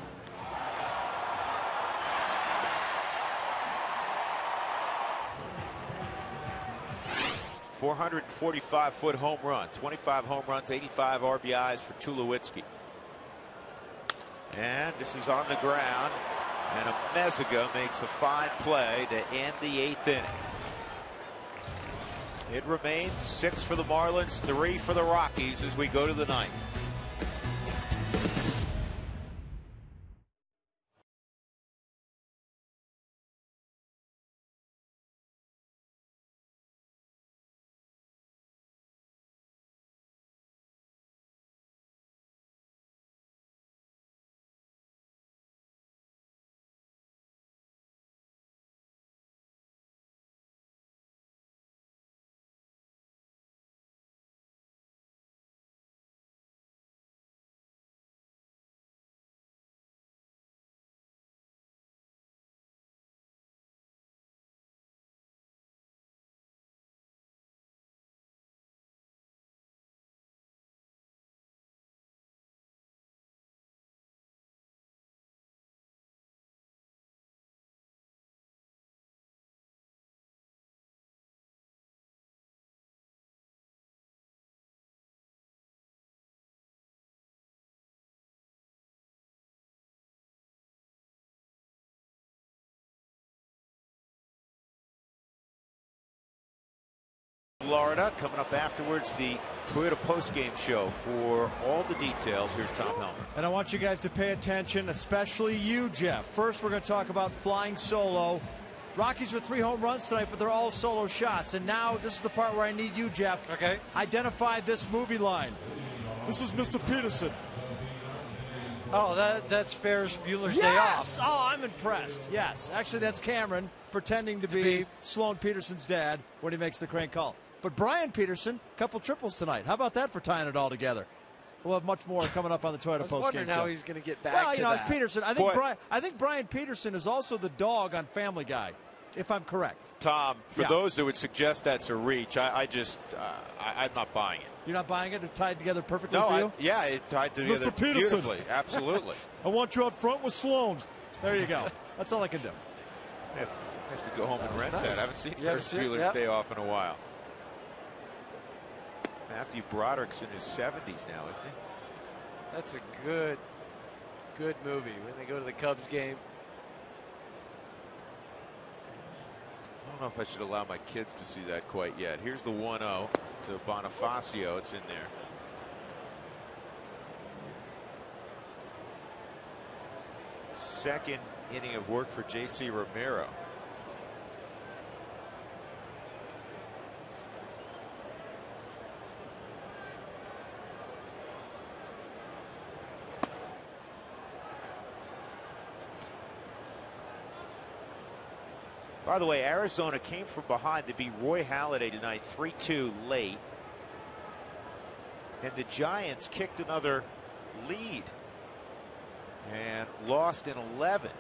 [SPEAKER 6] 445-foot home run, 25 home runs, 85 RBIs for Tulowitzki. And this is on the ground, and Meziga makes a fine play to end the 8th inning. It remains 6 for the Marlins, 3 for the Rockies as we go to the 9th. Florida. Coming up afterwards, the Toyota postgame show. For all the details, here's Tom Helmer.
[SPEAKER 9] And I want you guys to pay attention, especially you, Jeff. First, we're going to talk about flying solo. Rockies with 3 home runs tonight, but they're all solo shots. And now this is the part where I need you, Jeff.
[SPEAKER 8] Okay.
[SPEAKER 9] Identify this movie line. This is Mr. Peterson.
[SPEAKER 8] Oh, that's Ferris Bueller's Day
[SPEAKER 9] Yes!
[SPEAKER 8] Off.
[SPEAKER 9] Oh, I'm impressed. Yes. Actually, that's Cameron pretending to be Sloan Peterson's dad when he makes the crank call. But Brian Peterson, couple triples tonight. How about that for tying it all together? We'll have much more coming up on the Toyota
[SPEAKER 8] I was
[SPEAKER 9] postgame
[SPEAKER 8] wondering
[SPEAKER 9] show.
[SPEAKER 8] how he's going to get back
[SPEAKER 9] well,
[SPEAKER 8] to
[SPEAKER 9] you know,
[SPEAKER 8] that.
[SPEAKER 9] it's Peterson. I think Brian Peterson is also the dog on Family Guy, if I'm correct.
[SPEAKER 6] Tom, for those that would suggest that's a reach, I'm not buying it.
[SPEAKER 9] You're not buying it? It tied together perfectly
[SPEAKER 6] No,
[SPEAKER 9] for you?
[SPEAKER 6] it tied together
[SPEAKER 9] Mr. Peterson.
[SPEAKER 6] beautifully. Absolutely.
[SPEAKER 9] I want you out front with Sloan. There you go. That's all I can do.
[SPEAKER 6] I have to go home and rent that. I haven't seen Ferris Bueller's
[SPEAKER 8] Yep.
[SPEAKER 6] Day Off in a while. Matthew Broderick's in his 70s now, isn't he?
[SPEAKER 8] That's a good movie when they go to the Cubs game.
[SPEAKER 6] I don't know if I should allow my kids to see that quite yet. Here's the 1-0 to Bonifacio. It's in there. Second inning of work for J.C. Romero. By the way, Arizona came from behind to beat Roy Halladay tonight, 3-2 late. And the Giants kicked another lead and lost in 11.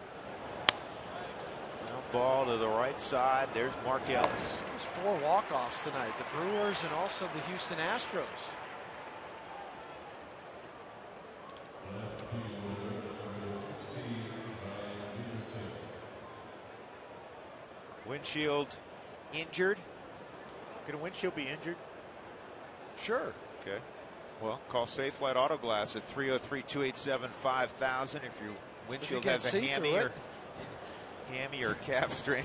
[SPEAKER 6] Now ball to the right side. There's Mark Ellis.
[SPEAKER 8] There's 4 walk-offs tonight. The Brewers and also the Houston Astros.
[SPEAKER 6] Windshield injured. Could a windshield be injured?
[SPEAKER 8] Sure.
[SPEAKER 6] Okay. Well, call Safe Flight Auto Glass at 303-287-5000 if your windshield has a hammy or calf strain.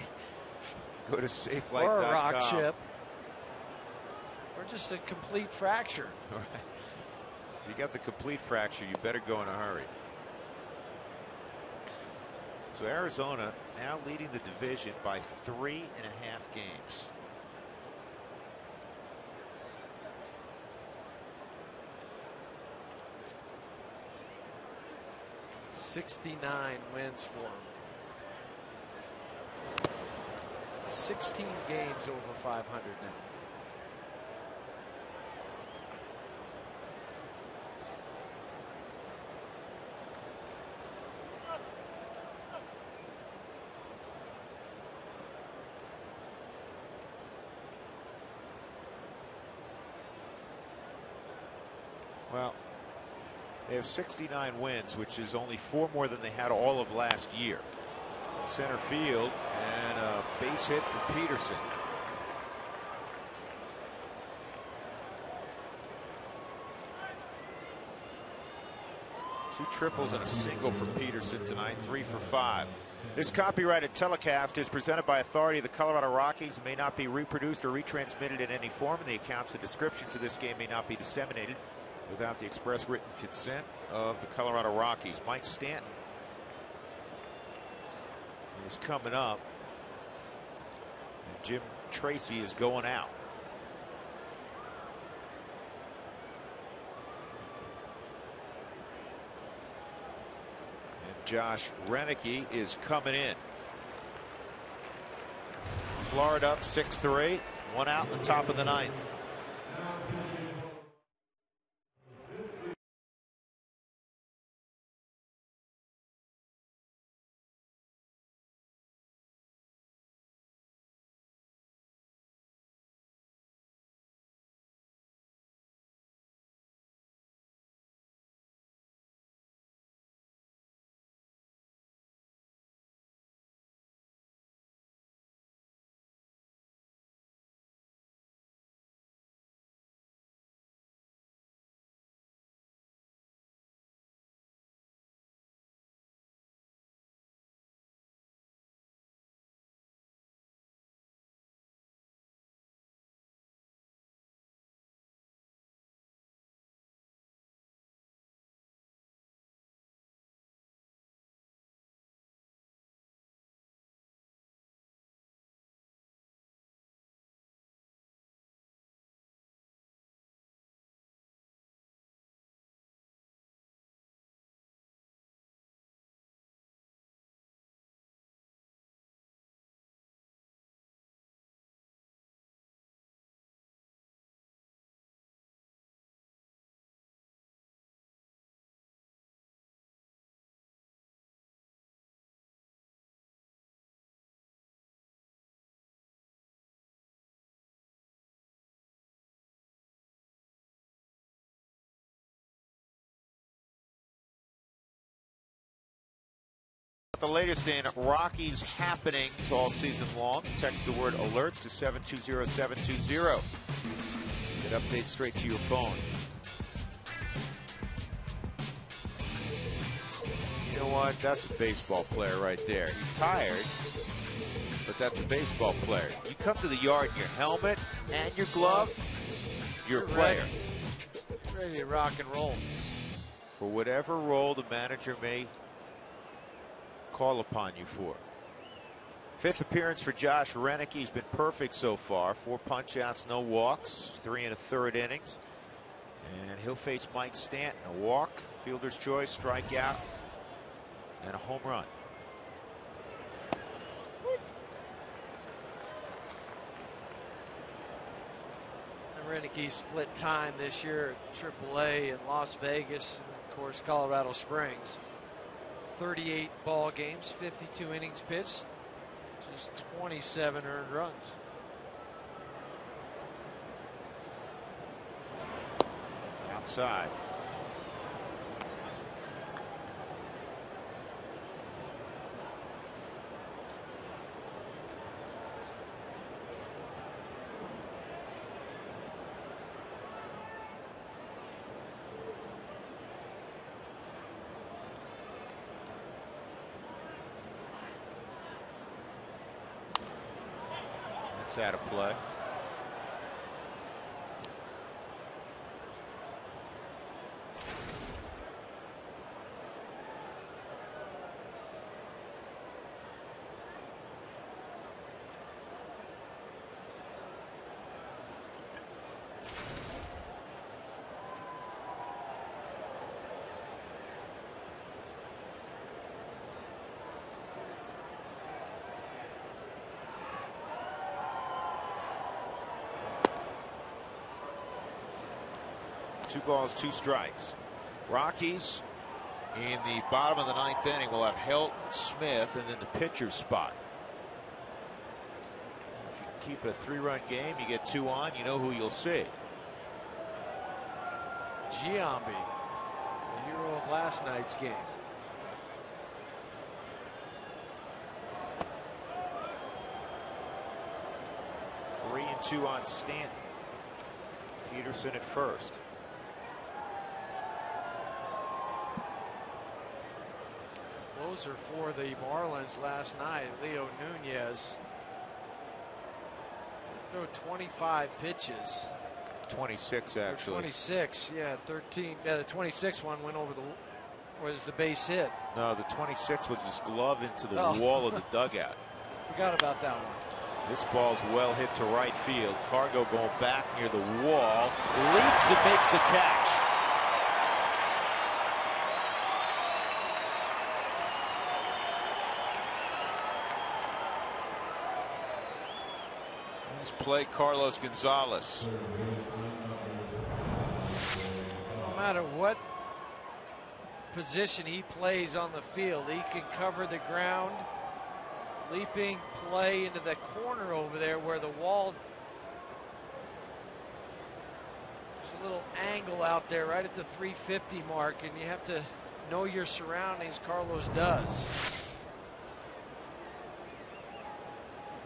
[SPEAKER 6] Go to safelight.com.
[SPEAKER 8] Or a rock chip. Or just a complete fracture.
[SPEAKER 6] All right. If you got the complete fracture, you better go in a hurry. So Arizona now leading the division by 3.5 games.
[SPEAKER 8] '69 wins for him. 16 games over 500 now.
[SPEAKER 6] Well, they have 69 wins, which is only 4 more than they had all of last year. Center field and a base hit for Peterson. 2 triples and a single for Peterson tonight, 3 for 5. This copyrighted telecast is presented by authority of the Colorado Rockies and may not be reproduced or retransmitted in any form. The accounts and descriptions of this game may not be disseminated without the express written consent of the Colorado Rockies. Mike Stanton is coming up. And Jim Tracy is going out. Josh Renicky is coming in. Florida up 6-3. 1 out in the top of the 9th. The latest in Rockies happenings all season long. Text the word alerts to 720-720. Get updates straight to your phone. You know what? That's a baseball player right there. He's tired, but that's a baseball player. You come to the yard in your helmet and your glove, you're a player.
[SPEAKER 8] Ready to rock and roll.
[SPEAKER 6] For whatever role the manager may call upon you for. 5th appearance for Josh Renicky. He's been perfect so far. 4 punch-outs, no walks, 3 1/3 innings. And he'll face Mike Stanton. A walk, fielder's choice, strikeout, and a home run.
[SPEAKER 8] Renicky split time this year at AAA in Las Vegas and, of course, Colorado Springs. 38 ball games, 52 innings pitched, just 27 earned runs.
[SPEAKER 6] Outside. Out of play. Two balls, 2 strikes. Rockies in the bottom of the 9th inning will have Helt, Smith, and then the pitcher's spot. If you keep a 3-run game, you get 2 on, you know who you'll see.
[SPEAKER 8] Giambi, the hero of last night's game.
[SPEAKER 6] Three and 2 on Stanton. Peterson at first.
[SPEAKER 8] closer for the Marlins last night, Leo Nunez. Throw 25 pitches.
[SPEAKER 6] 26 actually.
[SPEAKER 8] 26, yeah, 13. Yeah, the 26 one went over was the base hit.
[SPEAKER 6] No, the 26 was his glove into the
[SPEAKER 8] Oh.
[SPEAKER 6] wall of the dugout.
[SPEAKER 8] Forgot about that one.
[SPEAKER 6] This ball's well hit to right field. Cargo going back near the wall. Leaps and makes the catch. Nice play, Carlos Gonzalez.
[SPEAKER 8] No matter what position he plays on the field, he can cover the ground. Leaping play into the corner over there where the wall. There's a little angle out there right at the 350 mark, and you have to know your surroundings. Carlos does.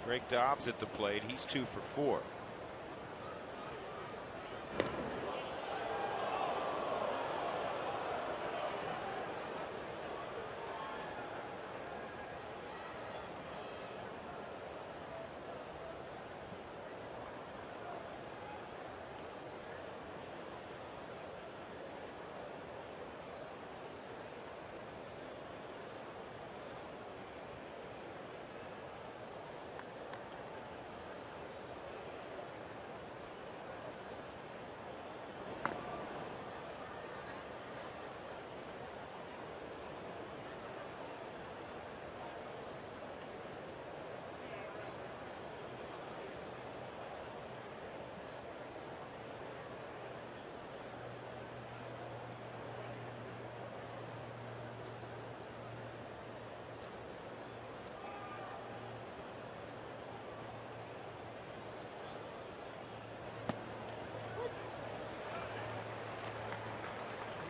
[SPEAKER 6] Greg Dobbs at the plate. He's 2 for 4.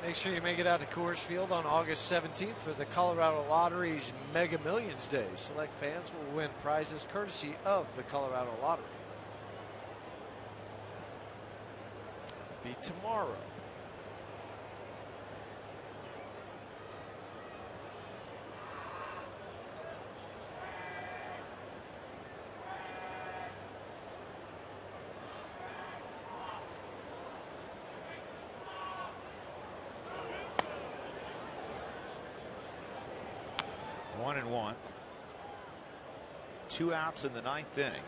[SPEAKER 8] Make sure you make it out to Coors Field on August 17th for the Colorado Lottery's Mega Millions Day. Select fans will win prizes courtesy of the Colorado Lottery. Be tomorrow.
[SPEAKER 6] One and one. 2 outs in the 9th inning.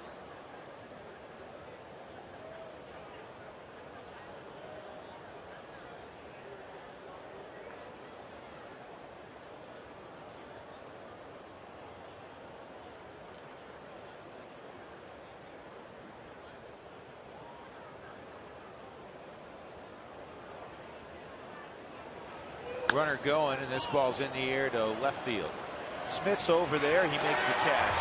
[SPEAKER 6] Runner going, and this ball's in the air to left field. Smith's over there. He makes the catch.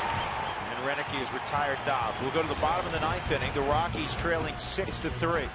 [SPEAKER 6] And Renicky has retired Dobbs. We'll go to the bottom of the 9th inning. The Rockies trailing 6-3.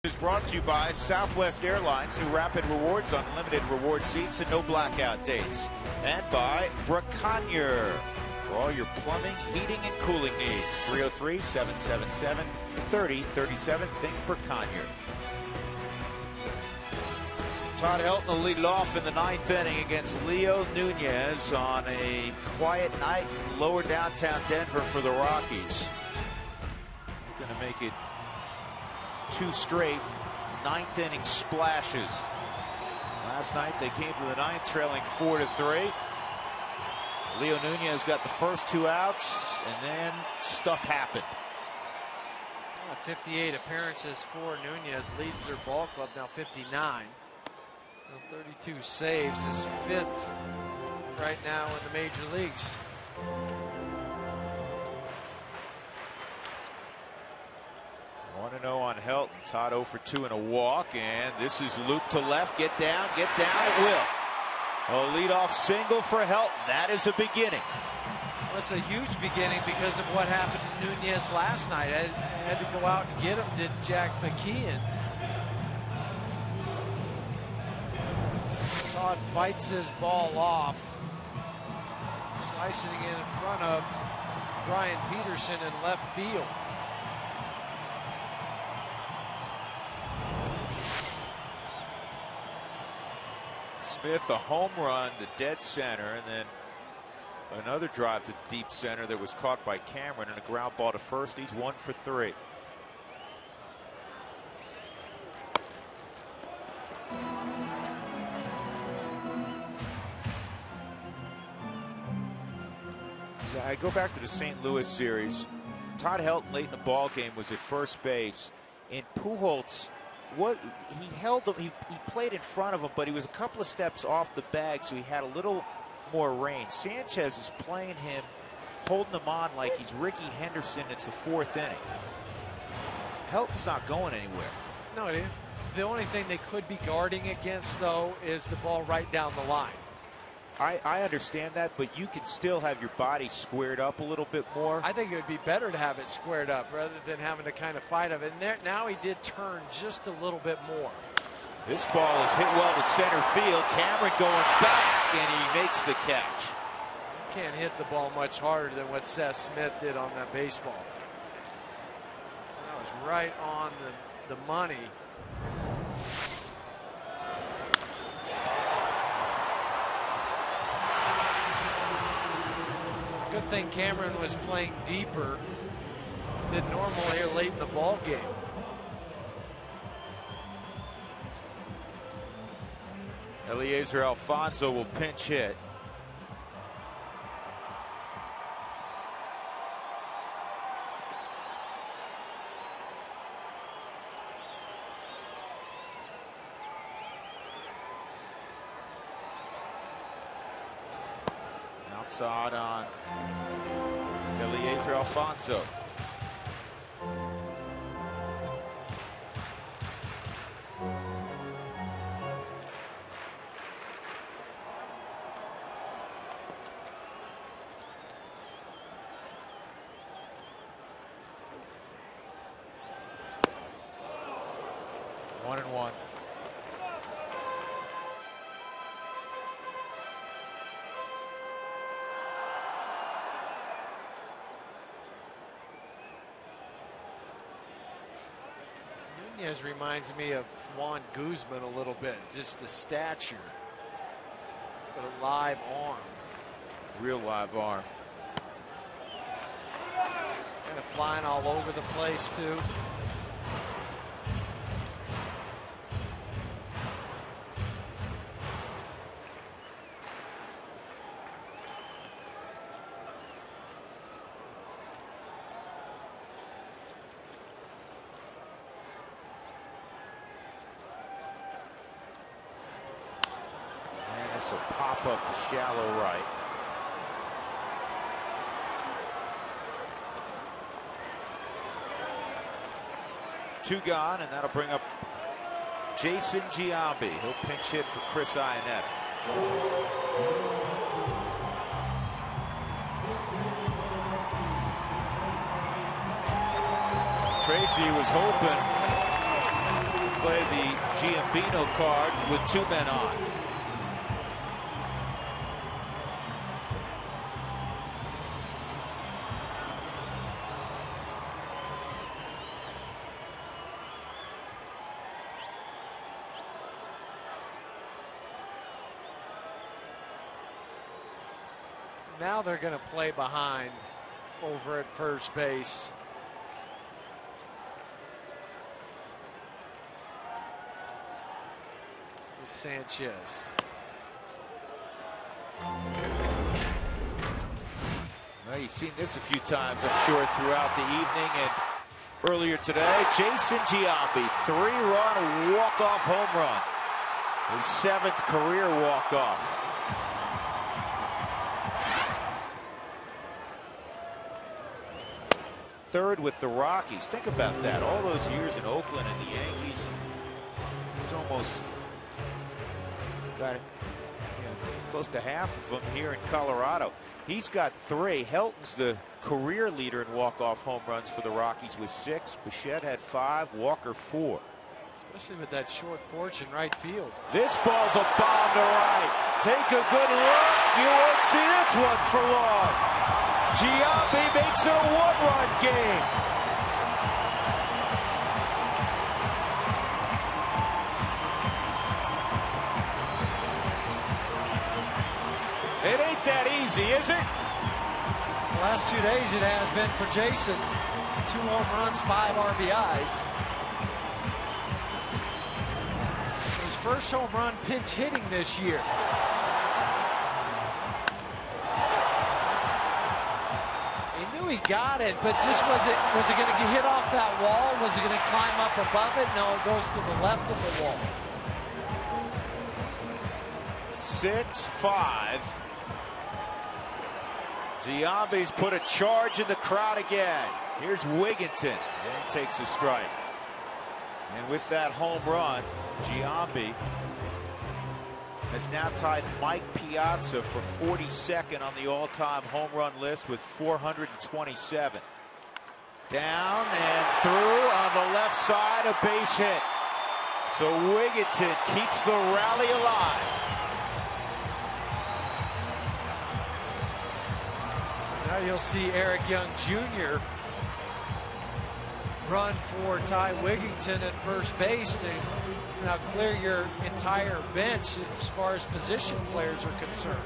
[SPEAKER 6] Is brought to you by Southwest Airlines, new Rapid Rewards, unlimited reward seats and no blackout dates. And by Braconier for all your plumbing, heating, and cooling needs. 303-777-3037. Think Braconier. Todd Helton will lead it off in the 9th inning against Leo Nunez on a quiet night in lower downtown Denver for the Rockies. Going to make it 2 straight 9th inning splashes. Last night they came to the 9th trailing 4-3. Leo Nunez got the first 2 outs, and then stuff happened.
[SPEAKER 8] 58 appearances for Nunez, leads their ball club now 59. 32 saves, his 5th right now in the major leagues.
[SPEAKER 6] 1-0 on Helton. Todd 0 for 2 and a walk, and this is looped to left. Get down, it will. A leadoff single for Helton. That is a beginning.
[SPEAKER 8] Well, it's a huge beginning because of what happened to Nunez last night. I had to go out and get him, did Jack McKeon. Todd fights his ball off, slicing it in front of Brian Peterson in left field.
[SPEAKER 6] Smith, a home run to dead center, and then another drive to deep center that was caught by Cameron, and a ground ball to first. He's 1 for 3. I go back to the St. Louis series. Todd Helton late in the ball game was at first base, and Pujols, he held him, he played in front of him, but he was a couple of steps off the bag, so he had a little more range. Sanchez is playing him, holding him on like he's Ricky Henderson. It's the 4th inning. Helton's not going anywhere.
[SPEAKER 8] No, the only thing they could be guarding against, though, is the ball right down the line.
[SPEAKER 6] I understand that, but you can still have your body squared up a little bit more.
[SPEAKER 8] I think it would be better to have it squared up rather than having to kind of fight of it. And now he did turn just a little bit more.
[SPEAKER 6] This ball is hit well to center field. Cameron going back, and he makes the catch.
[SPEAKER 8] You can't hit the ball much harder than what Seth Smith did on that baseball. That was right on the money. Good thing Cameron was playing deeper than normal here late in the ball game.
[SPEAKER 6] Eliezer Alfonso will pinch hit. Outside on Eliezer Alfonso. One and one.
[SPEAKER 8] Nunez reminds me of Juan Guzman a little bit, just the stature, but a live arm.
[SPEAKER 6] Real live arm.
[SPEAKER 8] Kind of flying all over the place, too.
[SPEAKER 6] A pop up to shallow right. Two gone, and that'll bring up Jason Giambi. He'll pinch hit for Chris Iannetta. Tracy was hoping play the Giambino card with 2 men on.
[SPEAKER 8] Now they're going to play behind over at first base. With Sanchez.
[SPEAKER 6] Well, you've seen this a few times, I'm sure, throughout the evening and earlier today. Jason Giambi, 3-run walk-off home run. His 7th career walk-off. Third with the Rockies. Think about that. All those years in Oakland and the Yankees. He's almost got close to half of them here in Colorado. He's got 3. Helton's the career leader in walk-off home runs for the Rockies with 6. Bichette had 5. Walker 4.
[SPEAKER 8] Especially with that short porch in right field.
[SPEAKER 6] This ball's a bomb to right. Take a good look. You won't see this one for long. Giambi makes it a 1-run game. It ain't that easy, is it?
[SPEAKER 8] The last 2 days it has been for Jason. 2 home runs, 5 RBIs. His first home run pinch hitting this year. He got it, but just was it going to get hit off that wall? Was it going to climb up above it? No, it goes to the left of the wall.
[SPEAKER 6] 6-5. Giambi's put a charge in the crowd again. Here's Wigginton, and he takes a strike. And with that home run, Giambi has now tied Mike Piazza for 42nd on the all-time home run list with 427. Down and through on the left side, a base hit. So Wigginton keeps the rally alive.
[SPEAKER 8] Now you'll see Eric Young Jr. run for Ty Wigginton at first base to now clear your entire bench as far as position players are concerned.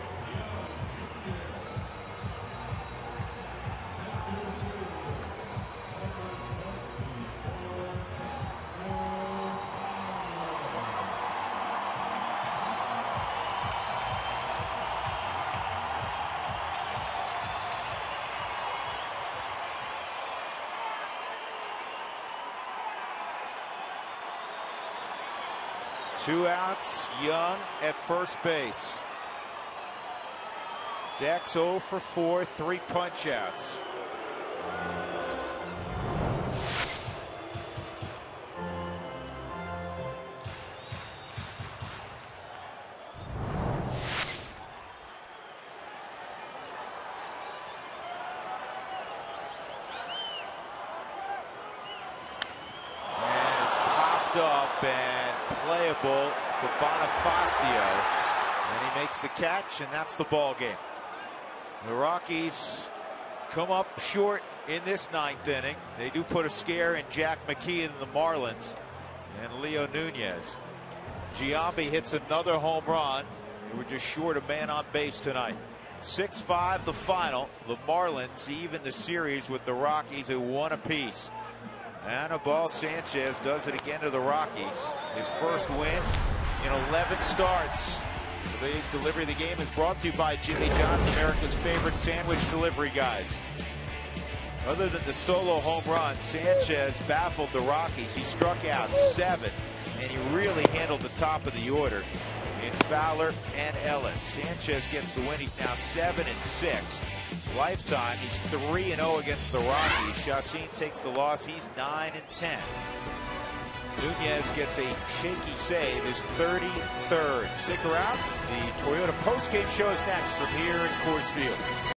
[SPEAKER 6] Two outs, Young at first base. Dex 0 for 4, 3 punch outs. And it's popped up and playable for Bonifacio, and he makes the catch, and that's the ball game. The Rockies come up short in this 9th inning. They do put a scare in Jack McKeon and the Marlins and Leo Nunez. Giambi hits another home run. They were just short a man on base tonight. 6-5 the final. The Marlins even the series with the Rockies at 1 apiece. Anibal Sanchez does it again to the Rockies. His first win in 11 starts. Today's delivery of the game is brought to you by Jimmy John's, America's favorite sandwich delivery guys. Other than the solo home run, Sanchez baffled the Rockies. He struck out 7, and he really handled the top of the order in Fowler and Ellis. Sanchez gets the win. He's now 7-6. Lifetime, he's 3-0 against the Rockies. Chacin takes the loss. He's 9-10. Nunez gets a shaky save, his 33rd. Stick around. The Toyota postgame show is next from here in Coors Field.